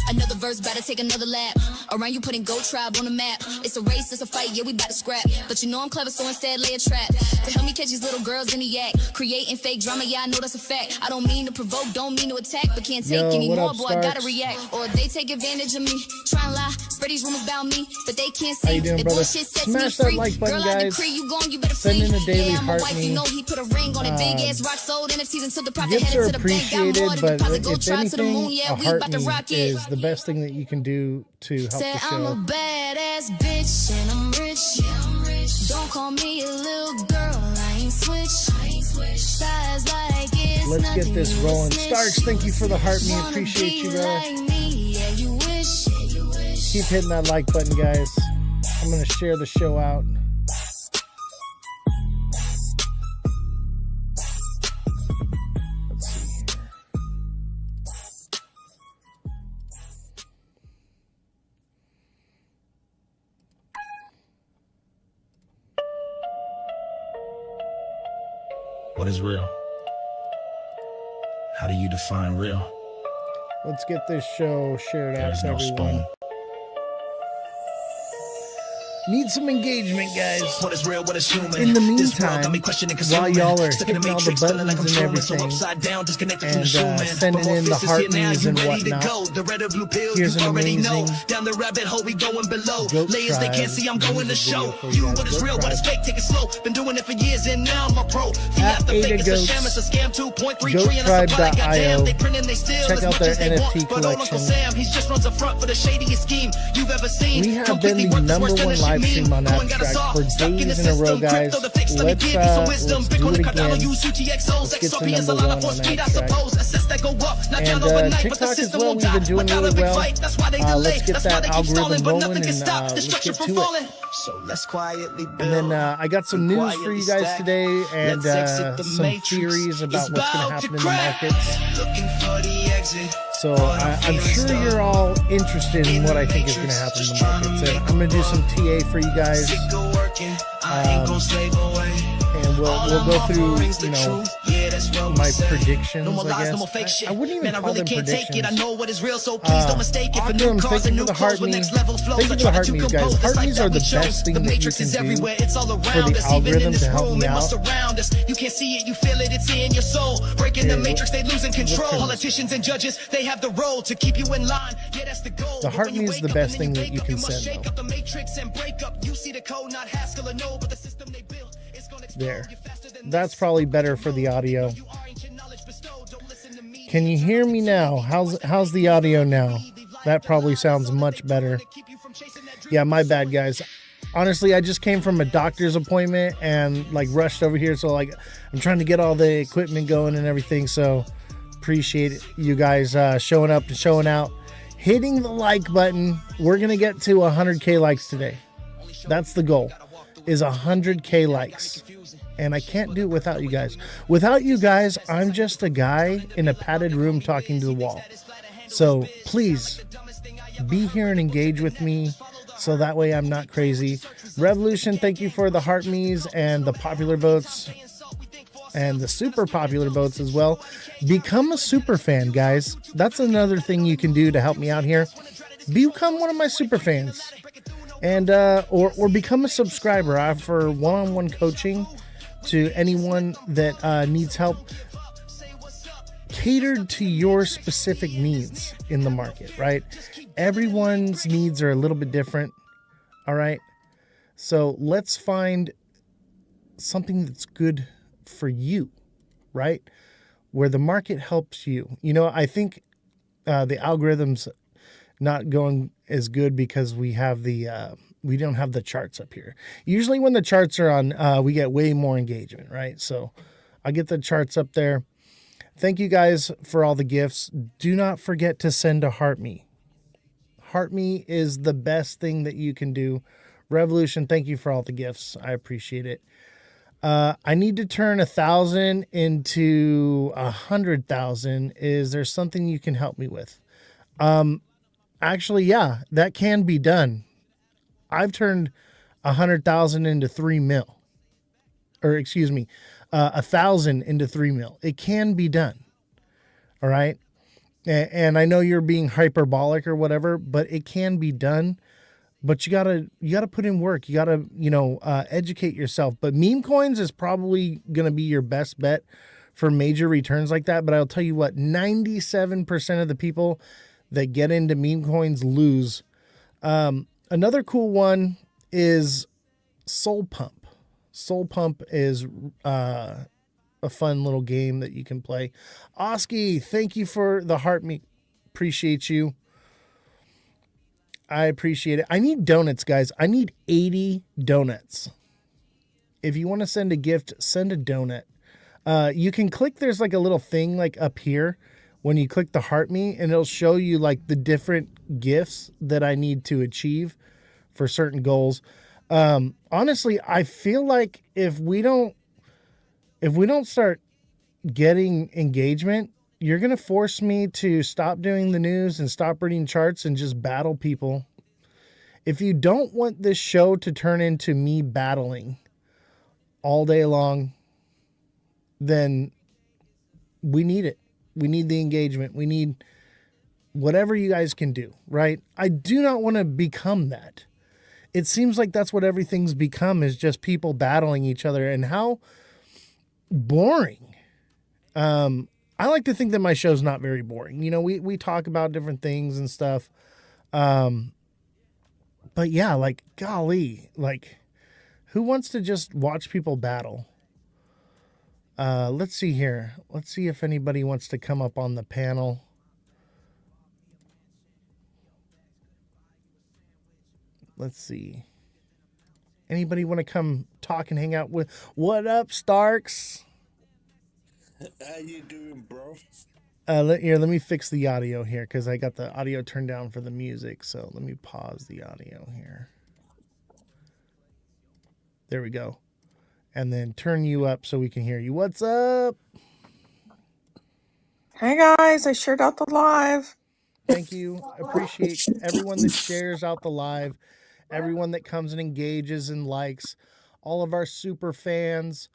Another verse, better take another lap. Around you putting Goat Tribe on the map. It's a race, it's a fight, yeah, we bout to scrap. But you know I'm clever, so instead lay a trap. To help me catch these little girls in the act. Creating fake drama, yeah, I know that's a fact. I don't mean to provoke, don't mean to attack. But can't take any more, boy, I gotta react. Or they take advantage of me. Try and lie, spread these rumors about me. But they can't see. How you doing, the brother? bullshit sets Smash me that free. like button, Girl, I guys. decree you gone, you better Send flee. in a daily Yeah, I'm a heart wife, me. you know he put a ring on it. Big ass rock sold NFTs until the profit Gifts headed are to the bank. Got more appreciated, to but deposit, go if try to the moon. anything, Yeah, a we heart about to me rock it. is the best thing that you can do to help Said the show. I'm a badass bitch and I'm rich. Don't call me a little girl, I ain't switch. Size like it's Let's get nothing, this you a rolling. snitch. Starks, thank you for the heart me. Wanna Appreciate you, be brother. like me, yeah, you wish. Keep hitting that like button, guys. I'm going to share the show out. Let's see here. What is real? How do you define real? Let's get this show shared out There is to no everyone. spoon. Need some engagement, guys. What is real, what is human? In the This world got meantime, me questioning, while y'all are stuck in hitting the all the matrix, feeling like buttons I'm and Truman, so everything, upside down, disconnected from and the shoe, man. sending But more in the fists is heart here now, me's you and ready to whatnot, go. The red or blue pill, here's you an already know. amazing Down the rabbit hole, we going below. Goat Layers they can't Tribe see, I'm going to music show video for you guys. what is Goat real, what is Tribe. fake. Take it slow. Been doing it for years and now I'm a pro. Fiat the Ada fake, it's a Goats. sham, it's a scam. 2.3 and a supply. GoatTribe.io. Goddamn, they print and they steal Check as out much their as they NFT want. But old Uncle collection. Sam, he just runs the front for the shadiest scheme you've ever seen. We have been the number one live stream on Abstract for days in a row, guys. Let's do it again. Let's get to number one on Abstract. And TikTok as well, we've been doing really well. Let's get that algorithm rolling and let's get to it. So let's quietly build. And then I got some news for you guys today and some theories about what's going to happen in the markets. Looking for the exit. So I'm sure you're all interested in what I think is going to happen in the markets. And I'm going to do some TA for you guys. And we'll go through, you know, my predictions, I guess. I wouldn't even call them predictions. Aquam, thank you for the heart me. Thank you for the heart me's, guys. Heart me's are the best thing that you can do for the algorithm to help me out. You can't see it, you feel it, it's in your soul. Breaking the matrix, they losing control. Politicians and judges, they have the role to keep you in line. Yeah, that's the goal. The heart me is the best thing that you can send, though. There. That's probably better for the audio. Can you hear me now? How's the audio now? That probably sounds much better. Yeah, my bad, guys. Honestly, I just came from a doctor's appointment and like rushed over here. So like I'm trying to get all the equipment going and everything. So appreciate you guys showing up and showing out. Hitting the like button. We're going to get to 100K likes today. That's the goal, is 100K likes. And I can't do it without you guys. Without you guys, I'm just a guy in a padded room talking to the wall. So please be here and engage with me so that way I'm not crazy. Revolution, thank you for the heart me's and the popular votes and the super popular votes as well. Become a super fan, guys. That's another thing you can do to help me out here. Become one of my super fans. And or become a subscriber. I offer one-on-one coaching to anyone that needs help catered to your specific needs in the market, right? Everyone's needs are a little bit different, all right? So let's find something that's good for you, right? Where the market helps you. You know, I think the algorithms not going as good because we have we don't have the charts up here. Usually when the charts are on, we get way more engagement, right? So I get the charts up there. Thank you guys for all the gifts. Do not forget to send a heart me. Heart me is the best thing that you can do. Revolution, thank you for all the gifts. I appreciate it. I need to turn 1,000 into 100,000. Is there something you can help me with? Actually, yeah, that can be done. I've turned 100,000 into 3 mil, or excuse me, 1,000 into 3 mil. It can be done. All right. And I know you're being hyperbolic or whatever, but it can be done. But you gotta put in work. You gotta, educate yourself. But meme coins is probably gonna be your best bet for major returns like that. But I'll tell you what, 97% of the people that get into meme coins lose. Another cool one is Soul Pump. Soul Pump is a fun little game that you can play. Oski, thank you for the heart me. Appreciate you. I appreciate it. I need donuts, guys. I need 80 donuts. If you want to send a gift, send a donut. You can click, there's like a little thing like up here when you click the heart me, and it'll show you like the different gifts that I need to achieve for certain goals. Honestly, I feel like if we don't start getting engagement, you're going to force me to stop doing the news and stop reading charts and just battle people. If you don't want this show to turn into me battling all day long, then we need it. We need the engagement. We need whatever you guys can do, right? I do not want to become that. It seems like that's what everything's become, is just people battling each other, and how boring. I like to think that my show's not very boring. We talk about different things and stuff. But yeah, like, golly, like, who wants to just watch people battle? Let's see here. Let's see if anybody wants to come up on the panel. Let's see. Anybody want to come talk and hang out with? What up, Starks? How you doing, bro? Let me fix the audio here because I got the audio turned down for the music. So let me pause the audio here. There we go. And then turn you up so we can hear you. What's up? Hey guys, I shared out the live. Thank you. Appreciate everyone that shares out the live, everyone that comes and engages and likes, all of our super fans,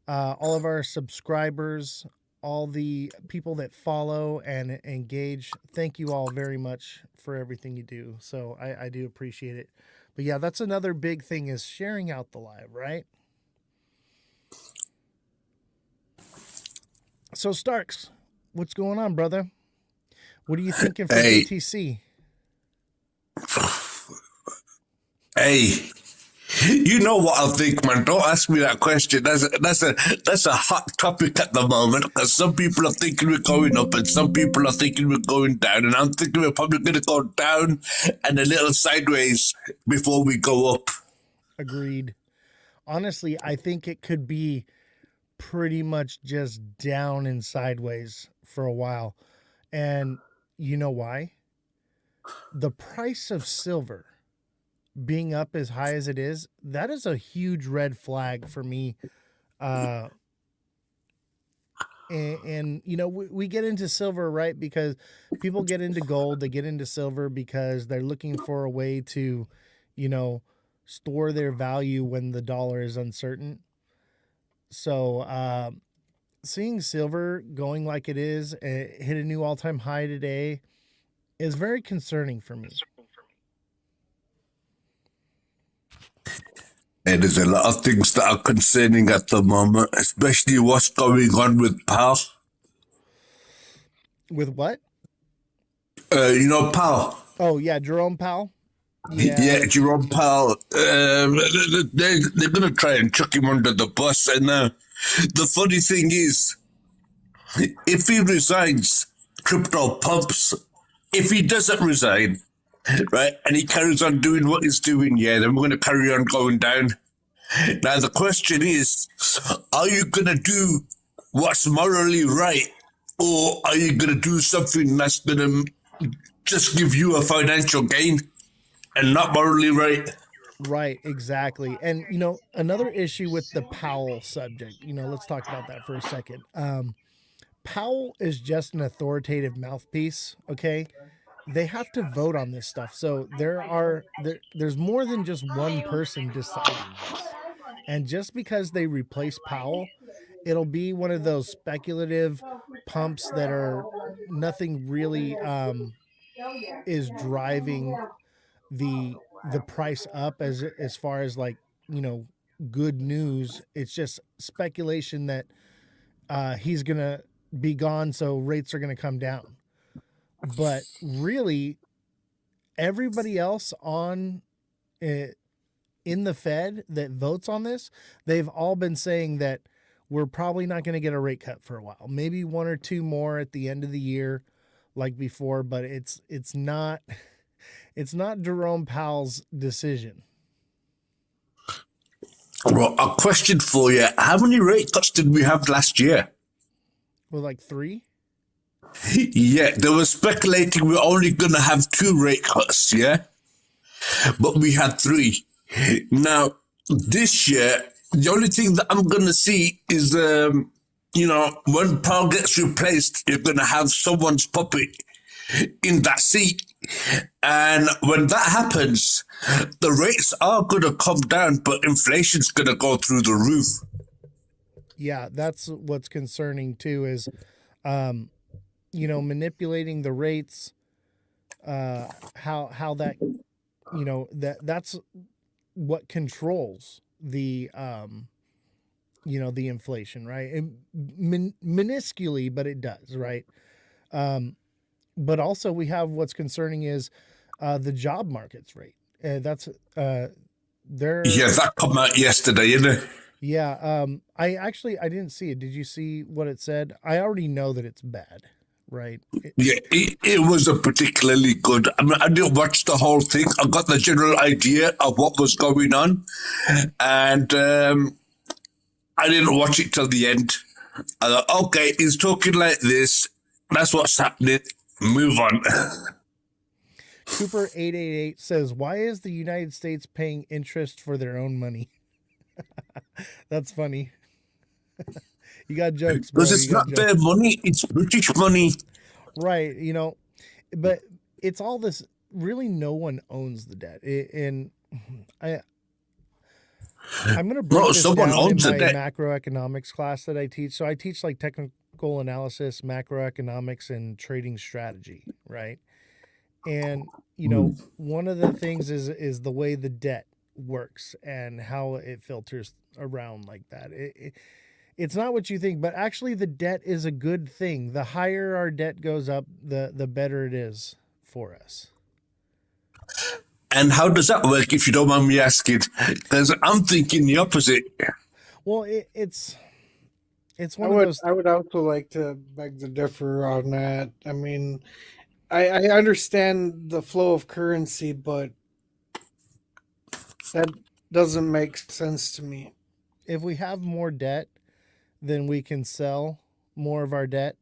all of our subscribers, all the people that follow and engage. Thank you all very much for everything you do. So I do appreciate it. But yeah, that's another big thing, is sharing out the live, right? So Starks, what's going on, brother? What are you thinking for BTC? Hey, you know what I think, man. Don't ask me that question. That's a hot topic at the moment, because some people are thinking we're going up and some people are thinking we're going down, and I'm thinking we're probably going to go down and a little sideways before we go up. Agreed. Honestly, I think it could be pretty much just down and sideways for a while. And you know why? The price of silver being up as high as it is, that is a huge red flag for me. And we get into silver, right? Because people get into gold, they get into silver because they're looking for a way to, store their value when the dollar is uncertain. So, seeing silver going like it is, hit a new all-time high today, is very concerning for me. And there's a lot of things that are concerning at the moment, especially what's going on with Powell. With what? Powell. Oh, yeah, Jerome Powell. Yeah, Jerome Powell. They're going to try and chuck him under the bus. And the funny thing is, if he resigns, crypto pumps. If he doesn't resign, right? And he carries on doing what he's doing, yeah, then we're going to carry on going down. Now, the question is, are you going to do what's morally right, or are you going to do something that's going to just give you a financial gain and not morally right? Right, exactly. And another issue with the Powell subject, let's talk about that for a second. Powell is just an authoritative mouthpiece, okay? They have to vote on this stuff. So there's more than just one person deciding this. And just because they replace Powell, it'll be one of those speculative pumps that are nothing really is driving the price up as far as like, good news. It's just speculation that he's going to be gone, so rates are going to come down. But really, everybody else on in the Fed that votes on this, they've all been saying that we're probably not going to get a rate cut for a while. Maybe one or two more at the end of the year, like before. But it's not Jerome Powell's decision. Well, a question for you: how many rate cuts did we have last year? Well, like 3. Yeah, they were speculating we're only going to have 2 rate cuts, yeah? But we had 3. Now, this year, the only thing that I'm going to see is, when Powell gets replaced, you're going to have someone's puppet in that seat. And when that happens, the rates are going to come down, but inflation's going to go through the roof. Yeah, that's what's concerning too is, manipulating the rates, how that, that's what controls the, the inflation, right? And minusculely, but it does, right? But also we have what's concerning is the job markets rate. That's there. Yeah, that come out yesterday, isn't it? Yeah. I didn't see it. Did you see what it said? I already know that it's bad, right? It wasn't particularly good. I mean, I didn't watch the whole thing. I got the general idea of what was going on, and I didn't watch it till the end. I thought, okay, he's talking like this. That's what's happening. Move on. Cooper 888 says, "Why is the United States paying interest for their own money?" That's funny. You got jokes, bro. Because it's not their money, it's British money. Right, but it's all this, really no one owns the debt. And I'm going to break this down in my macroeconomics class that I teach. So I teach like technical analysis, macroeconomics, and trading strategy, right? And, one of the things is the way the debt works and how it filters around like that. It's not what you think, but actually the debt is a good thing. The higher our debt goes up, the better it is for us. And how does that work, if you don't mind me asking? Because I'm thinking the opposite. Well, it's one of those. I would also like to beg to differ on that. I mean, I understand the flow of currency, but that doesn't make sense to me. If we have more debt, then we can sell more of our debt.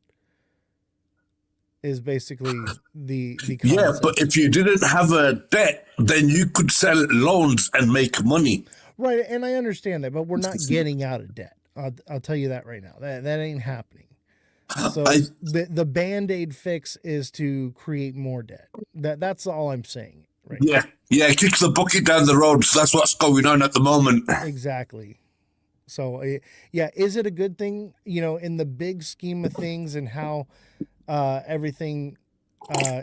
Is basically the concept. Yeah, but if you didn't have a debt, then you could sell loans and make money. Right, and I understand that, but we're not getting out of debt. I'll tell you that right now. That ain't happening. So the Band-Aid fix is to create more debt. That's all I'm saying. Right. Yeah, kick the bucket down the road. So that's what's going on at the moment. Exactly. So yeah, is it a good thing? In the big scheme of things and how everything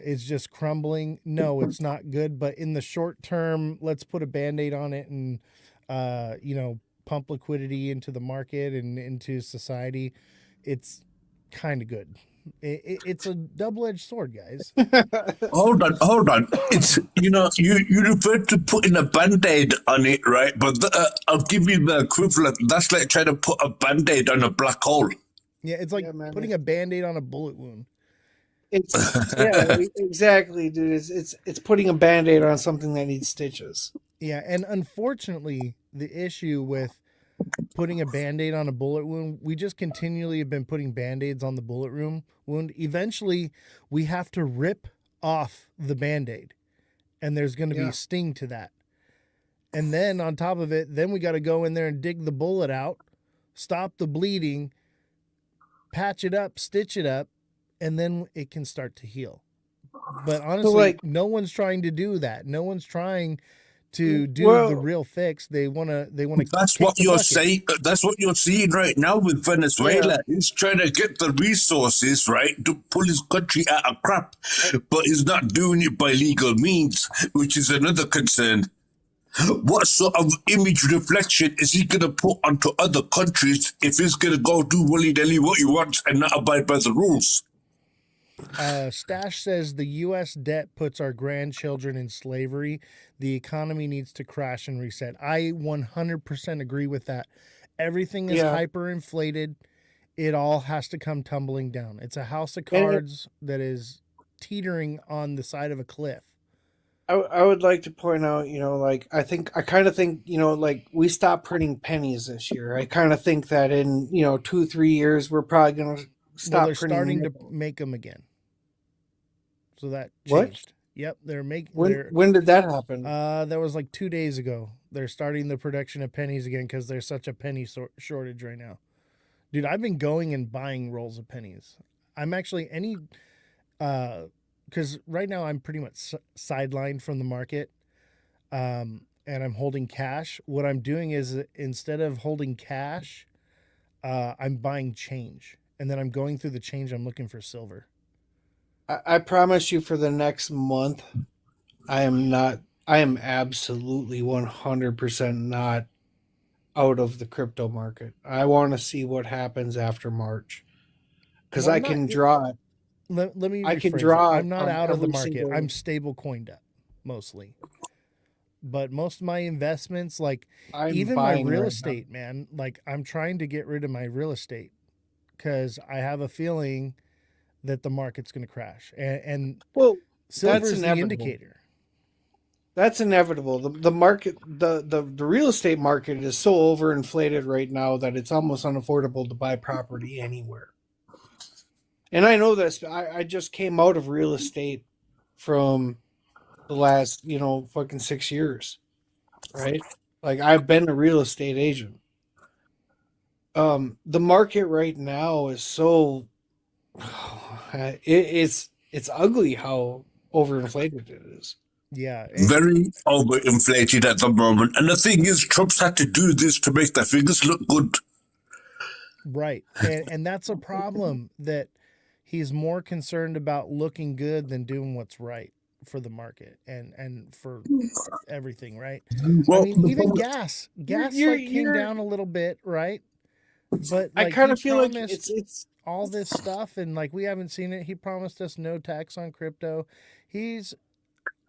is just crumbling. No, it's not good. But in the short term, let's put a Band-Aid on it and, pump liquidity into the market and into society. It's kind of good. It's a double-edged sword, guys. Hold on. It's, you referred to putting a Band-Aid on it, right? But I'll give you the equivalent. That's like trying to put a Band-Aid on a black hole. Yeah, it's like putting a Band-Aid on a bullet wound. Exactly, dude. It's putting a band-aid on something that needs stitches. Yeah, and unfortunately, the issue with putting a band-aid on a bullet wound, we just continually have been putting band-aids on the bullet wound. Eventually, we have to rip off the band-aid, and there's going to be Yeah. a sting to that. And then on top of it, then we got to go in there and dig the bullet out, stop the bleeding, patch it up, stitch it up, and then it can start to heal. But honestly, no one's trying to do that. No one's trying to do the real fix. They want to That's what you're saying. That's what you're seeing right now with Venezuela. He's trying to get the resources, right, to pull his country out of crap, but he's not doing it by legal means, which is another concern. What sort of image reflection is he going to put onto other countries if he's going to go do willy-nilly what he wants and not abide by the rules? Stash says the U.S. debt puts our grandchildren in slavery. The economy needs to crash and reset. I 100% agree with that. Everything is hyperinflated. It all has to come tumbling down. It's a house of cards that is teetering on the side of a cliff. I would like to point out, I kind of think, we stopped printing pennies this year. I kind of think that in, 2-3 years, we're probably going to stop they're printing. Starting to make them again. So that changed. Yep, they're making. When did that happen? That was like 2 days ago. They're starting the production of pennies again because there's such a penny shortage right now. Dude, I've been going and buying rolls of pennies. I'm actually because right now I'm pretty much sidelined from the market, and I'm holding cash. What I'm doing is instead of holding cash, I'm buying change, and then I'm going through the change. I'm looking for silver. I promise you, for the next month, I am absolutely 100% not out of the crypto market. I want to see what happens after March, because I can draw it. Let me I can rephrase draw it. I'm not out of the market. single... I'm stable coined up mostly. But most of my investments, like even my real estate, man, like I'm trying to get rid of my real estate because I have a feeling that the market's going to crash. And silver is the indicator. That's inevitable. The market, the real estate market is so overinflated right now that it's almost unaffordable to buy property anywhere. And I know this. I just came out of real estate from the last, fucking 6 years, right? Like I've been a real estate agent. The market right now is so it's ugly how overinflated it is. Yeah, very overinflated at the moment. And the thing is, Trump's had to do this to make their figures look good. Right, and that's a problem, that he's more concerned about looking good than doing what's right for the market and for everything, right? Well, I mean, even gas came down a little bit, right? But I kind of feel like it's all this stuff, and like we haven't seen it. He promised us no tax on crypto. He's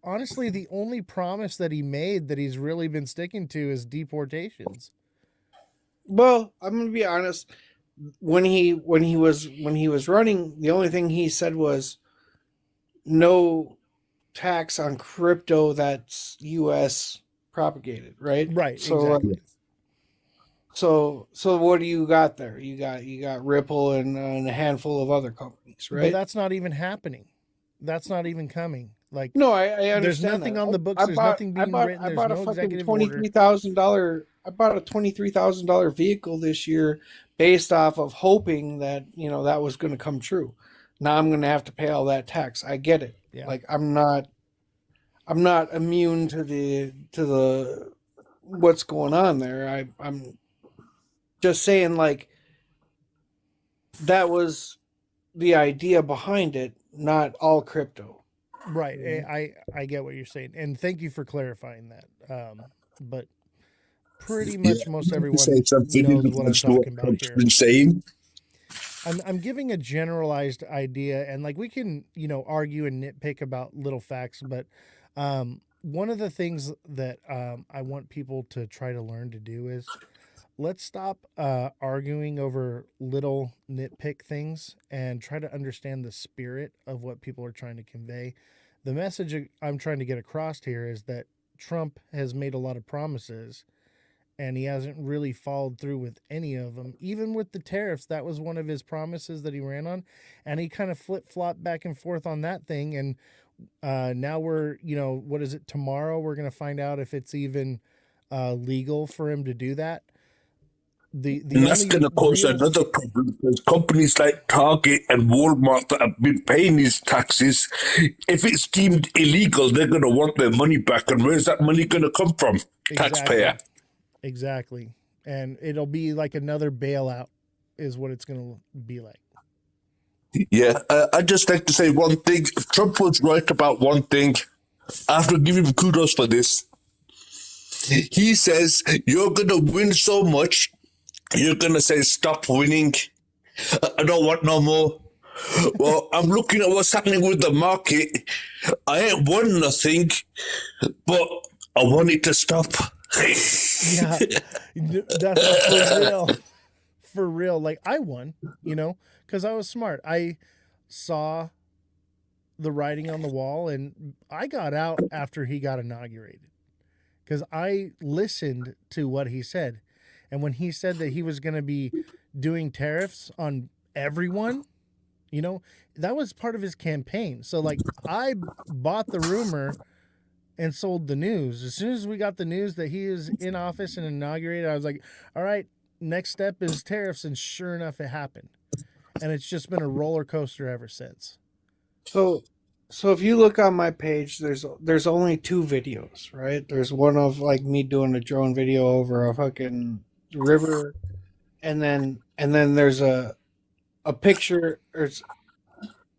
honestly the only promise that he made that he's really been sticking to is deportations. Well, I'm gonna be honest. When he was running, the only thing he said was no tax on crypto that's U.S. propagated, right? Right. So, exactly. So what do you got there? You got Ripple and a handful of other companies, right? But that's not even happening. That's not even coming. Like, no, I understand. There's nothing that. on the books. There's nothing being written. There's no executive order. I bought a $23,000 vehicle this year based off of hoping that that was going to come true. Now I'm going to have to pay all that tax. I get it. Yeah. Like I'm not immune to the what's going on there. I'm just saying, like, that was the idea behind it, not all crypto. Right. I get what you're saying, and thank you for clarifying that. But pretty much most everyone knows what I'm talking about here. Saying. I'm giving a generalized idea, and like we can argue and nitpick about little facts, but one of the things that I want people to try to learn to do is let's stop arguing over little nitpick things and try to understand the spirit of what people are trying to convey. The message I'm trying to get across here is that Trump has made a lot of promises and he hasn't really followed through with any of them. Even with the tariffs, that was one of his promises that he ran on, and he kind of flip-flopped back and forth on that thing. And now we're, what is it, tomorrow we're going to find out if it's even legal for him to do that. And that's going to cause another problem because companies like Target and Walmart that have been paying these taxes, if it's deemed illegal, they're going to want their money back. And where's that money going to come from? Taxpayer. Exactly. And it'll be like another bailout is what it's going to be like. Yeah, I'd just like to say one thing. Trump was right about one thing. I have to give him kudos for this. He says, you're going to win so much, you're going to say, stop winning. I don't want no more. Well, I'm looking at what's happening with the market. I ain't won nothing, but I want it to stop. Yeah, that's for real. For real. Like, I won, because I was smart. I saw the writing on the wall, and I got out after he got inaugurated because I listened to what he said. And when he said that he was going to be doing tariffs on everyone, that was part of his campaign. So, like, I bought the rumor and sold the news. As soon as we got the news that he is in office and inaugurated, I was like, all right, next step is tariffs. And sure enough, it happened. And it's just been a roller coaster ever since. So if you look on my page, there's only 2 videos, right? There's one of like me doing a drone video over a fucking river, and then there's a picture.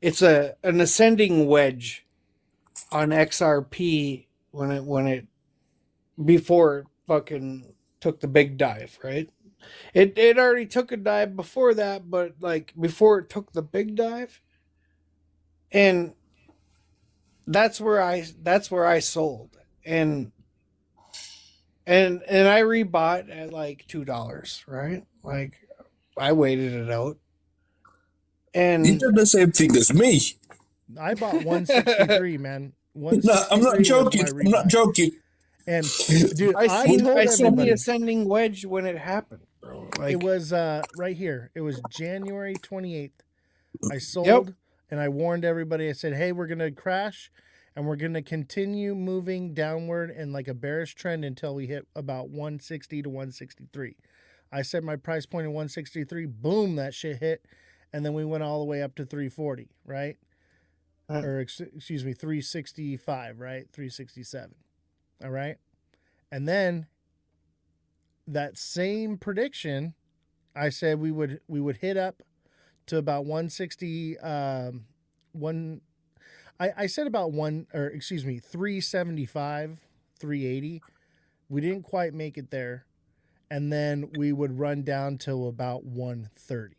It's an ascending wedge on XRP when it before it fucking took the big dive, right? It already took a dive before that, but like before it took the big dive, and that's where I sold, and I rebought at like $2, right? Like I waited it out, and you did the same thing as me. I bought 163, man. No, I'm not joking. I'm not joking. And dude, I seen the ascending wedge when it happened, bro. Like, it was right here. It was January 28th. I sold, and I warned everybody. I said, "Hey, we're gonna crash, and we're gonna continue moving downward in like a bearish trend until we hit about 160 to 163." I set my price point at 163. Boom, that shit hit, and then we went all the way up to 340, right? Or excuse me, 365, right? 367. All right. And then that same prediction, I said we would hit up to about 160 I said about 375, 380. We didn't quite make it there. And then we would run down to about 130.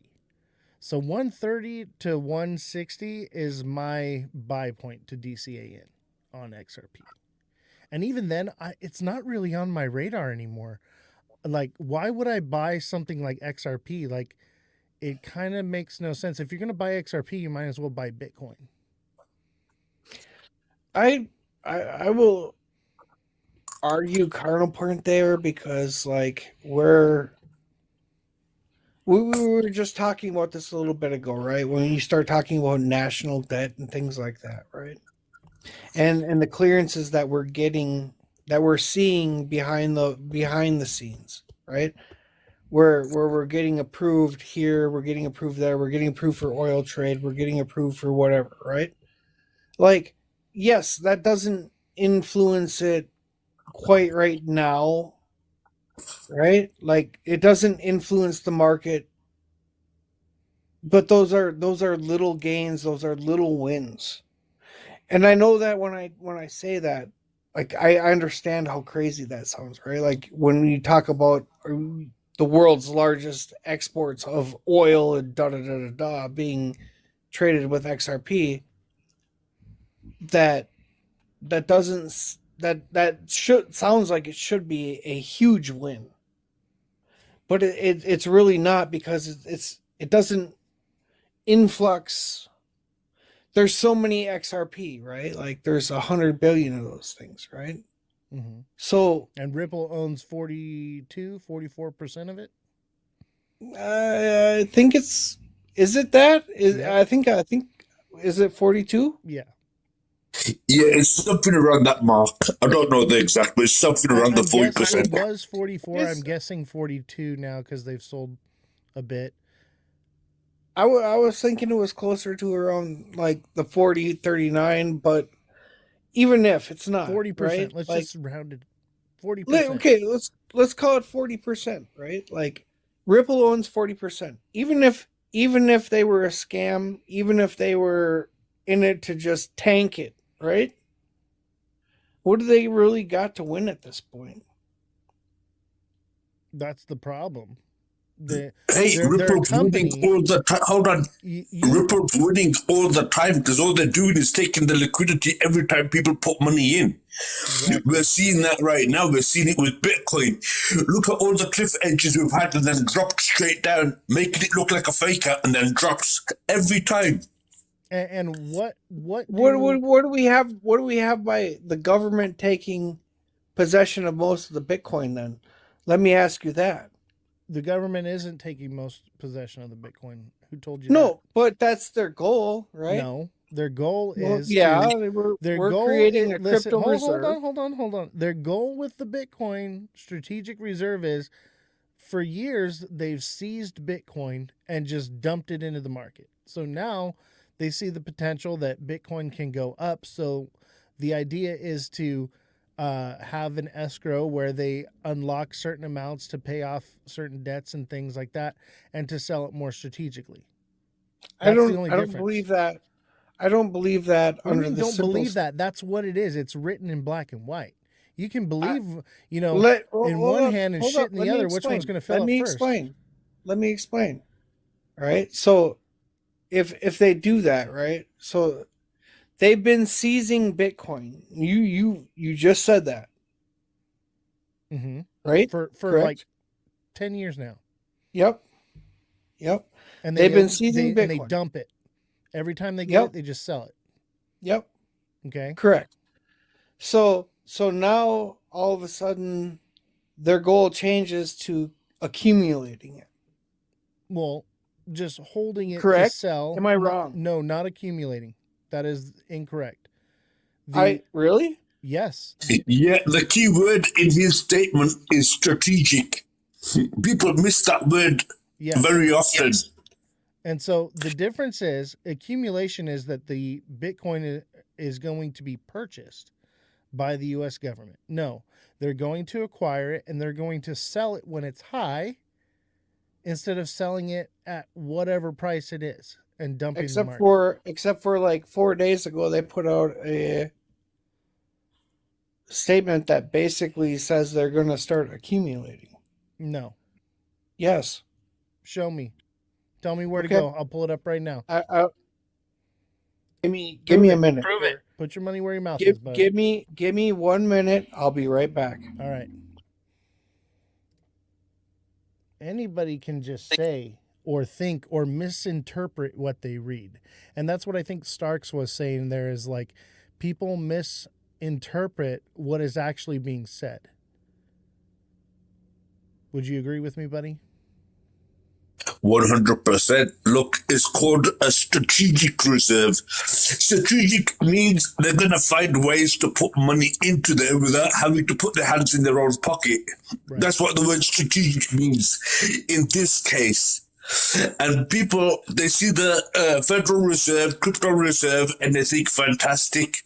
So 130 to 160 is my buy point to DCA in on XRP. And even then, it's not really on my radar anymore. Like, why would I buy something like XRP? Like, it kind of makes no sense. If you're going to buy XRP, you might as well buy Bitcoin. I will argue counterpoint there because, like, we were just talking about this a little bit ago, right? When you start talking about national debt and things like that, right? And the clearances that we're getting, that we're seeing behind the scenes, right? Where we're getting approved here, we're getting approved there, we're getting approved for oil trade, we're getting approved for whatever, right? Like, yes, that doesn't influence it quite right now, right? Like, it doesn't influence the market, but those are little gains, those are little wins. And I know that when I say that, like, I understand how crazy that sounds, right? Like, when you talk about the world's largest exports of oil and being traded with XRP, that sounds like it should be a huge win. but it's really not, because it doesn't influx. There's so many XRP, right? Like there's 100 billion of those things, right? Mm-hmm. So, and Ripple owns 44% of it. I think is it that? Yep. I think is it 42? Yeah. Yeah, it's something around that mark. I don't know the exact, but it's something around the 40%. It was 44. I'm guessing 42 now because they've sold a bit. I was thinking it was closer to around like the 40, 39, but even if it's not 40%, right? let's like, just round it 40%. Okay, let's call it 40%, right? Like Ripple owns 40%. Even if they were a scam, even if they were in it to just tank it, right? What do they really got to win at this point? That's the problem. Ripple's winning all the time. Hold on. Ripple's winning all the time because all they're doing is taking the liquidity every time people put money in. Exactly. We're seeing that right now. We're seeing it with Bitcoin. Look at all the cliff edges we've had and then dropped straight down, making it look like a faker and then drops every time. And what do we have? What do we have by the government taking possession of most of the Bitcoin? Then, let me ask you that. The government isn't taking most possession of the Bitcoin. Who told you? No, but that's their goal, right? No, their goal is we're creating a crypto reserve. Hold on. Their goal with the Bitcoin strategic reserve is, for years they've seized Bitcoin and just dumped it into the market. So now they see the potential that Bitcoin can go up. So the idea is to have an escrow where they unlock certain amounts to pay off certain debts and things like that, and to sell it more strategically. I don't believe that. I don't believe that. Don't believe that. That's what it is. It's written in black and white. You can believe, in one hand and shit in the other. Which one's going to fill up first? Let me explain. All right. So, if they do that, right? So, they've been seizing Bitcoin. You just said that. Mm-hmm. Right? For like 10 years now. Yep. And they've been seizing Bitcoin. And they dump it. Every time they get it, they just sell it. Yep. Okay. Correct. So now all of a sudden their goal changes to accumulating it. Well, just holding it Correct? to sell. Am I wrong? No, not accumulating. That is incorrect. Really? Yes. Yeah, the key word in his statement is strategic. People miss that word very often. Yes. And so the difference is, accumulation is that the Bitcoin is going to be purchased by the U.S. government. No, they're going to acquire it and they're going to sell it when it's high, instead of selling it at whatever price it is and dumping the market. Except for like 4 days ago, they put out a statement that basically says they're going to start accumulating. No. Yes. Show me. Tell me where to go. I'll pull it up right now. Give me a minute. Prove it. Put your money where your mouth is, bud. Give me 1 minute. I'll be right back. All right. Anybody can just say or think or misinterpret what they read. And that's what I think Starks was saying there, is like, people misinterpret what is actually being said. Would you agree with me, buddy? 100%. Look, it's called a strategic reserve. Strategic means they're going to find ways to put money into there without having to put their hands in their own pocket. Right. That's what the word strategic means in this case. And people, they see the Federal Reserve, crypto reserve, and they think fantastic.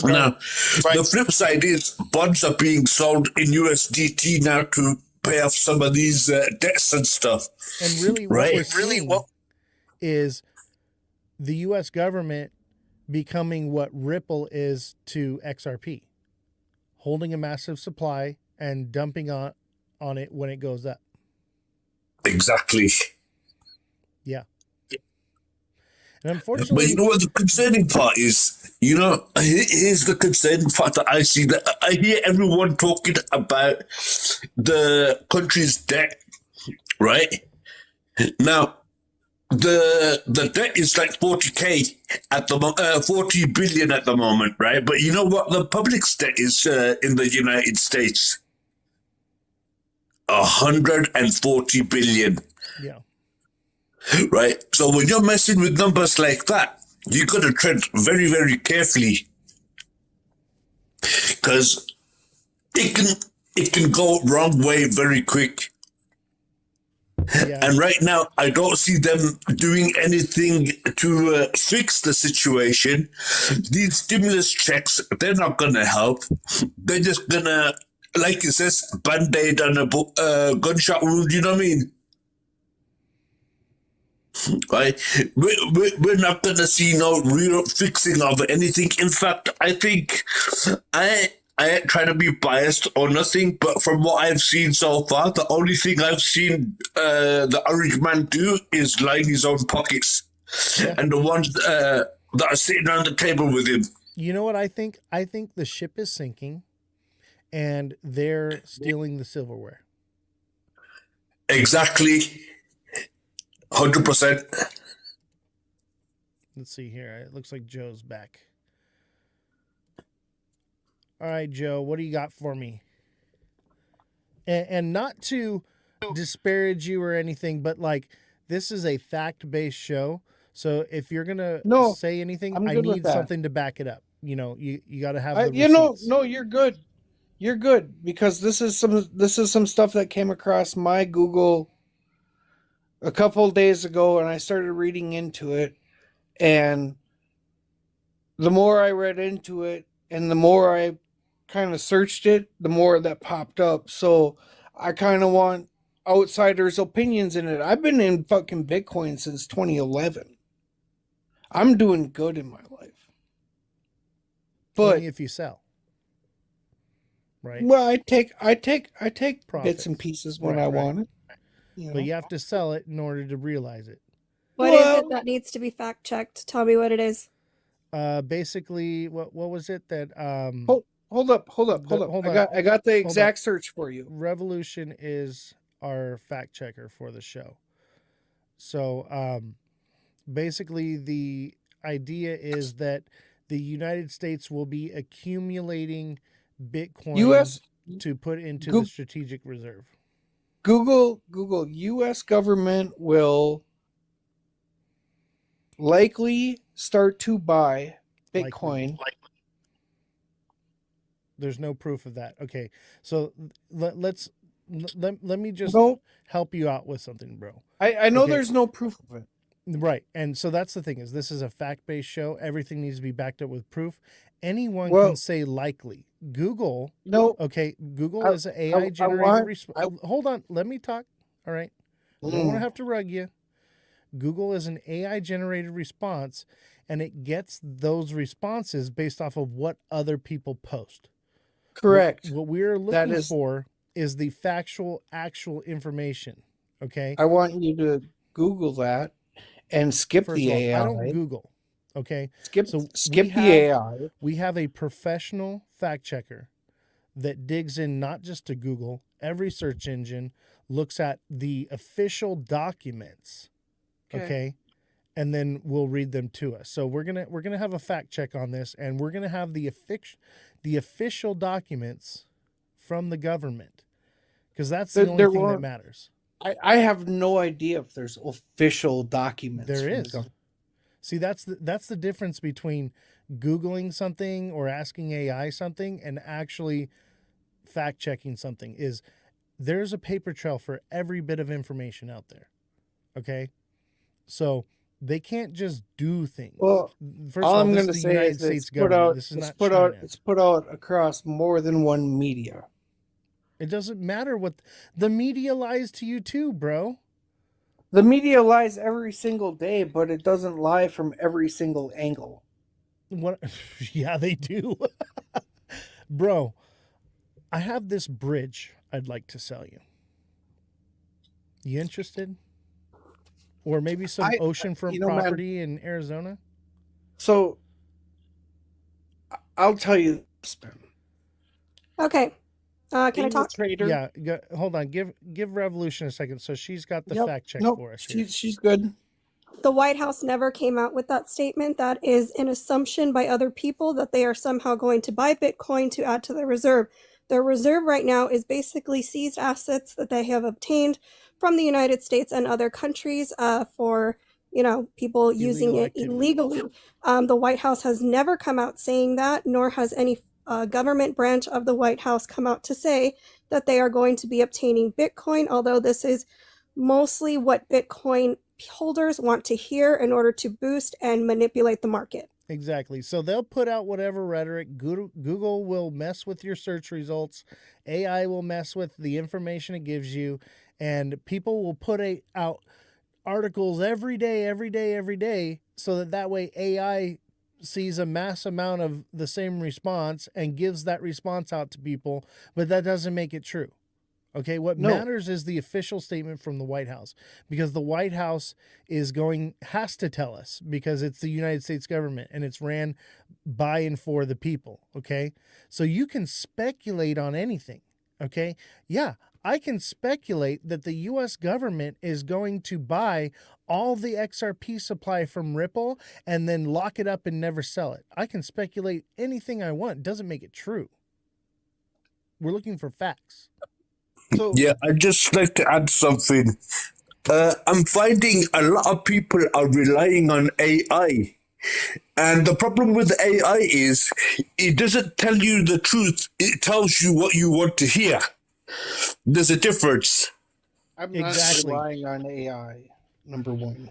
Right. Now, the flip side is bonds are being sold in USDT now to pay off some of these debts and stuff. And really, what we're seeing is the U.S. government becoming what Ripple is to XRP, holding a massive supply and dumping on it when it goes up. Exactly. Yeah. And unfortunately, but you know what the concerning part is? Here's the concerning part that I see. That I hear everyone talking about the country's debt, right? Now, the debt is like 40K at the 40 billion at the moment, right? But you know what the public's debt is in the United States? 140 billion. Yeah. Right? So when you're messing with numbers like that, you got to tread very, very carefully, because it can go wrong way very quick. Yeah. And right now, I don't see them doing anything to fix the situation. These stimulus checks, they're not going to help. They're just going to, like it says, Band-Aid on a gunshot wound, you know what I mean? Right? We're not going to see no real fixing of anything. In fact, I think I ain't trying to be biased or nothing, but from what I've seen so far, the only thing I've seen the orange man do is line his own pockets, and the ones that are sitting around the table with him. You know what I think? I think the ship is sinking, and they're stealing the silverware. Exactly. 100%. Let's see here. It looks like Joe's back. All right, Joe, what do you got for me? And not to disparage you or anything, but like, this is a fact-based show. So if you're gonna say anything, I need something to back it up. You know, you got to have the receipts. No, you're good. You're good, because this is some stuff that came across my Google a couple of days ago, and I started reading into it, and the more I read into it and the more I kind of searched it, the more that popped up. So I kind of want outsiders' opinions in it. I've been in fucking Bitcoin since 2011. I'm doing good in my life. But only if you sell. Right. Well, I take Profits. bits and pieces when I want it. But you have to sell it in order to realize it. What is it that needs to be fact checked? Tell me what it is. Basically, what was it that Hold up. I got the exact search for you. Revolution is our fact checker for the show. So basically the idea is that the United States will be accumulating Bitcoin to put into the strategic reserve. Google U.S. government will likely start to buy Bitcoin. There's no proof of that. Okay, so let me just help you out with something, bro. I know there's no proof of it. Right, and so that's the thing, is this is a fact-based show. Everything needs to be backed up with proof. Anyone can say likely. Google, Google is an AI generated hold on, let me talk. All right. I don't want to have to rug you. Google is an AI generated response, and it gets those responses based off of what other people post. Correct. What we're looking for is the factual, actual information. Okay. I want you to Google that and skip the AI. I don't Google. Okay. Skip the AI. We have a professional fact checker that digs in not just to Google, every search engine, looks at the official documents. Okay. And then we'll read them to us. So we're gonna have a fact check on this, and we're gonna have the official documents from the government, because that's the only thing that matters. I have no idea if there's official documents. There is. See, that's the difference between Googling something or asking AI something and actually fact checking something. Is there's a paper trail for every bit of information out there. Okay, so they can't just do things. Well, first all I'm going to say is it's put out across more than one media. It doesn't matter what the media lies to you too, bro. The media lies every single day, but it doesn't lie from every single angle. What? Yeah, they do. Bro, I have this bridge I'd like to sell you. You interested? Or maybe some oceanfront property in Arizona? So, I'll tell you this, Ben. Okay. Can I talk? Trader. Yeah, hold on. Give Revolution a second. So she's got the fact check Nope. for us here. She's good. The White House never came out with that statement. That is an assumption by other people that they are somehow going to buy Bitcoin to add to their reserve. Their reserve right now is basically seized assets that they have obtained from the United States and other countries for, people using it illegally. The White House has never come out saying that, nor has any government branch of the White House come out to say that they are going to be obtaining Bitcoin, although this is mostly what Bitcoin holders want to hear in order to boost and manipulate the market. Exactly. So they'll put out whatever rhetoric. Google will mess with your search results. AI will mess with the information it gives you. And people will put out articles every day, so that way AI sees a mass amount of the same response and gives that response out to people. But that doesn't make it true. Okay, what matters is the official statement from the White House, because the White House has to tell us, because it's the United States government and it's ran by and for the people. Okay, so you can speculate on anything. Okay, yeah, I can speculate that the U.S. government is going to buy all the XRP supply from Ripple and then lock it up and never sell it. I can speculate anything I want. It doesn't make it true. We're looking for facts. So, yeah, I'd just like to add something. I'm finding a lot of people are relying on AI. And the problem with AI is it doesn't tell you the truth. It tells you what you want to hear. There's a difference. I'm not relying on AI, number one.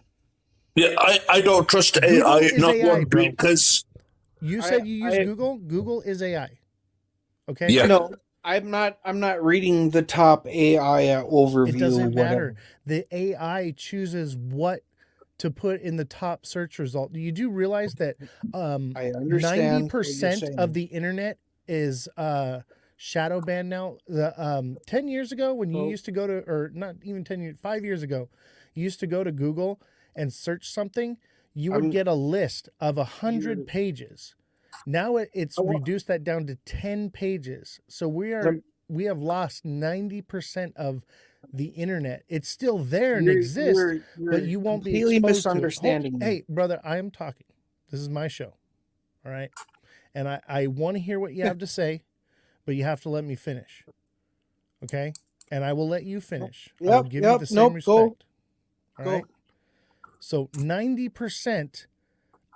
Yeah, I don't trust AI, not AI, one bit, because... You said you use Google? Google is AI. Okay? Yeah. No, I'm not reading the top AI overview. It doesn't matter. Whatever. The AI chooses what to put in the top search result. You do realize that I understand 90% of the internet is shadow banned now. 10 years ago, when you used to go to, or not even 10 years, 5 years ago, you used to go to Google and search something, you would get a list of 100 pages. Now it's reduced that down to 10 pages. So we have lost 90% of the internet. It's still there and exists, but you won't be exposed misunderstanding to it. Hey, brother, I am talking. This is my show. All right. And I want to hear what you have to say, but you have to let me finish. Okay? And I will let you finish. I'll give you the same respect. All right. So 90%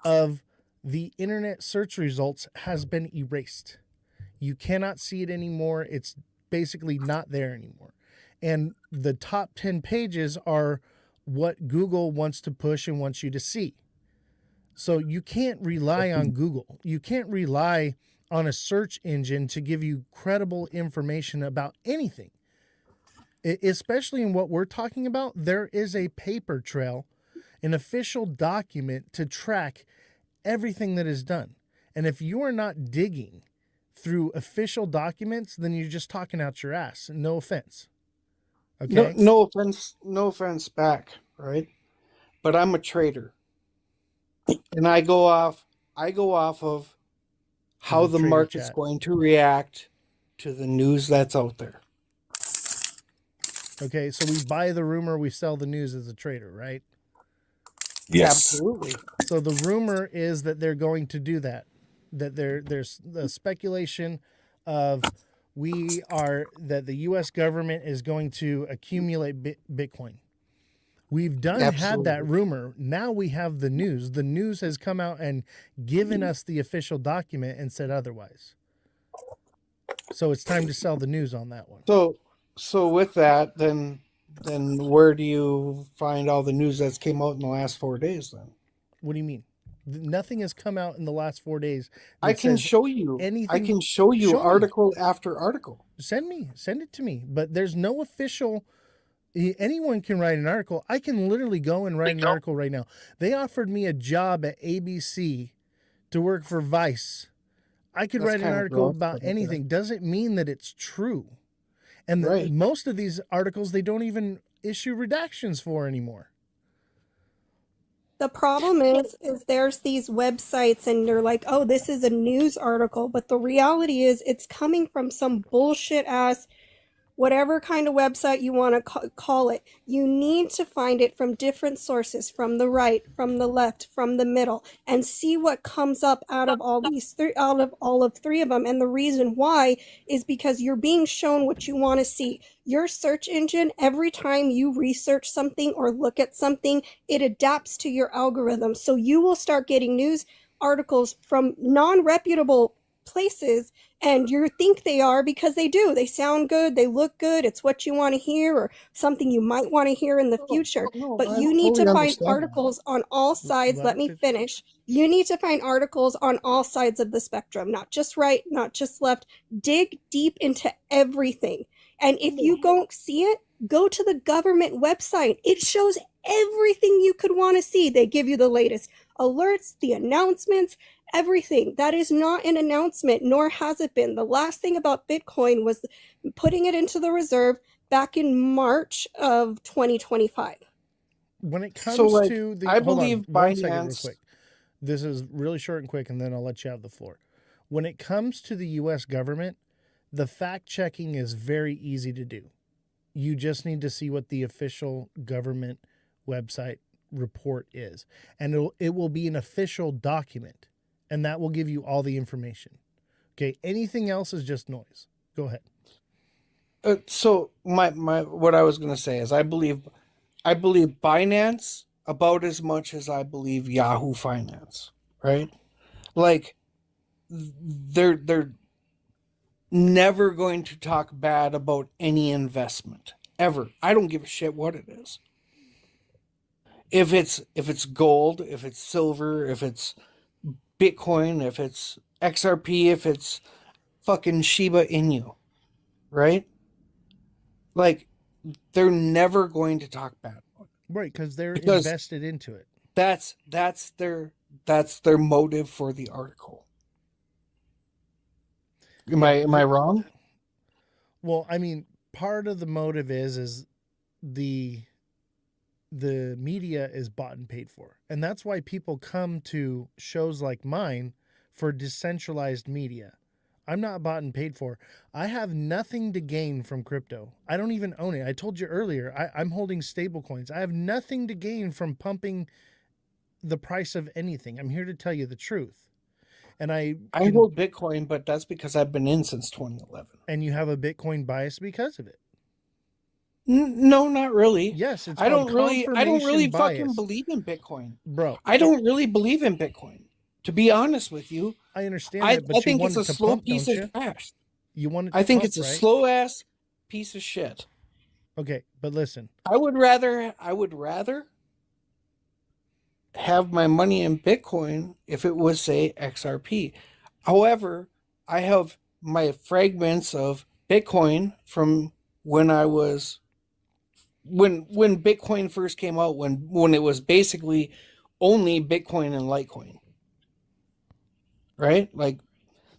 of the internet search results has been erased. You cannot see it anymore. It's basically not there anymore. And the top 10 pages are what Google wants to push and wants you to see. So you can't rely on Google. You can't rely on a search engine to give you credible information about anything. Especially in what we're talking about, there is a paper trail, an official document to track everything that is done. And if you are not digging through official documents, then you're just talking out your ass. No offense. Okay. No offense back, right? But I'm a trader. And I go off of how the market's going to react to the news that's out there. Okay, so we buy the rumor, we sell the news as a trader, right? Yes. Absolutely. So the rumor is that they're going to do that. That there's the speculation of that the U.S. government is going to accumulate Bitcoin. We've had that rumor. Now we have the news. The news has come out and given us the official document and said otherwise. So it's time to sell the news on that one. So with that, then where do you find all the news that's came out in the last 4 days then? What do you mean? Nothing has come out in the last 4 days. I can show you anything. I can show you article after article. Send it to me. But there's no official. Anyone can write an article. I can literally go and write an article right now. They offered me a job at ABC to work for Vice. I could write an article about anything. Doesn't mean that it's true. And most of these articles, they don't even issue redactions for anymore. The problem is there's these websites and they're like, oh, this is a news article, but the reality is it's coming from some bullshit ass whatever kind of website you want to call it. You need to find it from different sources, from the right, from the left, from the middle, and see what comes up out of all three of them. And the reason why is because you're being shown what you want to see. Your search engine, every time you research something or look at something, it adapts to your algorithm. So you will start getting news articles from non-reputable places, and you think they are because they do. They sound good, they look good, it's what you want to hear or something you might want to hear in the future. But I you need fully to find understand. articles on all sides. Let me finish. You need to find articles on all sides of the spectrum, not just right, not just left. Dig deep into everything. And if you don't see it, go to the government website. It shows everything you could want to see. They give you the latest alerts, the announcements, everything. That is not an announcement, nor has it been. The last thing about Bitcoin was putting it into the reserve back in March of 2025. When it comes So, like, to the I hold on believe 1 second real Binance. quick. This is really short and quick, and then I'll let you have the floor. When it comes to the US government, the fact checking is very easy to do. You just need to see what the official government website report is, and it will be an official document, and that will give you all the information. Okay, anything else is just noise. Go ahead. So my what I was going to say is I believe Binance about as much as I believe Yahoo Finance, right? Like they're never going to talk bad about any investment ever. I don't give a shit what it is. If it's gold, if it's silver, if it's Bitcoin, if it's XRP, if it's fucking Shiba Inu, right? Like they're never going to talk bad about it. Right, because they're invested into it. That's their motive for the article. Am I wrong? Well, I mean, part of the motive is the media is bought and paid for. And that's why people come to shows like mine for decentralized media. I'm not bought and paid for. I have nothing to gain from crypto. I don't even own it. I told you earlier, I'm holding stable coins. I have nothing to gain from pumping the price of anything. I'm here to tell you the truth. And I hold Bitcoin, but that's because I've been in since 2011. And you have a Bitcoin bias because of it. No, not really. Yes, it's I don't really confirmation bias. fucking believe in Bitcoin. Bro, I don't really believe in Bitcoin. To be honest with you, I understand that, but I think it's a slow pump, piece don't of you? trash. You want it I think pump, it's a right? slow ass piece of shit. Okay, but listen. I would rather have my money in Bitcoin if it was, say, XRP. However, I have my fragments of Bitcoin from when I was when Bitcoin first came out, when it was basically only Bitcoin and Litecoin. Right? Like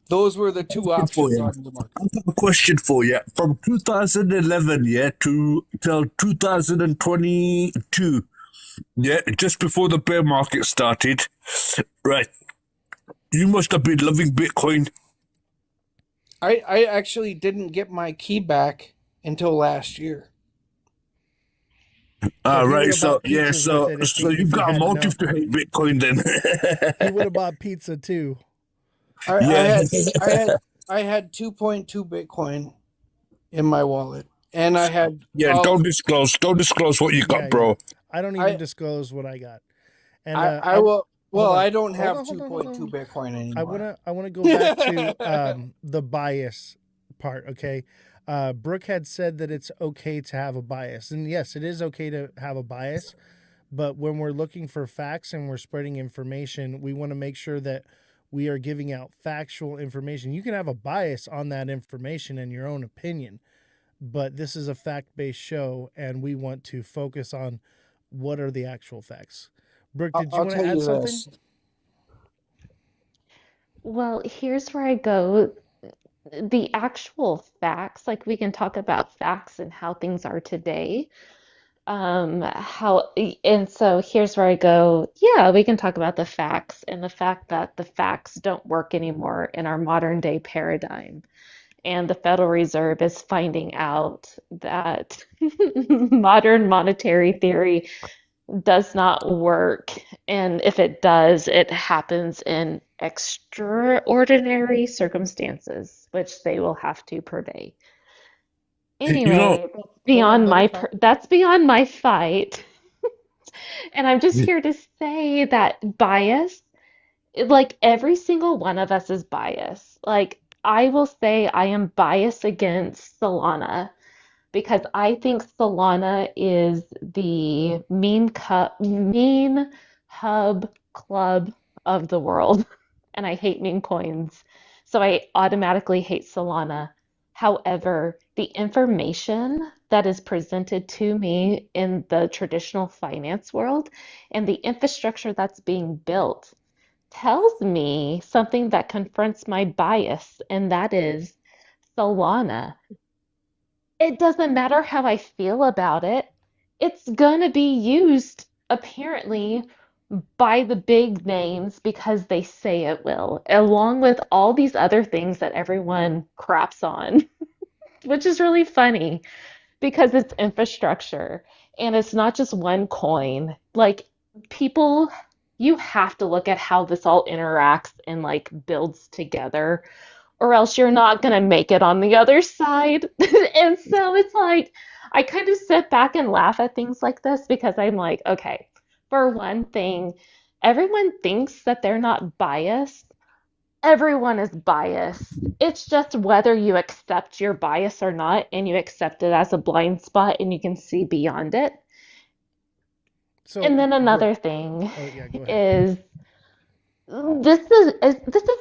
those were the two options on the market. I have a question for you. From 2011, till 2022, just before the bear market started, right? You must have been loving Bitcoin. I actually didn't get my key back until last year. Right. So you've got a motive to hate Bitcoin then. He would have bought pizza too. I had 2.2 Bitcoin in my wallet, and I had don't disclose what you got, bro. I don't even disclose what I got. And I will. Well, I don't have 2.2 Bitcoin anymore. I want to go back to the bias part. Okay, Brooke had said that it's okay to have a bias, and yes, it is okay to have a bias. But when we're looking for facts and we're spreading information, we want to make sure that we are giving out factual information. You can have a bias on that information and your own opinion, but this is a fact-based show, and we want to focus on what are the actual facts. Brooke, did you want to add something? Well, here's where I go. The actual facts, like we can talk about facts and how things are today, How, and so here's where I go, yeah, we can talk about the facts and the fact that the facts don't work anymore in our modern day paradigm. And the Federal Reserve is finding out that modern monetary theory does not work. And if it does, it happens in extraordinary circumstances, which they will have to purvey. You know, Anyway, beyond my that's beyond my fight. And I'm just here to say that bias, like every single one of us is biased. Like I will say I am biased against Solana because I think Solana is the meme hub club of the world. And I hate meme coins. So I automatically hate Solana. However, the information that is presented to me in the traditional finance world and the infrastructure that's being built tells me something that confronts my bias, and that is Solana. It doesn't matter how I feel about it. It's gonna be used apparently by the big names because they say it will, along with all these other things that everyone craps on, which is really funny because it's infrastructure and it's not just one coin. Like people, you have to look at how this all interacts and like builds together or else you're not going to make it on the other side. And so it's like, I kind of sit back and laugh at things like this because I'm like, okay, for one thing, everyone thinks that they're not biased. Everyone is biased. It's just whether you accept your bias or not, and you accept it as a blind spot and you can see beyond it. And then another thing is this is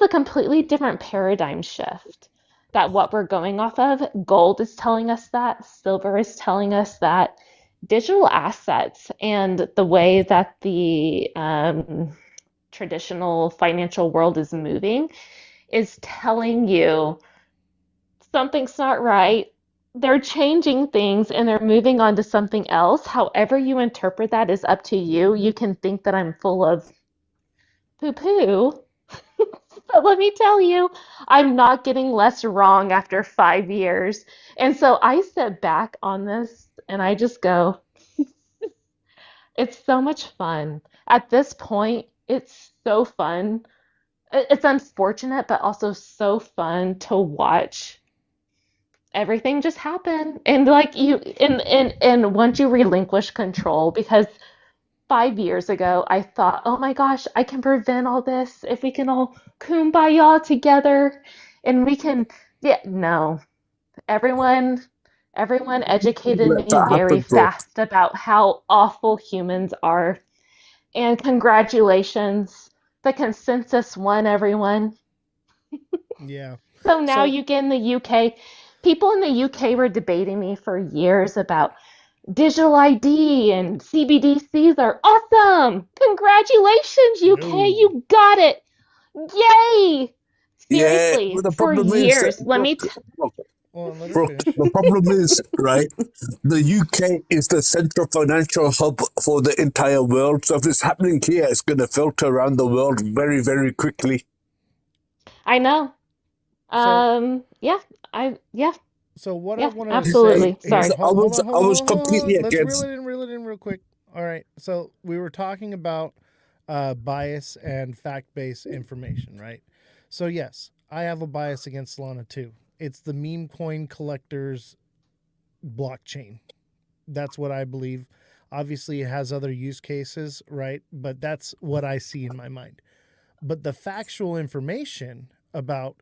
a completely different paradigm shift that what we're going off of. Gold is telling us that, silver is telling us that, digital assets and the way that the traditional financial world is moving is telling you something's not right. They're changing things and they're moving on to something else. However you interpret that is up to you. You can think that I'm full of poo-poo, but let me tell you, I'm not getting less wrong after 5 years. And so I sit back on this and I just go, it's so much fun. At this point, it's so fun. It's unfortunate, but also so fun to watch everything just happen. And like you, and once you relinquish control, because 5 years ago, I thought, oh my gosh, I can prevent all this if we can all kumbaya together and we can, yeah, no. Everyone, everyone educated let me that very happen, bro. fast about how awful humans are. And congratulations, the consensus won, everyone. Yeah. So now you get in the UK, people in the UK were debating me for years about digital ID and CBDCs are awesome. Congratulations, UK, you got it. Yay! Yeah, Seriously, but the for problem is that, years. Let me Brooke, the problem is, right, the UK is the central financial hub for the entire world. So if it's happening here, it's going to filter around the world very, very quickly. I know. Yeah, yeah. So what I Yeah, wanted to absolutely. say here, Sorry. I was hold completely on. Let's against. reel it in real quick. All right. So we were talking about bias and fact-based information, right? So yes, I have a bias against Solana too. It's the meme coin collectors blockchain. That's what I believe. Obviously, it has other use cases, right? But that's what I see in my mind. But the factual information about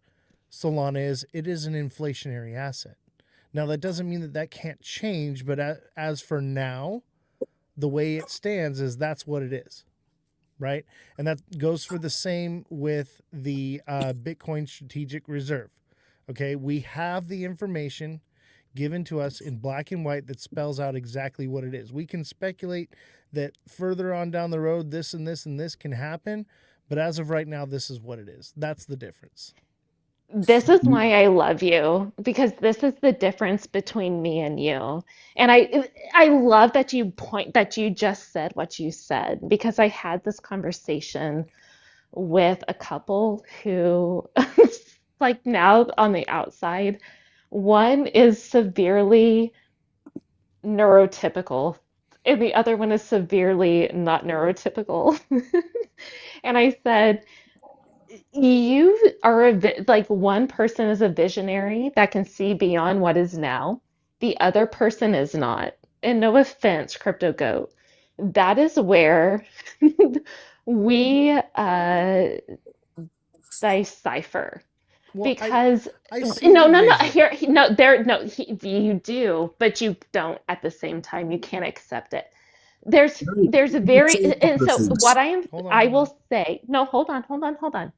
Solana is it is an inflationary asset. Now, that doesn't mean that that can't change, but as for now, the way it stands is that's what it is, right? And that goes for the same with the Bitcoin Strategic Reserve. Okay, we have the information given to us in black and white that spells out exactly what it is. We can speculate that further on down the road, this and this and this can happen, but as of right now, this is what it is. That's the difference. This is why I love you, because this is the difference between me and you. And I love that you just said what you said, because I had this conversation with a couple who like now on the outside, one is severely neurotypical and the other one is severely not neurotypical. And I said, you are like one person is a visionary that can see beyond what is now. The other person is not. And no offense, Crypto Goat, that is where we decipher. Well, Because I see no, the no, no, vision. here, no, there, no, you do, but you don't at the same time. You can't accept it. There's a very, and so what I will say, no, hold on.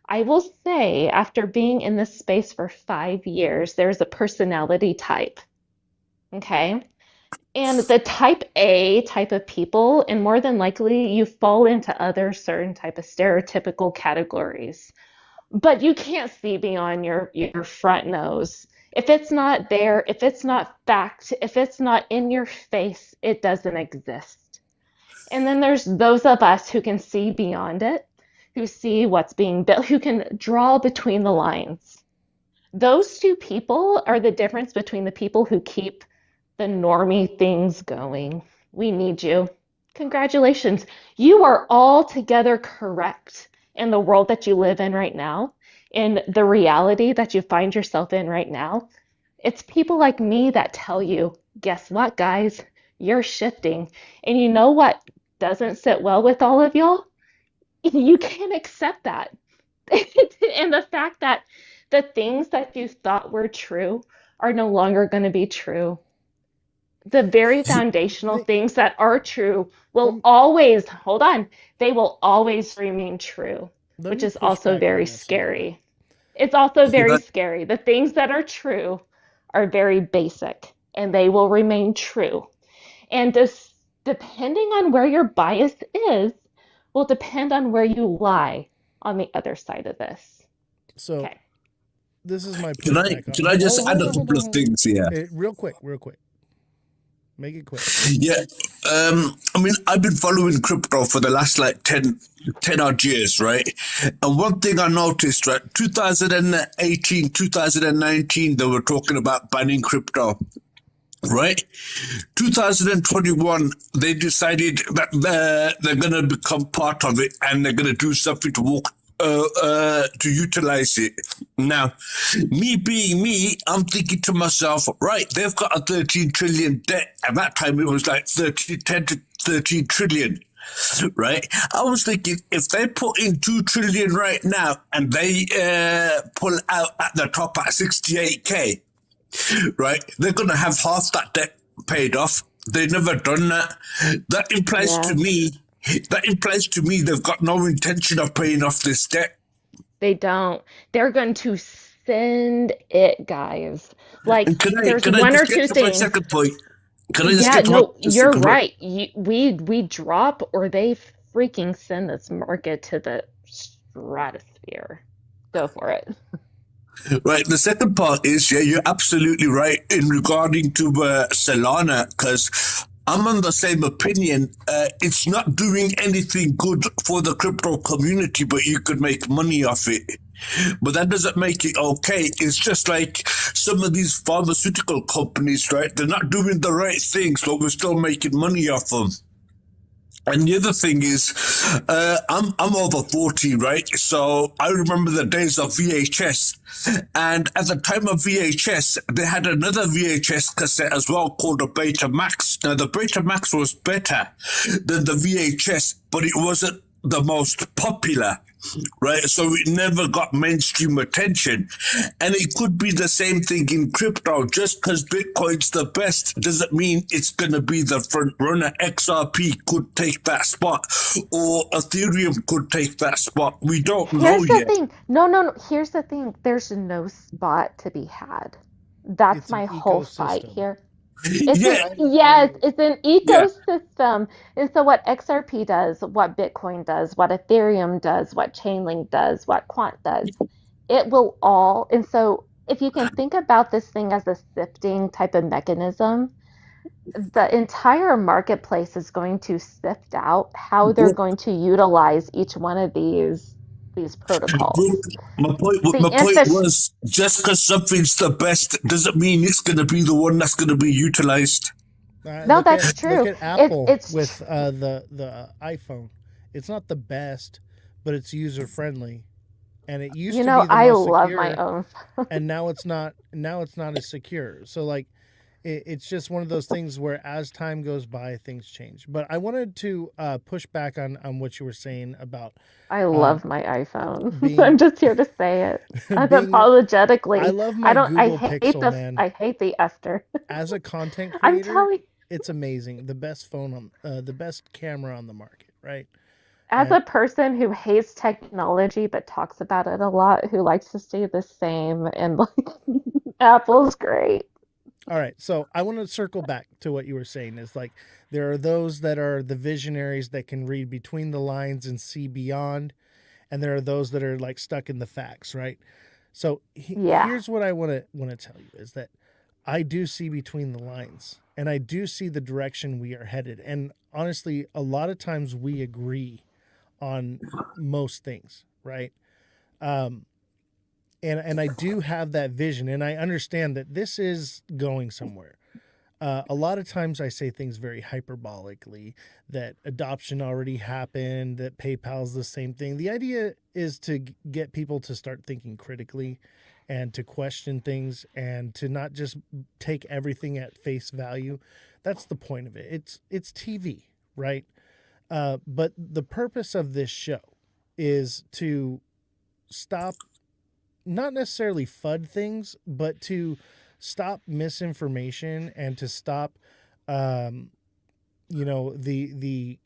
I will say, after being in this space for 5 years, there's a personality type, okay? And the type A type of people, and more than likely, you fall into other certain type of stereotypical categories. But you can't see beyond your front nose. If it's not there, if it's not fact, if it's not in your face, it doesn't exist. And then there's those of us who can see beyond it, who see what's being built, who can draw between the lines. Those two people are the difference between the people who keep the normie things going. We need you. Congratulations. You are altogether correct in the world that you live in right now, in the reality that you find yourself in right now. It's people like me that tell you, guess what, guys? You're shifting. And you know what doesn't sit well with all of y'all? You can't accept that. And the fact that the things that you thought were true are no longer going to be true. The very foundational things that are true will always, hold on, they will always remain true, which is also very scary. It's also very scary. The things that are true are very basic and they will remain true. And just depending on where your bias is, will depend on where you lie on the other side of this. So, okay. This is my Can I just add a couple of things here? Real quick. Make it quick. Yeah. I mean, I've been following crypto for the last like 10 odd years, right? And one thing I noticed, right, 2018, 2019, they were talking about banning crypto. Right, 2021, they decided that they're going to become part of it and they're going to do something to utilize it. Now, me being me, I'm thinking to myself, right, they've got a 13 trillion debt. At that time, it was like 10 to 13 trillion. Right, I was thinking if they put in 2 trillion right now and they pull out at the top at 68k, right, they're going to have half that debt paid off. They've never done that. That implies to me they've got no intention of paying off this debt. They don't. They're going to send it, guys. Like, there's one or two things. My second point? Can I just get to no, you're right. We drop, or they freaking send this market to the stratosphere. Go for it. Right. The second part is, yeah, you're absolutely right in regarding to Solana, because I'm on the same opinion. It's not doing anything good for the crypto community, but you could make money off it. But that doesn't make it okay. It's just like some of these pharmaceutical companies, right? They're not doing the right things, but we're still making money off them. And the other thing is, I'm over 40, right? So I remember the days of VHS. And at the time of VHS, they had another VHS cassette as well called the Betamax. Now, the Betamax was better than the VHS, but it wasn't the most popular. Right, so it never got mainstream attention, and it could be the same thing in crypto. Just because Bitcoin's the best doesn't mean it's going to be the front runner. XRP could take that spot, or Ethereum could take that spot. We don't know yet. Here's the thing. No. Here's the thing. There's no spot to be had. That's my whole fight here. It's it's an ecosystem. And so what XRP does, what Bitcoin does, what Ethereum does, what Chainlink does, what Quant does, it will all, and so if you can think about this thing as a sifting type of mechanism, the entire marketplace is going to sift out how they're But, going to utilize each one of these protocols. The my point infrastructure. was just because something's the best doesn't mean it's going to be the one that's going to be utilized. No, that's Look true. at Apple It's with the iPhone. It's not the best, but it's user friendly, and it used to be the I most love my secure, own. and now it's not. Now it's not as secure. So like, it's just one of those things where as time goes by, things change. But I wanted to push back on what you were saying about I uh, love my iPhone. I'm being just here to say it being. I unapologetically. love my I Google hate Pixel, man. I hate the Esther. As a content I'm creator, telling. it's amazing. The best phone on, the best camera on the market, right? As And a person who hates technology but talks about it a lot, who likes to stay the same, and like Apple's great. all right, so I want to circle back to what you were saying. Is like there are those that are the visionaries that can read between the lines and see beyond, and there are those that are like stuck in the facts, right? So Yeah. here's what I want to tell you is that I do see between the lines, and I do see the direction we are headed. And honestly, a lot of times we agree on most things, right? Um, and I do have that vision, and I understand that this is going somewhere. A lot of times I say things very hyperbolically, that adoption already happened, that PayPal's the same thing. The idea is to get people to start thinking critically and to question things and to not just take everything at face value. That's the point of it. It's TV, right? But the purpose of this show is to stop, not necessarily FUD things, but to stop misinformation and to stop, um, the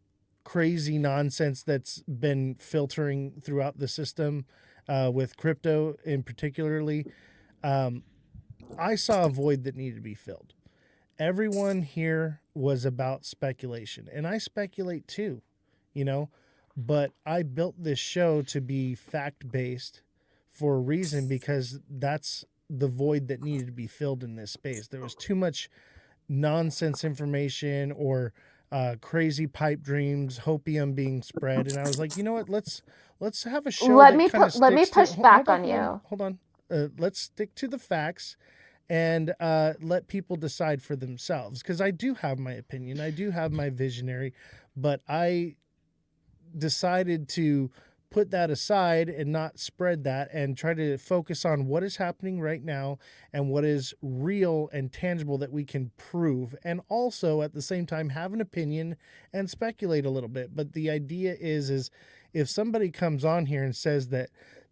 crazy nonsense that's been filtering throughout the system, with crypto in particularly. Um, I saw a void that needed to be filled. Everyone here was about speculation, and I speculate too, you know, but I built this show to be fact based for a reason, because that's the void that needed to be filled in this space. There was too much nonsense information or crazy pipe dreams, hopium being spread, and I was like, you know what? Let's have a show that kind of Let me sticks to. push back on Hold on, you. hold on. Let's stick to the facts and let people decide for themselves. Because I do have my opinion, I do have my visionary, but I decided to put that aside and not spread that and try to focus on what is happening right now and what is real and tangible that we can prove, and also at the same time have an opinion and speculate a little bit. But the idea is if somebody comes on here and says that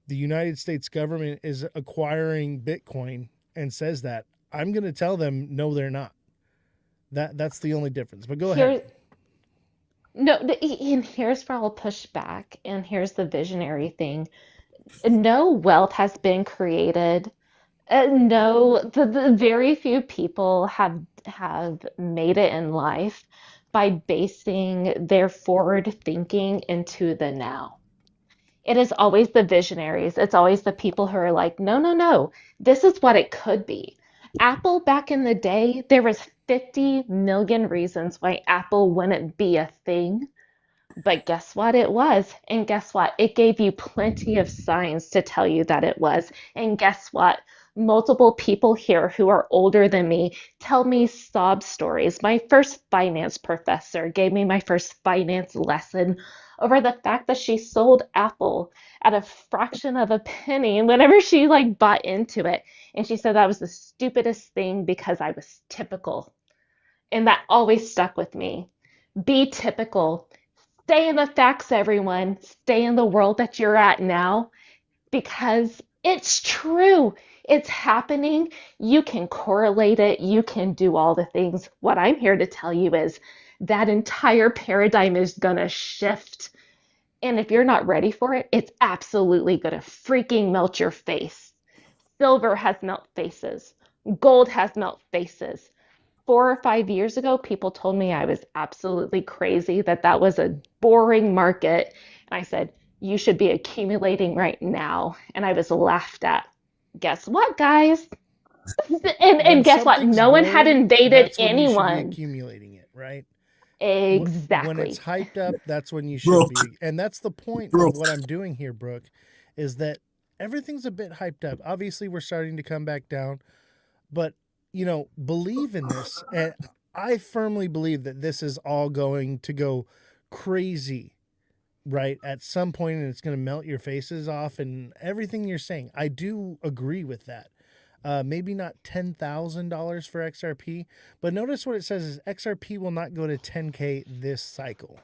the United States government is acquiring Bitcoin and says that, I'm going to tell them no, they're not. That's the only difference. But go ahead. Here, no, and here's where I'll push back, and here's the visionary thing. No wealth has been created. No, the very few people have made it in life by basing their forward thinking into the now. It is always the visionaries. It's always the people who are like, no, no, no, this is what it could be. Apple back in the day, there was 50 million reasons why Apple wouldn't be a thing. But guess what? It was. And guess what? It gave you plenty of signs to tell you that it was. And guess what? Multiple people here who are older than me tell me sob stories. My first finance professor gave me my first finance lesson over the fact that she sold Apple at a fraction of a penny whenever she like bought into it. And she said that was the stupidest thing because I was typical. And that always stuck with me. Be typical. Stay in the facts, everyone. Stay in the world that you're at now because it's true. It's happening. You can correlate it. You can do all the things. What I'm here to tell you is that entire paradigm is going to shift. And if you're not ready for it, it's absolutely going to freaking melt your face. Silver has melt faces. Gold has melt faces. 4 or 5 years ago, people told me I was absolutely crazy, that that was a boring market. And I said, you should be accumulating right now. And I was laughed at. Guess what, guys? And guess what? something's No one had going, invaded that's when you should be anyone. accumulating it, right? When it's Exactly. hyped up, that's when you should Brooke. be. And that's the point of Brooke. what I'm doing here, Brooke, is that everything's a bit hyped up. Obviously, we're starting to come back down, but, believe in this. And I firmly believe that this is all going to go crazy, right, at some point, and it's going to melt your faces off and everything you're saying. I do agree with that. Maybe not $10,000 for XRP, but notice what it says is XRP will not go to 10K this cycle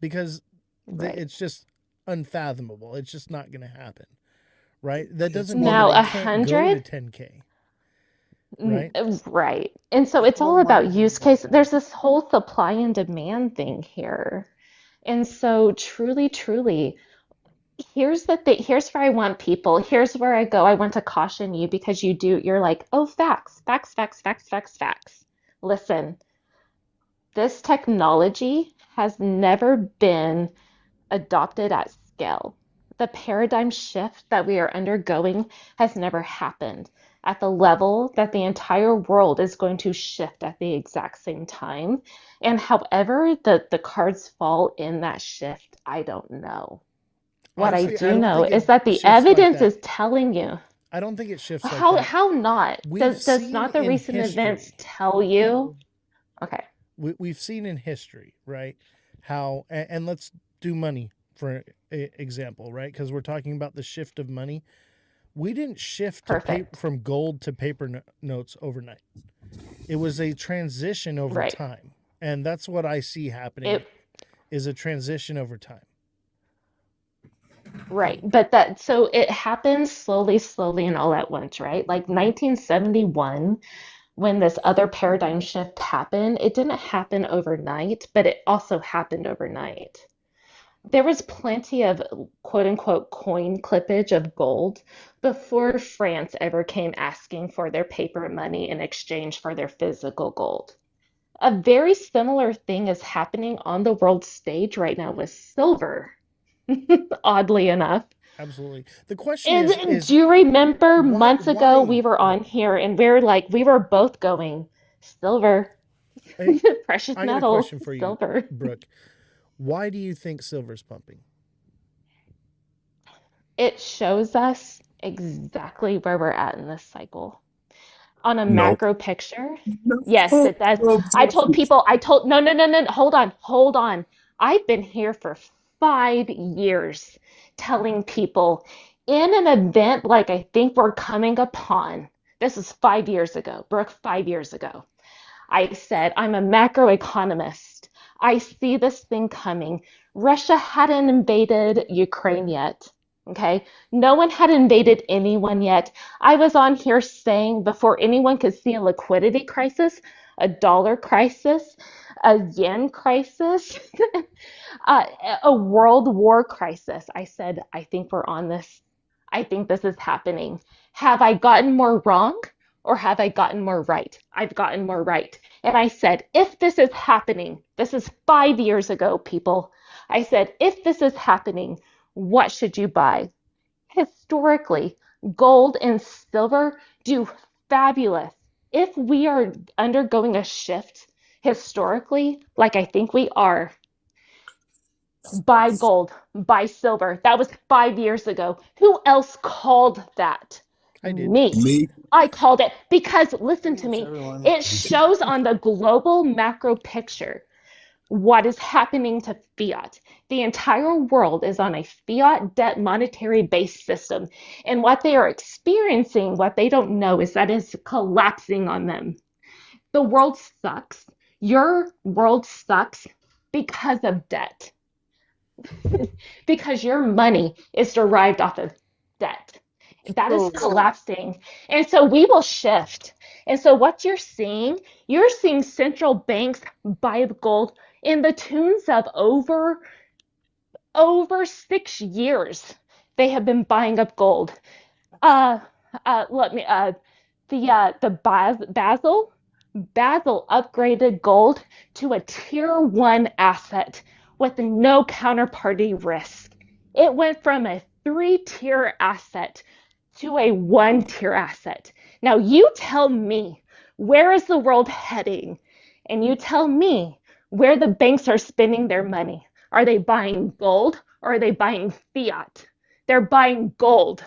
because it's just unfathomable. It's just not going to happen, right? That doesn't mean Now, that it can't go to 10K. Right. Right. And so it's all about use case. There's this whole supply and demand thing here. And so truly, truly, here's the thing. Here's where I want people. Here's where I go. I want to caution you because you're like, oh, facts, facts, facts, facts, facts, facts. Listen, this technology has never been adopted at scale. The paradigm shift that we are undergoing has never happened at the level that the entire world is going to shift at the exact same time. And however the cards fall in that shift, I don't know. What Honestly, I do know is that the evidence is telling you. I don't think it shifts like How that. how not? Does not the recent events tell you? Okay. We've seen in history, right? How, and let's do money for example, right? Because we're talking about the shift of money. We didn't shift from gold to paper notes overnight. It was a transition over time. And that's what I see happening is a transition over time. Right. But so it happens slowly, slowly, and all at once, right? Like 1971, when this other paradigm shift happened, it didn't happen overnight, but it also happened overnight. There was plenty of quote unquote coin clippage of gold before France ever came asking for their paper money in exchange for their physical gold. A very similar thing is happening on the world stage right now with silver, oddly enough. Absolutely. The question is do you remember months ago we were on here and we were both going, silver, precious I got metal, a question for you, silver. Brooke. Why do you think silver's pumping? It shows us exactly where we're at in this cycle. On a macro picture, yes, it does. I told people, no, hold on. I've been here for 5 years telling people in an event like I think we're coming upon, this is 5 years ago, Brooke, 5 years ago. I said, I'm a macroeconomist. I see this thing coming. Russia hadn't invaded Ukraine yet. Okay. No one had invaded anyone yet. I was on here saying before anyone could see a liquidity crisis, a dollar crisis, a yen crisis, a world war crisis. I said, I think we're on this. I think this is happening. Have I gotten more wrong or have I gotten more right? I've gotten more right. And I said, if this is happening, this is 5 years ago, people. I said, if this is happening, what should you buy? Historically, gold and silver do fabulous. If we are undergoing a shift historically, like I think we are, buy gold, buy silver. That was 5 years ago. Who else called that? I did. Me. I called it because, listen to me, it shows on the global macro picture what is happening to fiat. The entire world is on a fiat debt monetary based system. And what they are experiencing, what they don't know, is that it's collapsing on them. The world sucks. Your world sucks because of debt. Because your money is derived off of debt. That is collapsing. And so we will shift. And so what you're seeing central banks buy gold in the tunes of over 6 years. They have been buying up gold. Let me Basel upgraded gold to a tier 1 asset with no counterparty risk. It went from a 3-tier asset to a 1-tier asset. Now you tell me, where is the world heading? And you tell me where the banks are spending their money. Are they buying gold or are they buying fiat? They're buying gold.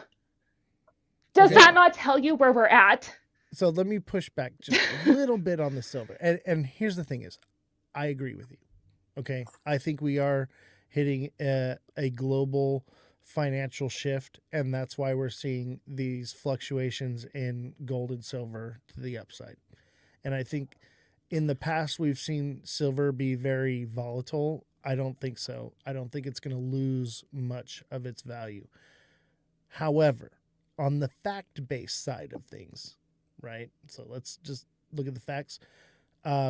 Does that not tell you where we're at? So let me push back just a little bit on the silver. And here's the thing is, I agree with you. Okay. I think we are hitting a global financial shift, and that's why we're seeing these fluctuations in gold and silver to the upside. And I think in the past we've seen silver be very volatile. I don't think so. I don't think it's going to lose much of its value. However, on the fact-based side of things, right? So let's just look at the facts.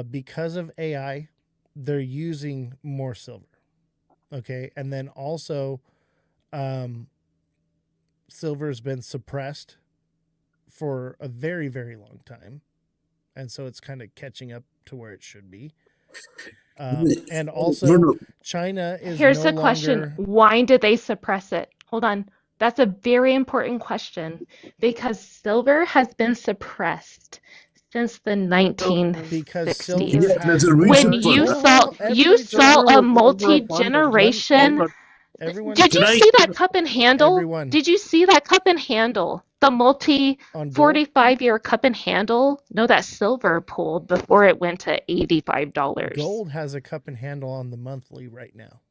Because of AI, they're using more silver. Okay. And then also, silver's been suppressed for a very, very long time. And so it's kind of catching up to where it should be. And also, China is Here's no the question. longer... Why did they suppress it? Hold on. That's a very important question because silver has been suppressed since the 1960s. When you saw a multi-generation... Did you see that cup and handle? Did you see that cup and handle? The multi 45-year cup and handle? No, that silver pulled before it went to $85. Gold has a cup and handle on the monthly right now.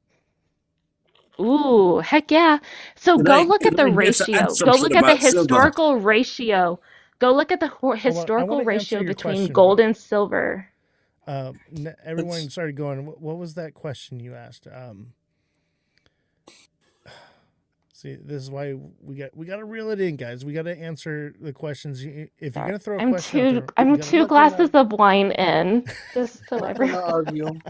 Ooh, heck yeah. So go look at the ratio. Go look at the historical ratio. Go look at the historical ratio between gold and silver. Everyone started going, what was that question you asked? See, this is why we got to reel it in, guys. We got to answer the questions. If you're gonna throw a question, I'm two glasses of wine in. Just so everyone.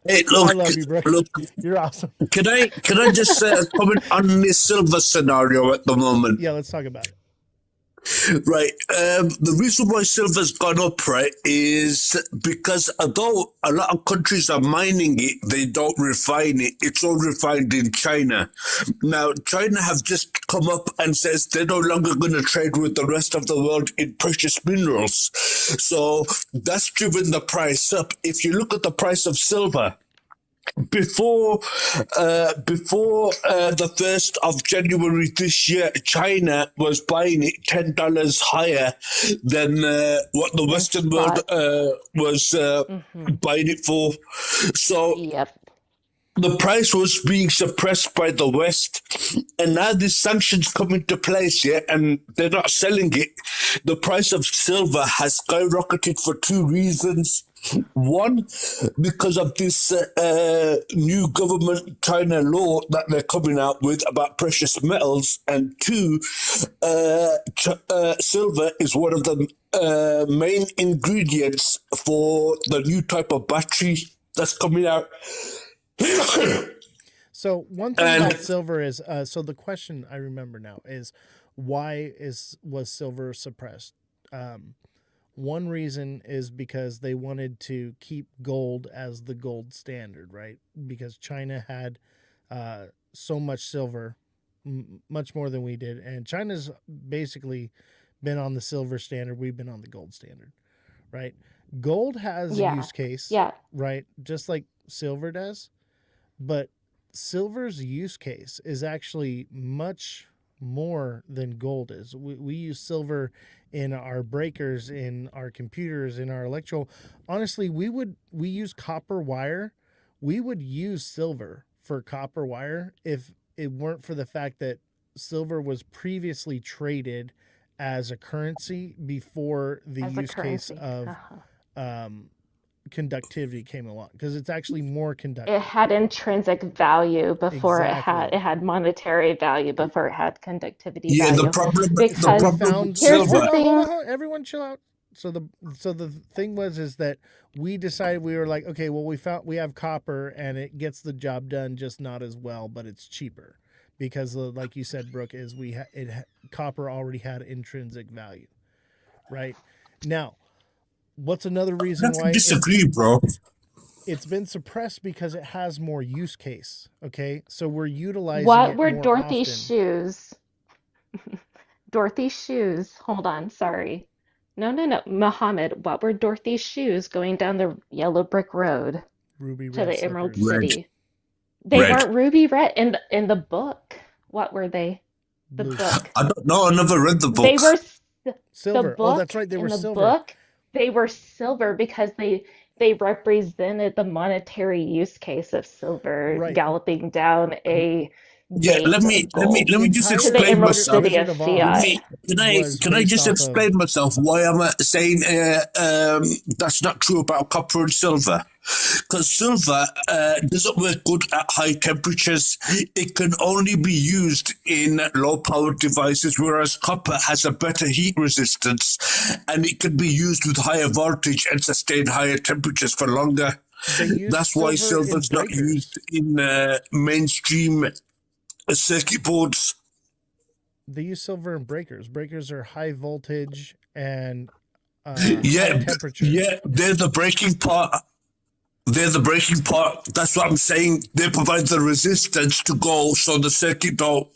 Hey, look, I love you, bro. Look, you're awesome. Can I just comment on this silver scenario at the moment? Yeah, let's talk about it. Right. The reason why silver's gone up, right, is because although a lot of countries are mining it, they don't refine it. It's all refined in China. Now, China have just come up and says they're no longer going to trade with the rest of the world in precious minerals. So that's driven the price up. If you look at the price of silver, before the 1st of January this year, China was buying it $10 higher than what the Western world was buying it for. So the price was being suppressed by the West, and now these sanctions come into place, and they're not selling it. The price of silver has skyrocketed for 2 reasons. One, because of this new government China law that they're coming out with about precious metals, and 2, silver is one of the main ingredients for the new type of battery that's coming out. So one thing about silver is, so the question I remember now is, why was silver suppressed? One reason is because they wanted to keep gold as the gold standard, right? Because China had so much silver, much more than we did. And China's basically been on the silver standard. We've been on the gold standard, right? Gold has a use case, right? Just like silver does. But silver's use case is actually much more than gold is. We use silver in our breakers, in our computers, in our electrical. Honestly, we use copper wire. We would use silver for copper wire if it weren't for the fact that silver was previously traded as a currency before the use case of conductivity came along, because it's actually more conductive. It had intrinsic value before it had monetary value before it had conductivity value. The problem here's silver. The thing. Everyone chill out. So the thing is that we decided, we were like, okay, well, we have copper and it gets the job done, just not as well, but it's cheaper because like you said, Brooke, is copper already had intrinsic value, right? Now, what's another reason why? Disagree, bro. it's been suppressed because it has more use case. Okay, so we're utilizing What it were more Dorothy's often. shoes? Dorothy's shoes. Hold on, sorry. No, Muhammad, what were Dorothy's shoes going down the yellow brick road Ruby to red the Emerald slippers. Red. City? They Red. weren't ruby red in the book. What were they? The Blue. book. I don't know. I never read the book. They were Silver. the book. Oh, that's right. They in were the silver. book, they were silver because they represented the monetary use case of silver Right. galloping down a Yeah, vein let me of gold just entire to the explain Emerald myself. City of Wizard of Fiat. Oz was Can I based just off explain myself why I'm saying that's not true about copper and silver? Because silver doesn't work good at high temperatures. It can only be used in low power devices, whereas copper has a better heat resistance and it can be used with higher voltage and sustain higher temperatures for longer. That's why silver's not used in mainstream circuit boards. They use silver in breakers. Breakers are high voltage and Yeah, high temperature. yeah, they're the breaking part. They're the breaking part. That's what I'm saying. They provide the resistance to go so the circuit don't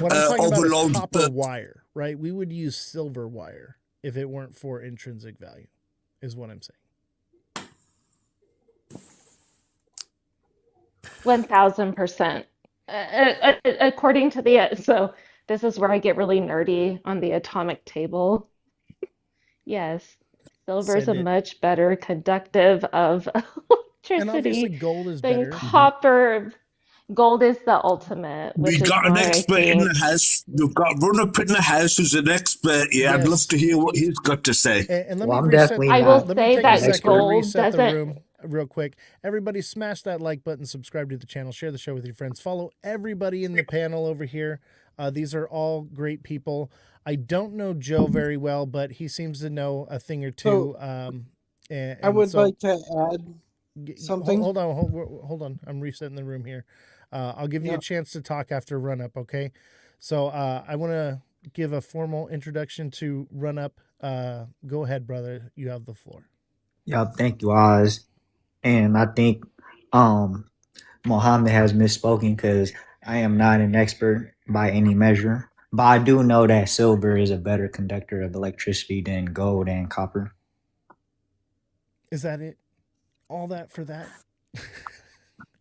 What I'm talking about is overload copper wire, right? We would use silver wire if it weren't for intrinsic value, is what I'm saying. 1000%. According to so this is where I get really nerdy on the atomic table. Yes, silver is a Send it. much better conductive of And obviously electricity gold is than better. copper. Gold is the ultimate, We which is got an why I expert in think the house. We've got Run Up in the house who's an expert. Yeah, I'd love Yes. to hear what he's got to say. And let Well, me I'm reset. definitely I will not Let me say take a that second to gold reset the doesn't. room real quick. Everybody smash that like button, subscribe to the channel, share the show with your friends. Follow everybody in the panel over here. These are all great people. I don't know Joe very well, but he seems to know a thing or two. And I would so, like to add something. Hold on. I'm resetting the room here. I'll give you a chance to talk after Run Up, okay? So I want to give a formal introduction to Run Up. Go ahead, brother. You have the floor. Yeah, thank you, Oz. And I think Mohammed has misspoken because I am not an expert by any measure. But I do know that silver is a better conductor of electricity than gold and copper. Is that it? All that for that?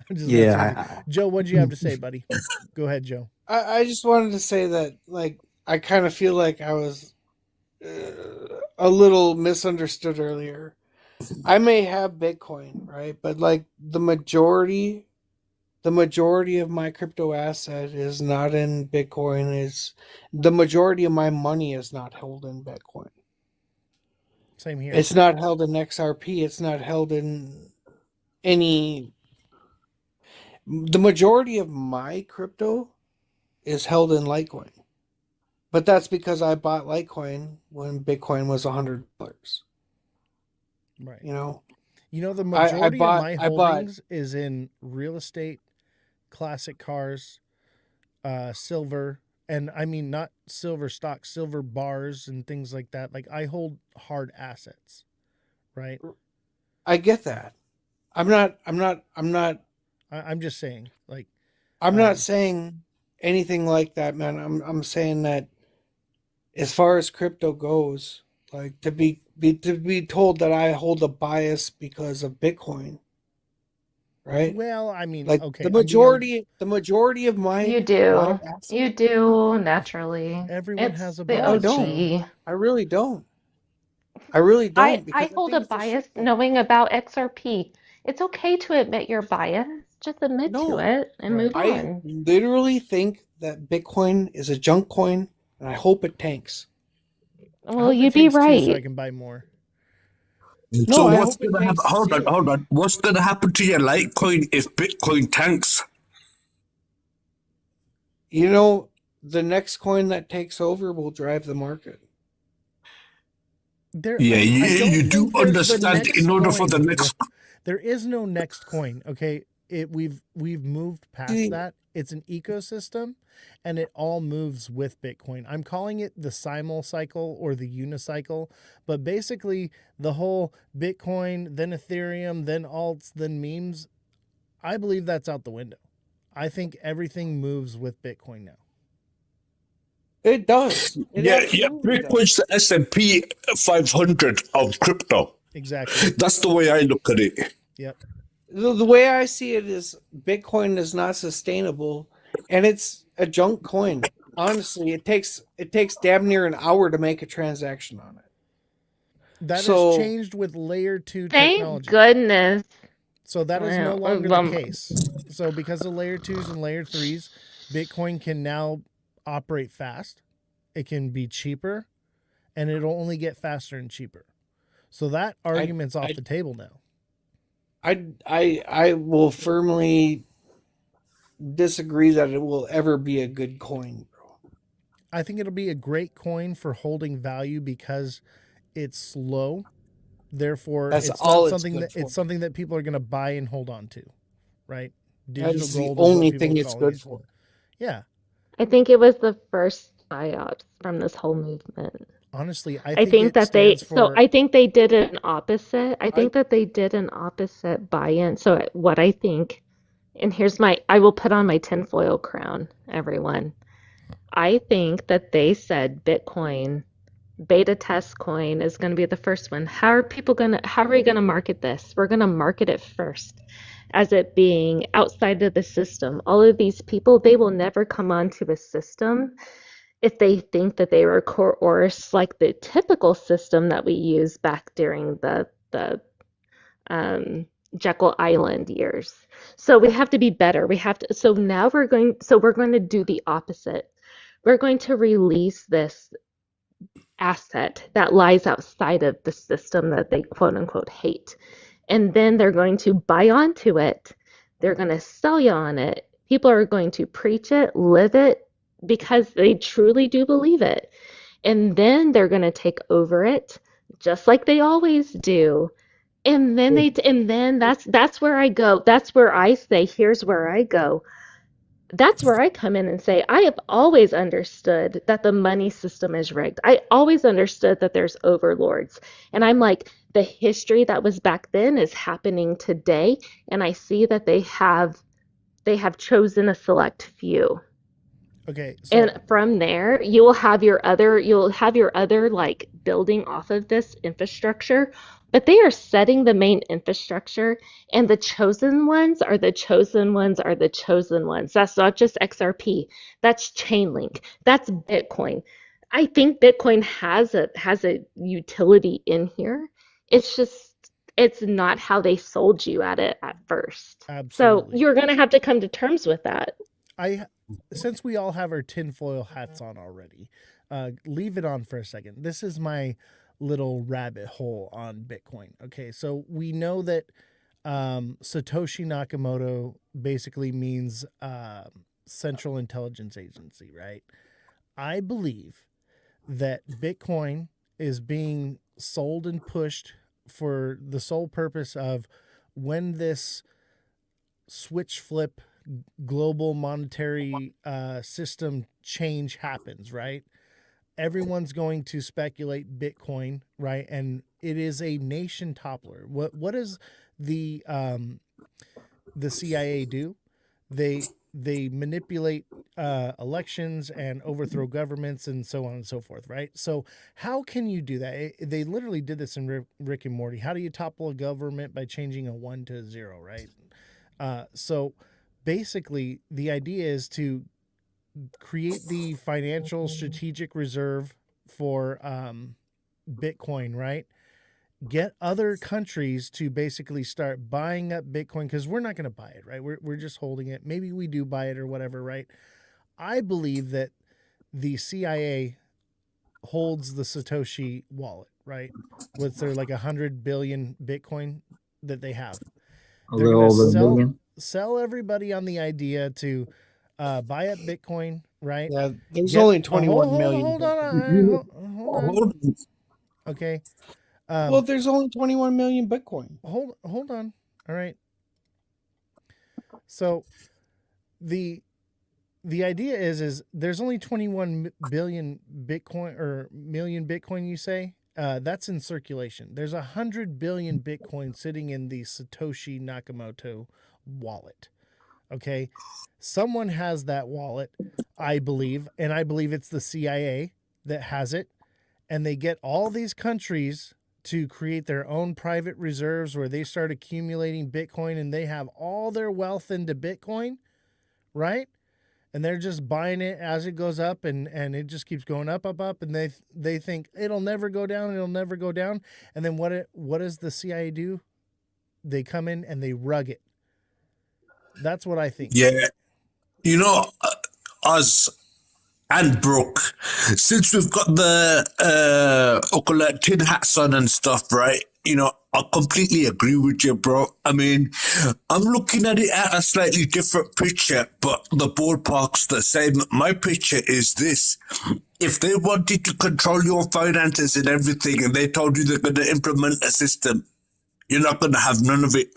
I'm just Yeah. Joe, what'd you have to say, buddy? Go ahead, Joe. I just wanted to say that, like, I kind of feel like I was a little misunderstood earlier. I may have Bitcoin, right? But like the majority of my crypto asset is not in Bitcoin. Is the majority of my money is not held in Bitcoin. Same here. It's not held in XRP. It's not held in any. The majority of my crypto is held in Litecoin, but that's because I bought Litecoin when Bitcoin was $100. Right. You know, the majority of my holdings is in real estate, classic cars, silver, and I mean not silver stocks, silver bars and things like that. Like I hold hard assets, right? I get that. I'm just saying, like, I'm not saying anything like that, man. I'm saying that as far as crypto goes, like to be told that I hold a bias because of Bitcoin, right? Well, I mean, like okay, the majority of my You do. my assets, You do naturally. Everyone It's has a the bias. I don't. I really don't. I really don't. I hold a bias knowing about XRP. It's okay to admit your bias. Just admit to it and move I on. literally think that Bitcoin is a junk coin, and I hope it tanks. Well, you'd be right. So I can buy more. So what's going to happen? Hold on. What's going to happen to your Litecoin if Bitcoin tanks? You know, the next coin that takes over will drive the market. You do understand in order for the next. There is no next coin. Okay, we've moved past that. It's an ecosystem, and it all moves with Bitcoin. I'm calling it the simul cycle or the unicycle, but basically the whole Bitcoin, then Ethereum, then alts, then memes, I believe that's out the window. I think everything moves with Bitcoin now. It does. It Yeah, absolutely does. Bitcoin's the S&P 500 of crypto. Exactly. That's the way I look at it. Yep. The way I see it is Bitcoin is not sustainable, and it's a junk coin. Honestly, it takes damn near an hour to make a transaction on it. That has changed with layer 2 technology. Thank goodness. So that is no longer the case. So because of layer 2s and layer 3s, Bitcoin can now operate fast. It can be cheaper, and it'll only get faster and cheaper. So that argument's off the table now. I will firmly disagree that it will ever be a good coin, bro. I think it'll be a great coin for holding value because it's slow. Therefore, That's it's all not it's something good that for. it's something that people are going to buy and hold on to, right? That is the gold is what only people thing are it's calling good it. for. Yeah. I think it was the first psyops from this whole movement. Honestly, I I think it that they stands for. I think they did an opposite. I think that they did an opposite buy-in. So what I think, and I will put on my tinfoil crown, everyone. I think that they said Bitcoin beta test coin is going to be the first one. How are we going to market this? We're going to market it first as it being outside of the system. All of these people, they will never come onto a system if they think that they were coerced like the typical system that we used back during the Jekyll Island years. So we have to be better. So now we're going to do the opposite. We're going to release this asset that lies outside of the system that they quote unquote hate. And then they're going to buy onto it. They're going to sell you on it. People are going to preach it, live it, because they truly do believe it. And then they're going to take over it, just like they always do. And then that's where I go. That's where I say, here's where I go. That's where I come in and say, I have always understood that the money system is rigged. I always understood that there's overlords. And I'm like, the history that was back then is happening today. And I see that they have chosen a select few. Okay. So, and from there, you'll have your other like building off of this infrastructure, but they are setting the main infrastructure, and the chosen ones are the chosen ones are the chosen ones. That's not just XRP. That's Chainlink. That's Bitcoin. I think Bitcoin has a utility in here. It's not how they sold you at it at first. Absolutely. So you're going to have to come to terms with that. Since we all have our tinfoil hats on already, leave it on for a second. This is my little rabbit hole on Bitcoin. Okay, so we know that Satoshi Nakamoto basically means Central Intelligence Agency, right? I believe that Bitcoin is being sold and pushed for the sole purpose of when this switch flip global monetary system change happens, right? Everyone's going to speculate Bitcoin, right? And it is a nation toppler. What does the CIA do? They manipulate elections and overthrow governments and so on and so forth, right? So how can you do that? They literally did this in Rick and Morty. How do you topple a government? By changing a 1 to 0, right? So basically, the idea is to create the financial strategic reserve for Bitcoin, right? Get other countries to basically start buying up Bitcoin, because we're not going to buy it, right? We're just holding it. Maybe we do buy it or whatever, right? I believe that the CIA holds the Satoshi wallet, right? What's there, like 100 billion Bitcoin that they have? They're going to sell everybody on the idea to buy up Bitcoin, right? Yeah, there's only 21 million. Hold on. Okay. Well, there's only 21 million Bitcoin. Hold on. All right. So the idea is there's only 21 billion Bitcoin or million Bitcoin, you say? That's in circulation. There's 100 billion Bitcoin sitting in the Satoshi Nakamoto wallet. Okay. Someone has that wallet, I believe, and I believe it's the CIA that has it. And they get all these countries to create their own private reserves where they start accumulating Bitcoin and they have all their wealth into Bitcoin, right? And they're just buying it as it goes up, and it just keeps going up, and they think it'll never go down, and then what does the CIA do? They come in and they rug it. That's what I think. Yeah, you know, us and Brooke, since we've got the tin hats on and stuff, right? You know, I completely agree with you, bro. I mean, I'm looking at it at a slightly different picture, but the ballpark's the same. My picture is this. If they wanted to control your finances and everything, and they told you they're going to implement a system, you're not going to have none of it.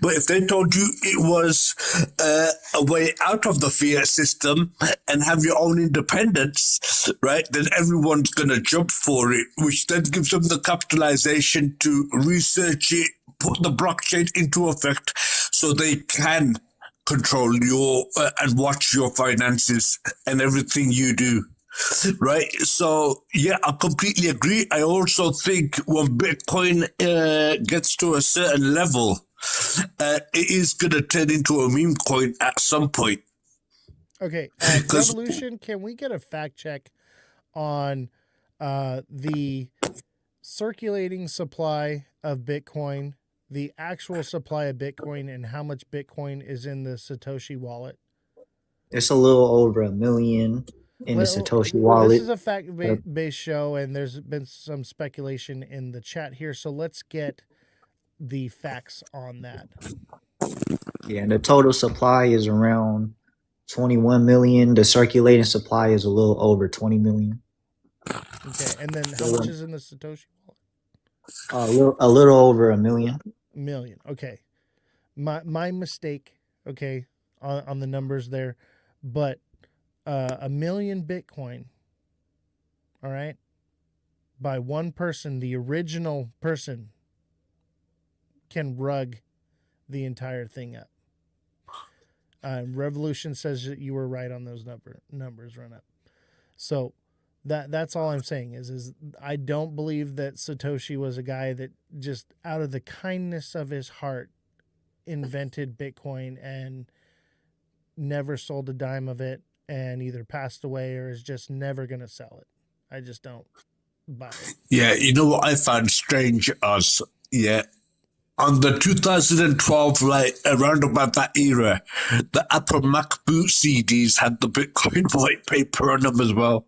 But if they told you it was a way out of the fiat system and have your own independence, right, then everyone's going to jump for it, which then gives them the capitalization to research it, put the blockchain into effect so they can control your and watch your finances and everything you do. Right. So, yeah, I completely agree. I also think when Bitcoin gets to a certain level, it is going to turn into a meme coin at some point. Okay. Revolution, can we get a fact check on the circulating supply of Bitcoin, the actual supply of Bitcoin, and how much Bitcoin is in the Satoshi wallet? It's a little over 1 million in the Satoshi wallet. This is a fact-based show, and there's been some speculation in the chat here, so let's get the facts on that. Yeah, and the total supply is around 21 million. The circulating supply is a little over 20 million. Okay, and then how much is in the Satoshi wallet? A little over 1 million. Million. Okay, my mistake. Okay, on the numbers there, but 1 million Bitcoin. All right, by one person, the original person can rug the entire thing up. Revolution says that you were right on those numbers run up. So that's all I'm saying is I don't believe that Satoshi was a guy that just out of the kindness of his heart invented Bitcoin and never sold a dime of it and either passed away or is just never going to sell it. I just don't buy it. Yeah, you know what I found strange as, yeah, on the 2012, like around about that era, the Apple Mac boot CDs had the Bitcoin white paper on them as well.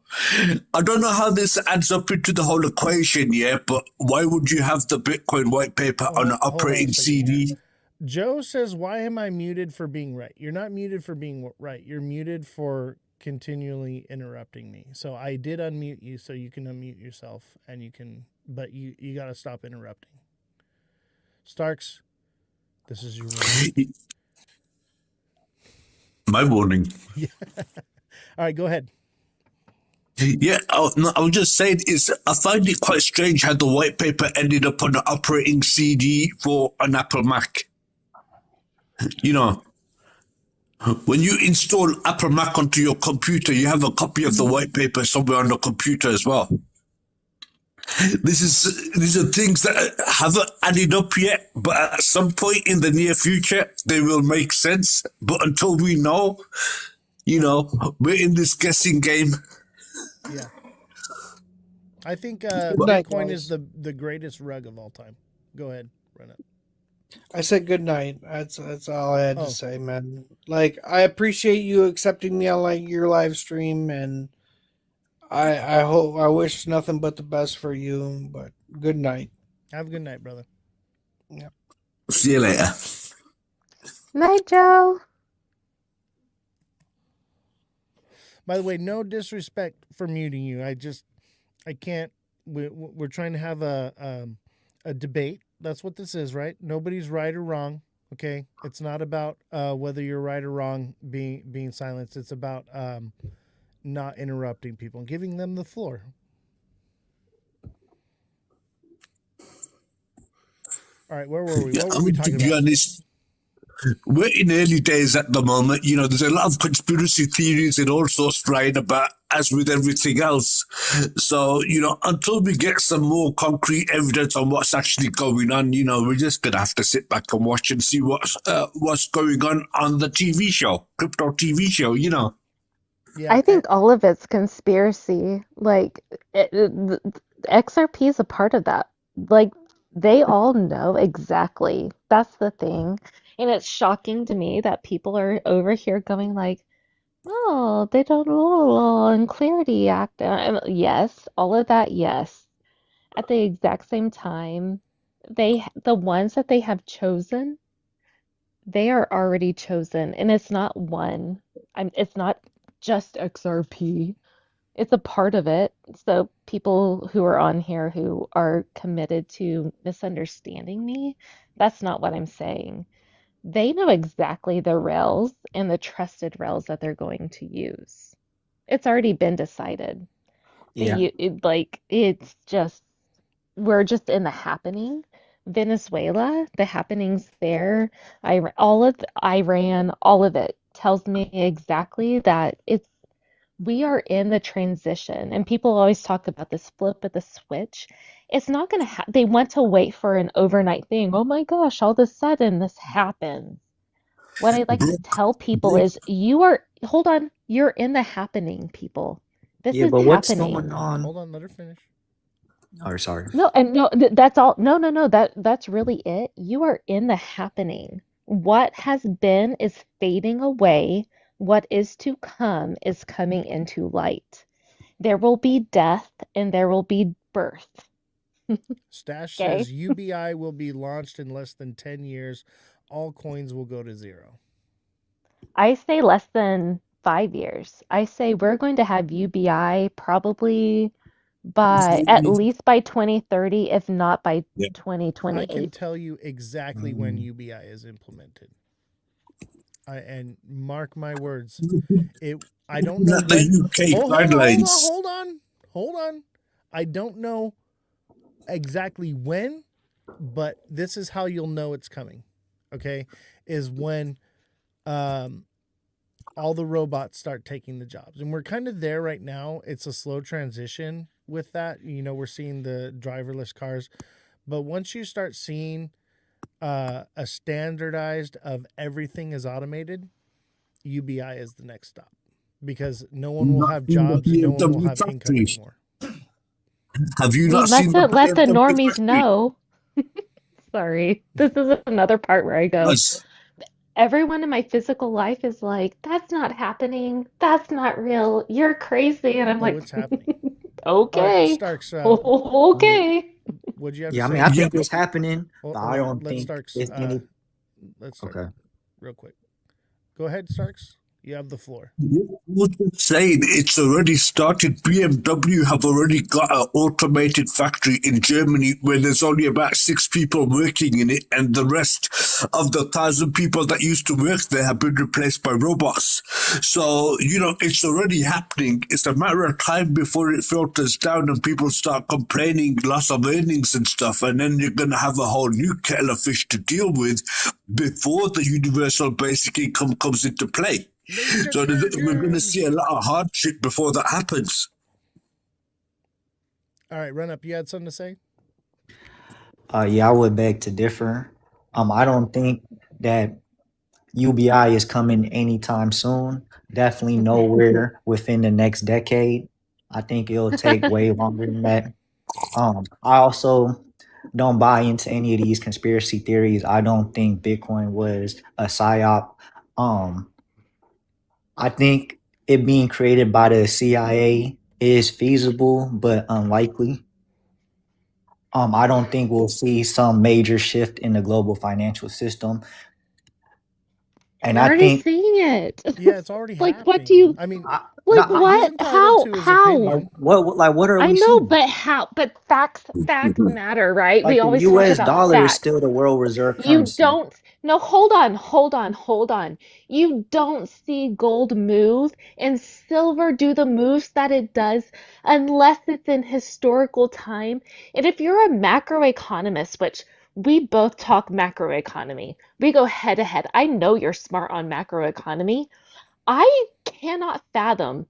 I don't know how this adds up into the whole equation, yeah, but why would you have the Bitcoin white paper on an operating CD? Joe says, why am I muted for being right? You're not muted for being right. You're muted for continually interrupting me. So I did unmute you so you can unmute yourself and you can, but you got to stop interrupting. Starks, this is your warning. My warning. Yeah. All right, go ahead. Yeah, no, I was just saying, I find it quite strange how the white paper ended up on the operating CD for an Apple Mac. You know, when you install Apple Mac onto your computer, you have a copy of the white paper somewhere on the computer as well. These are things that haven't added up yet, but at some point in the near future, they will make sense. But until we know, you know, we're in this guessing game. Yeah. I think Bitcoin is the greatest rug of all time. Go ahead, run it. I said good night. That's all I had to say, man. Like, I appreciate you accepting me on your live stream, and I wish nothing but the best for you. But good night. Have a good night, brother. Yeah. See you later. Night, Joe. By the way, no disrespect for muting you. I can't. We're trying to have a debate. That's what this is, right? Nobody's right or wrong. Okay, it's not about whether you're right or wrong being silenced. It's about not interrupting people and giving them the floor. All right, where were we? What were we talking to be about? honest, we're in early days at the moment. You know, there's a lot of conspiracy theories and all sorts flying about, as with everything else. So, you know, until we get some more concrete evidence on what's actually going on, you know, we're just gonna have to sit back and watch and see what's going on the TV show, crypto TV show. You know. Yeah, I think all of it's conspiracy. Like, XRP is a part of that. Like, they all know exactly. That's the thing. And it's shocking to me that people are over here going like, oh, they don't know and Clarity Act. Yes, all of that, yes. At the exact same time, the ones that they have chosen, they are already chosen, and it's not one. It's not just XRP. It's a part of it. So people who are on here who are committed to misunderstanding me, that's not what I'm saying. They know exactly the rails and the trusted rails that they're going to use. It's already been decided. Yeah. It's just we're just in the happening. Venezuela, the happenings there, all of Iran, all of it tells me exactly that we are in the transition. And people always talk about this flip of the switch. It's not going to they want to wait for an overnight thing. Oh my gosh, all of a sudden this happens. What I like to tell people is hold on, you're in the happening, people. This Yeah, is but what's happening. going on? Hold on, let her finish. Oh, sorry. No, and no, that's all. No, no, no. That's really it. You are in the happening. What has been is fading away. What is to come is coming into light. There will be death and there will be birth. Stash Okay? says UBI will be launched in less than 10 years. All coins will go to zero. I say less than 5 years. I say we're going to have UBI probably by at least by 2030, if not by I can 2028. tell you exactly when UBI is implemented. And mark my words, I don't know Not the when. UK guidelines. Hold on. I don't know exactly when, but this is how you'll know it's coming. Okay, is when all the robots start taking the jobs, and we're kind of there right now. It's a slow transition with that. You know, we're seeing the driverless cars, but once you start seeing a standardized of everything is automated, UBI is the next stop, because no one will Not have in the jobs, no one will BMW have income factories. anymore. Have you We not seen the mustn't let the BMW normies factory? know. Sorry. This is another part where I go, Yes. everyone in my physical life is like, that's not happening. That's not real. You're crazy. And I'm Oh, like, it's happening. All right, okay. Starks. Okay. What'd you have Yeah, to I say? mean, I think it's happening, Hold but I don't let think Starks. it's any. Let's start Okay. real quick. Go ahead, Starks. You have the floor. What you're saying, it's already started. BMW have already got an automated factory in Germany where there's only about 6 people working in it, and the rest of the 1,000 people that used to work there have been replaced by robots. So, you know, it's already happening. It's a matter of time before it filters down and people start complaining, loss of earnings and stuff, and then you're going to have a whole new kettle of fish to deal with before the universal basic income comes into play. So we're going to see a lot of hardship before that happens. All right, Run Up. You had something to say? Yeah, I would beg to differ. I don't think that UBI is coming anytime soon. Definitely nowhere within the next decade. I think it'll take way longer than that. I also don't buy into any of these conspiracy theories. I don't think Bitcoin was a psyop. I think it being created by the CIA is feasible but unlikely. I don't think we'll see some major shift in the global financial system. And We're I already think seeing it. Yeah, it's already Like, happening. what do you? I mean, Like Nah, what? How? what are I we know, seeing? but how? But facts matter, right? Like We the always talk U.S. about dollar is facts. still the world reserve You currency. don't. No, hold on. You don't see gold move and silver do the moves that it does unless it's in historical time. And if you're a macroeconomist, which we both talk macroeconomy, we go head to head. I know you're smart on macroeconomy. I cannot fathom,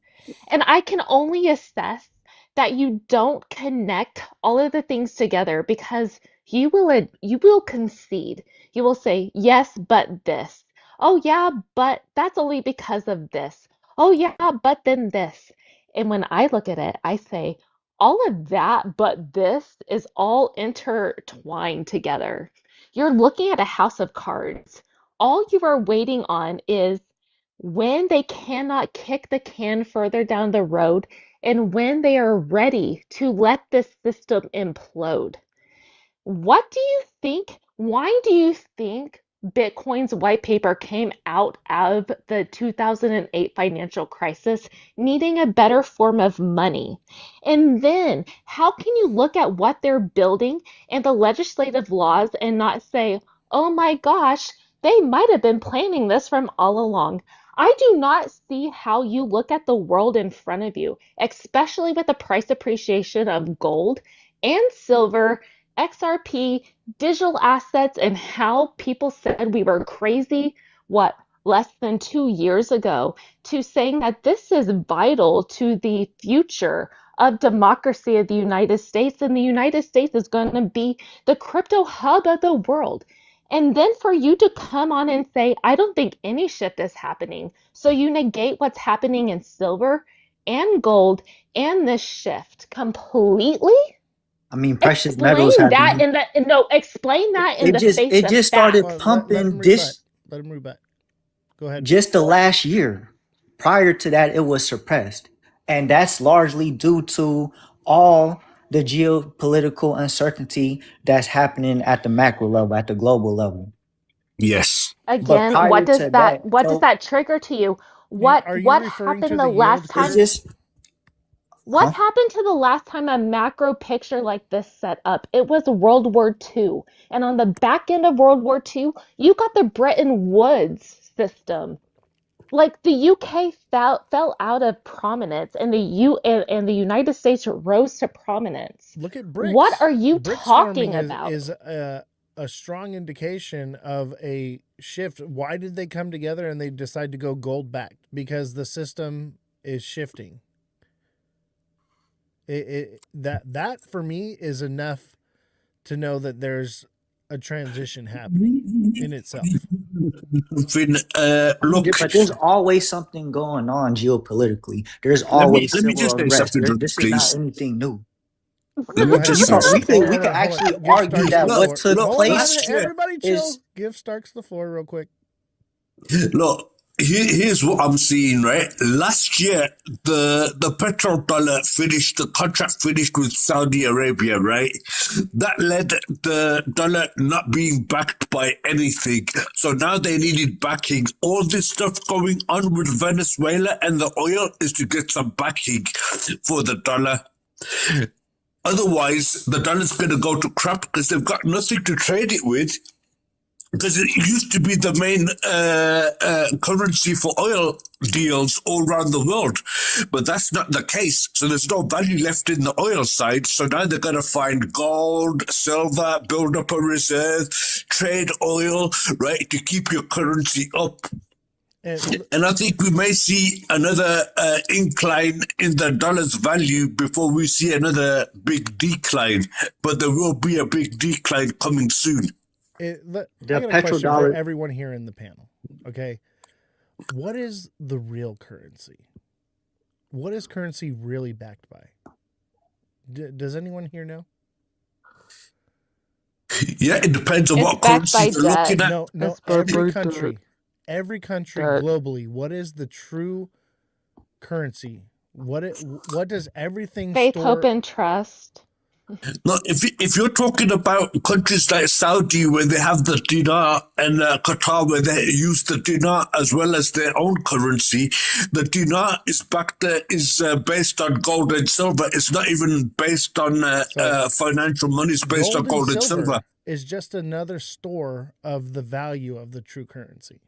and I can only assess that you don't connect all of the things together because you will concede. You will say, "Yes, but this." "Oh yeah, but that's only because of this." "Oh yeah, but then this." And when I look at it, I say, all of that but this is all intertwined together. You're looking at a house of cards. All you are waiting on is when they cannot kick the can further down the road and when they are ready to let this system implode. What do you think? Why do you think Bitcoin's white paper came out of the 2008 financial crisis needing a better form of money? And then, how can you look at what they're building and the legislative laws and not say, oh my gosh, they might have been planning this from all along? I do not see how you look at the world in front of you, especially with the price appreciation of gold and silver, XRP, digital assets, and how people said we were crazy, what, less than 2 years ago, to saying that this is vital to the future of democracy of the United States, and the United States is going to be the crypto hub of the world. And then for you to come on and say, I don't think any shift is happening. So you negate what's happening in silver and gold and this shift completely? I mean, precious metals Explain have that been. in the no, explain that in the face It of just facts. started Well, let him pumping rebut. this Let him rebut. Go ahead. just the last year. Prior to that, it was suppressed, and that's largely due to all the geopolitical uncertainty that's happening at the macro level, at the global level. Yes. But Again, prior to that, what does so that trigger to you? Are you What referring happened to the the last yield it's time? curve? just, What huh? happened to the last time a macro picture like this set up? It was World War II. And on the back end of World War II, you got the Bretton Woods system. Like the UK fell out of prominence and the United States rose to prominence. Look at What bricks. are you Bricks forming talking is about? a strong indication of a shift. Why did they come together and they decide to go gold backed? Because the system is shifting. That for me is enough to know that there's a transition happening in itself. Look, But there's always something going on geopolitically. There's always let me civil just say unrest. something, This is not please. anything new. Let Go me ahead, just You say can, Starks. we something. could Hold we could on, hold on. actually Give argue Starks the that what floor. took Hold on, place Last year, everybody chill. is. Give Starks the floor real quick. look, here's what I'm seeing, right? Last year, the petrodollar finished, the contract finished with Saudi Arabia, right? That led the dollar not being backed by anything. So now they needed backing. All this stuff going on with Venezuela and the oil is to get some backing for the dollar. Otherwise, the dollar's going to go to crap because they've got nothing to trade it with. Because it used to be the main currency for oil deals all around the world. But that's not the case. So there's no value left in the oil side. So now they're going to find gold, silver, build up a reserve, trade oil, right, to keep your currency up. And I think we may see another incline in the dollar's value before we see another big decline. But there will be a big decline coming soon. I got a question for everyone here in the panel. Okay. What is the real currency? What is currency really backed by? Does anyone here know? Yeah, it depends on what currency you're looking at. No, every country globally, what is the true currency? What does everything Faith, store? hope, and trust. No, if you're talking about countries like Saudi where they have the dinar and Qatar where they use the dinar as well as their own currency, the dinar is based on gold and silver. It's not even based on financial money. It's based on gold and silver. Is just another store of the value of the true currency.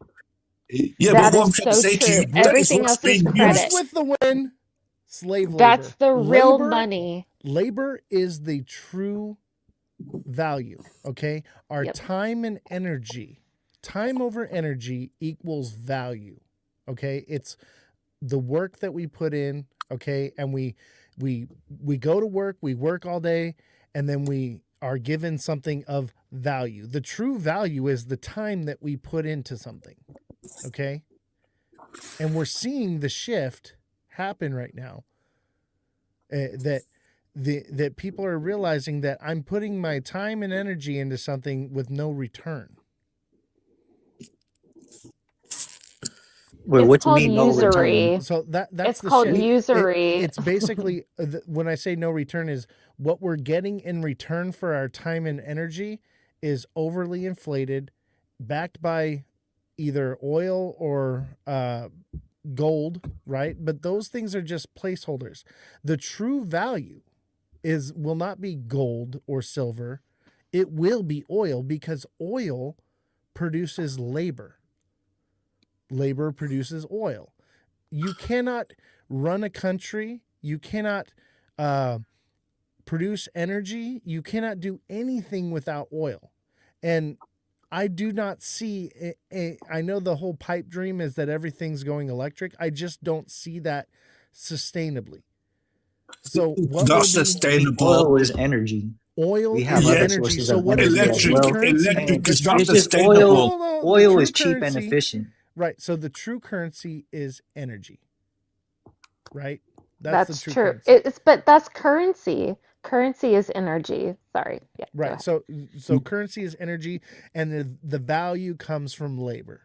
Yeah, but what I'm trying to say to you, that is Everything what's else is being credit. used. With the win, slave labor. That's the real money. Labor is the true value. Okay, our time and energy, time over energy equals value. Okay, it's the work that we put in. Okay, and we go to work, we work all day, and then we are given something of value. The true value is the time that we put into something. Okay, and we're seeing the shift happen right now. That people are realizing that I'm putting my time and energy into something with no return. Wait, It's what you called mean no usury. return? So that's it's the called shift. usury. It's basically when I say no return is what we're getting in return for our time and energy is overly inflated, backed by either oil or gold, right? But those things are just placeholders. The true value will not be gold or silver. It will be oil, because oil produces labor. Labor produces oil. You cannot run a country. You cannot produce energy. You cannot do anything without oil. And I do not see I know the whole pipe dream is that everything's going electric. I just don't see that sustainably. So what Not will sustainable. Oil is energy. Oil We have is other energy. sources So of what is energy the as true well. currency? Electric The is true, not It's just sustainable. oil the is true cheap and currency- efficient. Right. So the true currency is energy. Right? That's the true true. currency. But that's currency. Currency is energy. Sorry. Yeah. go Right. ahead. So currency is energy, and the value comes from labor.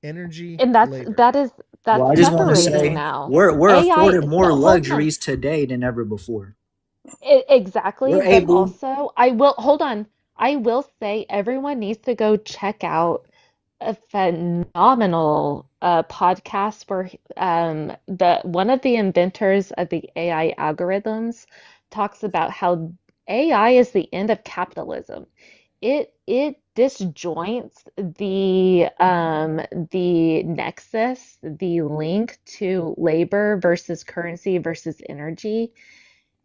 Energy, And that's labor. Well, I just want to separating say now. we're AI. afforded more Hold on. luxuries today than ever before. Exactly, We're but able. also I will hold on. I will say everyone needs to go check out a phenomenal podcast where the one of the inventors of the AI algorithms talks about how AI is the end of capitalism. It disjoints the nexus, the link to labor versus currency versus energy.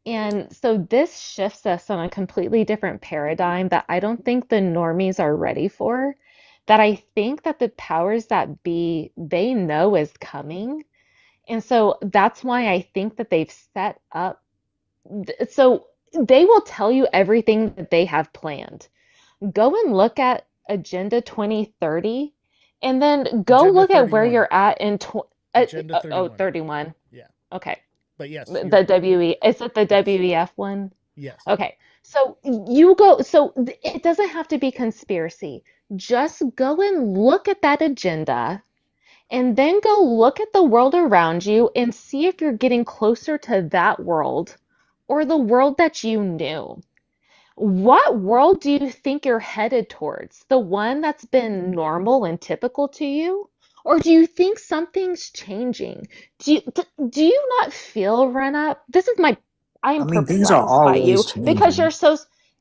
And so this shifts us on a completely different paradigm that I don't think the normies are ready for, that I think that the powers that be, they know is coming. And so that's why I think that they've set up, so they will tell you everything that they have planned. Go and look at Agenda 2030, and then go Agenda look at where 31. you're at in Agenda 31. 31. Yeah. Okay. But yes, The you're correct. WE, is it the WEF one? Yes. Okay. So you go, so it doesn't have to be conspiracy. Just go and look at that agenda and then go look at the world around you and see if you're getting closer to that world or the world that you knew. What world do you think you're headed towards? The one that's been normal and typical to you? Or do you think something's changing? Do you not feel run up? I I am mean, things are perplexed by you always because changing.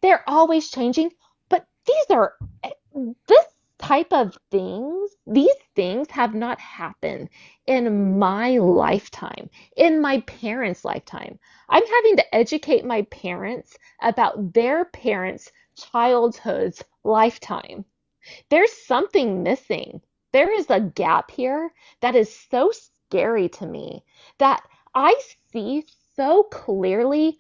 they're always changing, but this type of these things have not happened in my lifetime, in my parents' lifetime. I'm having to educate my parents about their parents' childhood's lifetime. There's something missing. There is a gap here that is so scary to me that I see so clearly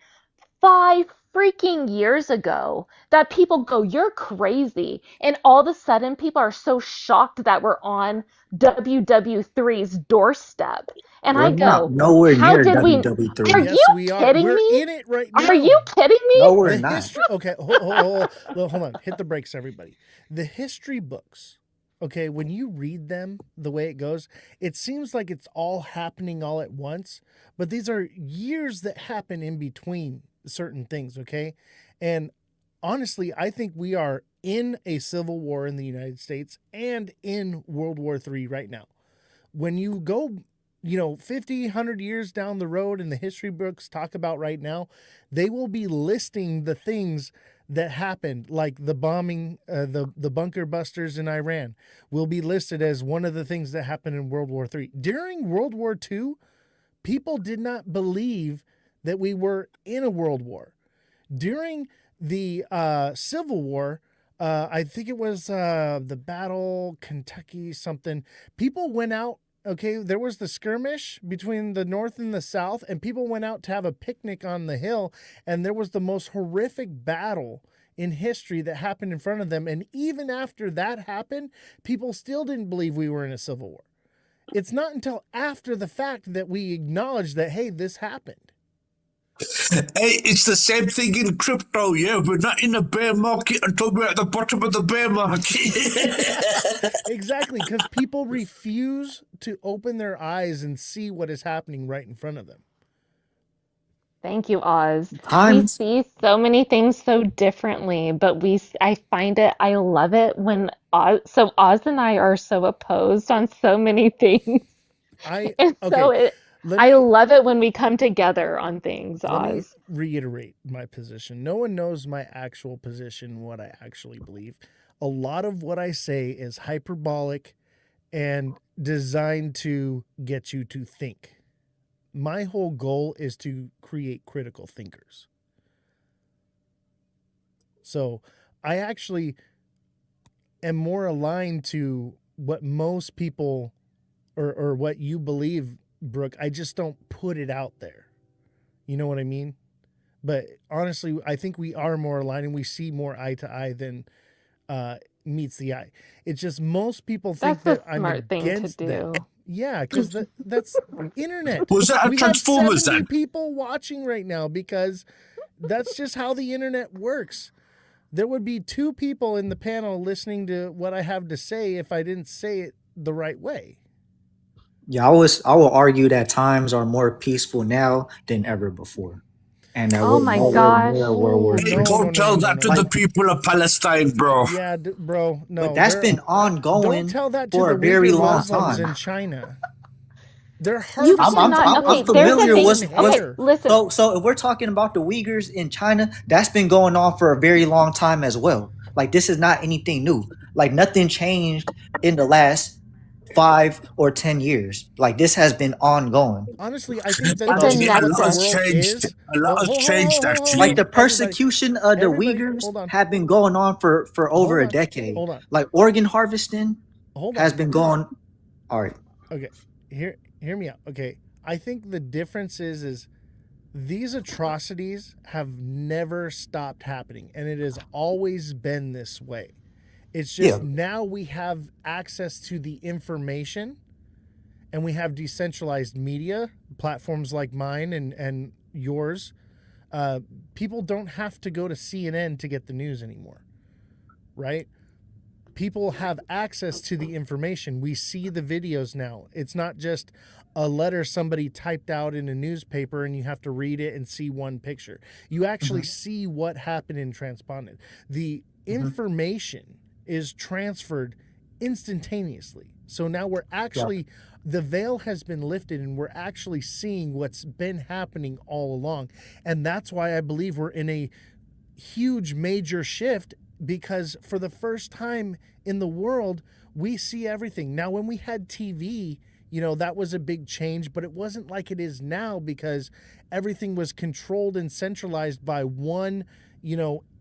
5 freaking years ago that people go, "You're crazy." And all of a sudden, people are so shocked that we're on WW3's doorstep. And We're I not go, nowhere how near did we? Are WW3. you Yes, we are. kidding We're me? in it right Are now. you kidding me? No, we're The not. history. Okay, hold on. Hit the brakes, everybody. The history books. Okay, when you read them the way it goes, it seems like it's all happening all at once, but these are years that happen in between certain things, okay? And honestly, I think we are in a civil war in the United States and in World War III right now. When you go, 50, 100 years down the road and the history books talk about right now, they will be listing the things that happened, like the bombing, the bunker busters in Iran will be listed as one of the things that happened in World War III. During World War II, people did not believe that we were in a world war. During the Civil War, I think it was the Battle Kentucky something. People went out. Okay, there was the skirmish between the North and the South, and people went out to have a picnic on the hill, and there was the most horrific battle in history that happened in front of them. And even after that happened, people still didn't believe we were in a civil war. It's not until after the fact that we acknowledge that, hey, this happened. Hey, it's the same thing in crypto, yeah. We're not in a bear market until we're at the bottom of the bear market. Exactly, because people refuse to open their eyes and see what is happening right in front of them. Thank you, Oz. We Times. see so many things so differently, but I love it when Oz and I are so opposed on so many things. And I love it when we come together on things, Let me Oz. reiterate my position. No one knows my actual position, what I actually believe. A lot of what I say is hyperbolic and designed to get you to think. My whole goal is to create critical thinkers. So I actually am more aligned to what most people or what you believe, Brooke. I just don't put it out there. You know what I mean? But honestly, I think we are more aligned and we see more eye to eye than meets the eye. It's just most people think That's that a I'm smart thing to against that. do. Yeah, because that's internet. Was that a We have Transformers 70 then? people watching right now because that's just how the internet works. There would be 2 people in the panel listening to what I have to say if I didn't say it the right way. Yeah, I will argue that times are more peaceful now than ever before. And that Oh we're my nowhere gosh. near where we're Hey, don't tell that to the people of Palestine, bro. Yeah, bro, no. But that's been Don't ongoing tell that to for the a very Uyghur long Muslims time. in China. They're You harvesting cannot. people's Okay, there's a bodies thing. and was Okay, hair. listen. so if we're talking about the Uyghurs in China, that's been going on for a very long time as well. Like this is not anything new. Like nothing changed in the last 5 or 10 years. Like this has been ongoing. Honestly, I think that It's a this Actually, is a what lot the has nexus. world changed. is. A lot has changed, Like actually. the Everybody, persecution of the everybody, Uyghurs hold on. have been going on for over Hold a on. decade. Hold on. Like organ harvesting Hold has on. been going. All right. Okay, hear me out. Okay, I think the difference is these atrocities have never stopped happening, and it has always been this way. It's just Yeah. now we have access to the information, and we have decentralized media platforms like mine and yours. People don't have to go to CNN to get the news anymore, right? People have access to the information. We see the videos now. It's not just a letter somebody typed out in a newspaper and you have to read it and see one picture. You actually see what happened in transponded. The information is transferred instantaneously. So now we're actually, the veil has been lifted and we're actually seeing what's been happening all along. And that's why I believe we're in a huge major shift, because for the first time in the world, we see everything. Now, when we had TV, that was a big change, but it wasn't like it is now because everything was controlled and centralized by one,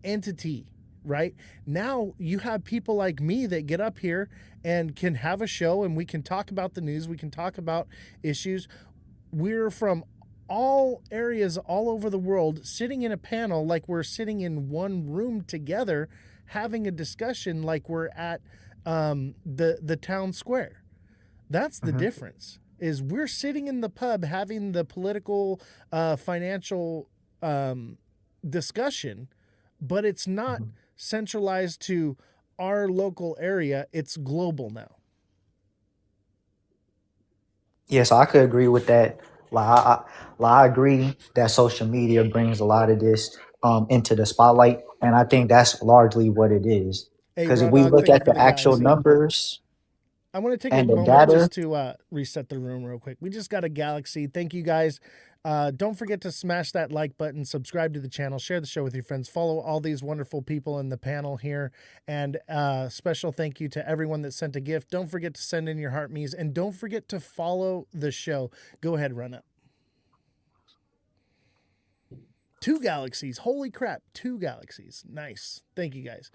entity, right? Now you have people like me that get up here and can have a show and we can talk about the news, we can talk about issues. We're from all areas all over the world sitting in a panel like we're sitting in one room together having a discussion like we're at the town square. That's the difference, is we're sitting in the pub having the political financial discussion, but it's not centralized to our local area. It's global now. Yes, I could agree with that. I agree that social media brings a lot of this into the spotlight, and I think that's largely what it is. Hey, Because if Road we Dog, look thank you at for the the actual galaxy. numbers I want to take a and the moment data, just to reset the room real quick. We just got a galaxy. Thank you guys. Don't forget to smash that like button, subscribe to the channel, share the show with your friends, follow all these wonderful people in the panel here, and special thank you to everyone that sent a gift. Don't forget to send in your heart me's, and don't forget to follow the show. Go ahead, run up. 2 galaxies. Holy crap, 2 galaxies. Nice. Thank you guys.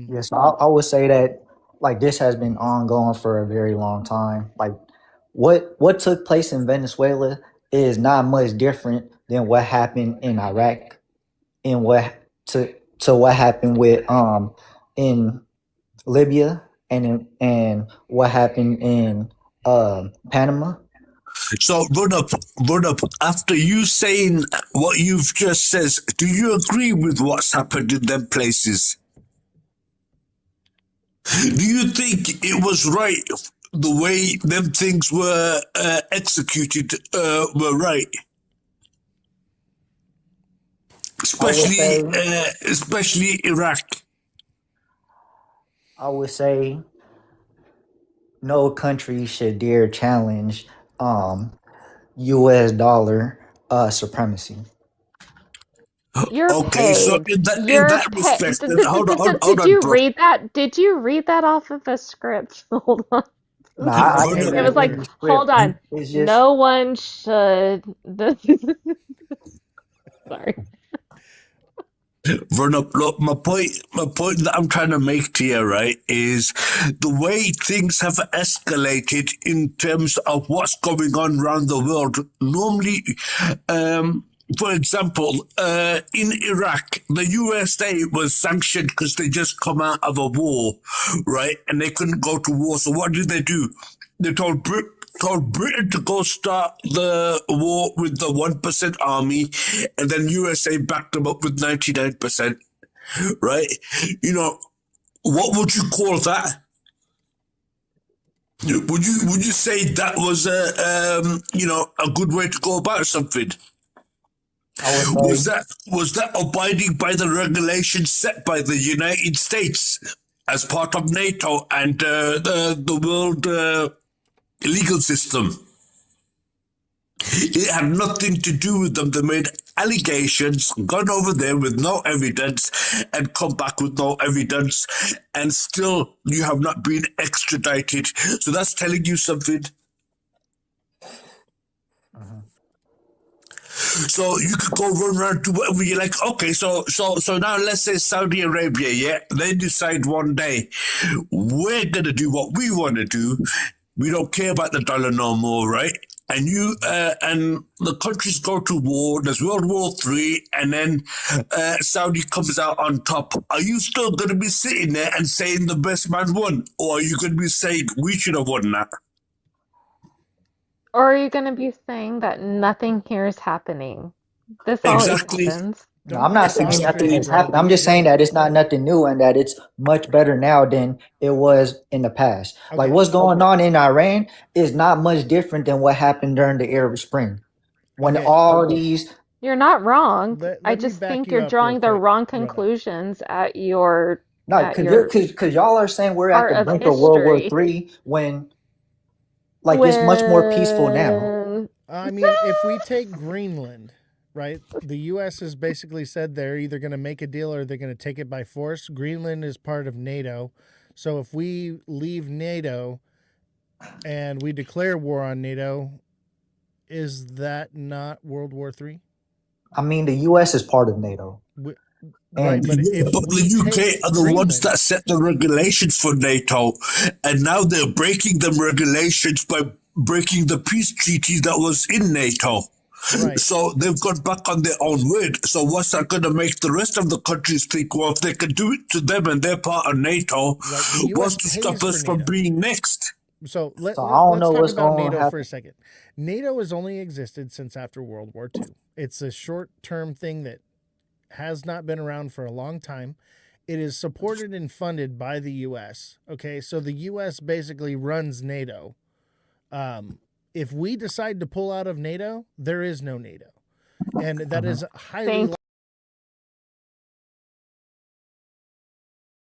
yes, I would say that like this has been ongoing for a very long time. Like what took place in Venezuela is not much different than what happened in Iraq and to what happened with in Libya and what happened in Panama. So, run up. After you saying what you've just said, do you agree with what's happened in them places? Do you think it was right the way them things were executed? Were right, I would say especially Iraq. I would say no country should dare challenge US dollar supremacy. You're Okay, so paid. in You're that paid. respect, then hold Did on, you bro. read that? Did you read that off of a script? Hold on. No, You are I paid didn't It that was read like, way. any hold script. on. It's just No one should. Sorry. Run up. Look, my point that I'm trying to make to you, right, is the way things have escalated in terms of what's going on around the world. Normally, for example, in Iraq, the USA was sanctioned because they just come out of a war, right, and they couldn't go to war. So what did they do? They told Britain to go start the war with the 1% army, and then USA backed them up with 99%, right? You know, what would you call that? Would you say that was a good way to go about something? I would say Was that abiding by the regulations set by the United States as part of NATO and the world legal system? It had nothing to do with them. They made allegations, gone over there with no evidence, and come back with no evidence, and still you have not been extradited. So that's telling you something. So you could go run around, do whatever you like. Okay, so now let's say Saudi Arabia, yeah, they decide one day we're gonna do what we want to do. We don't care about the dollar no more, right? And you and the countries go to war. There's World War III, and then Saudi comes out on top. Are you still going to be sitting there and saying the best man won, or are you going to be saying we should have won that? Or are you going to be saying that nothing here is happening? This always Exactly. happens. no, I'm not saying nothing is happening. I'm just saying that it's not nothing new and that it's much better now than it was in the past. Like what's going on in Iran is not much different than what happened during the Arab Spring. When all these You're not wrong. Let I me just back think you you're up real drawing the quick, wrong Rhoda. conclusions at your no, because y'all are saying we're at part the of brink of World War history. III when like it's much more peaceful now. I mean, if we take Greenland, right? The U.S. has basically said they're either going to make a deal or they're going to take it by force. Greenland is part of NATO. So if we leave NATO and we declare war on NATO, is that not World War III? I mean, the U.S. is part of NATO. Right, but if But we the take UK are the ones Greenland, that set the regulations for NATO, and now they're breaking them regulations by breaking the peace treaty that was in NATO. Right. So they've gone back on their own word. So what's that going to make the rest of the countries think? Well, if they can do it to them and they're part of NATO, right, the US what's to stop us from being next? So I let's don't know talk what's about going to NATO for a happen. second. NATO has only existed since after World War II. It's a short-term thing that has not been around for a long time. It is supported and funded by the U.S. Okay, so the U.S. basically runs NATO. if we decide to pull out of NATO, there is no NATO. And that is highly Thank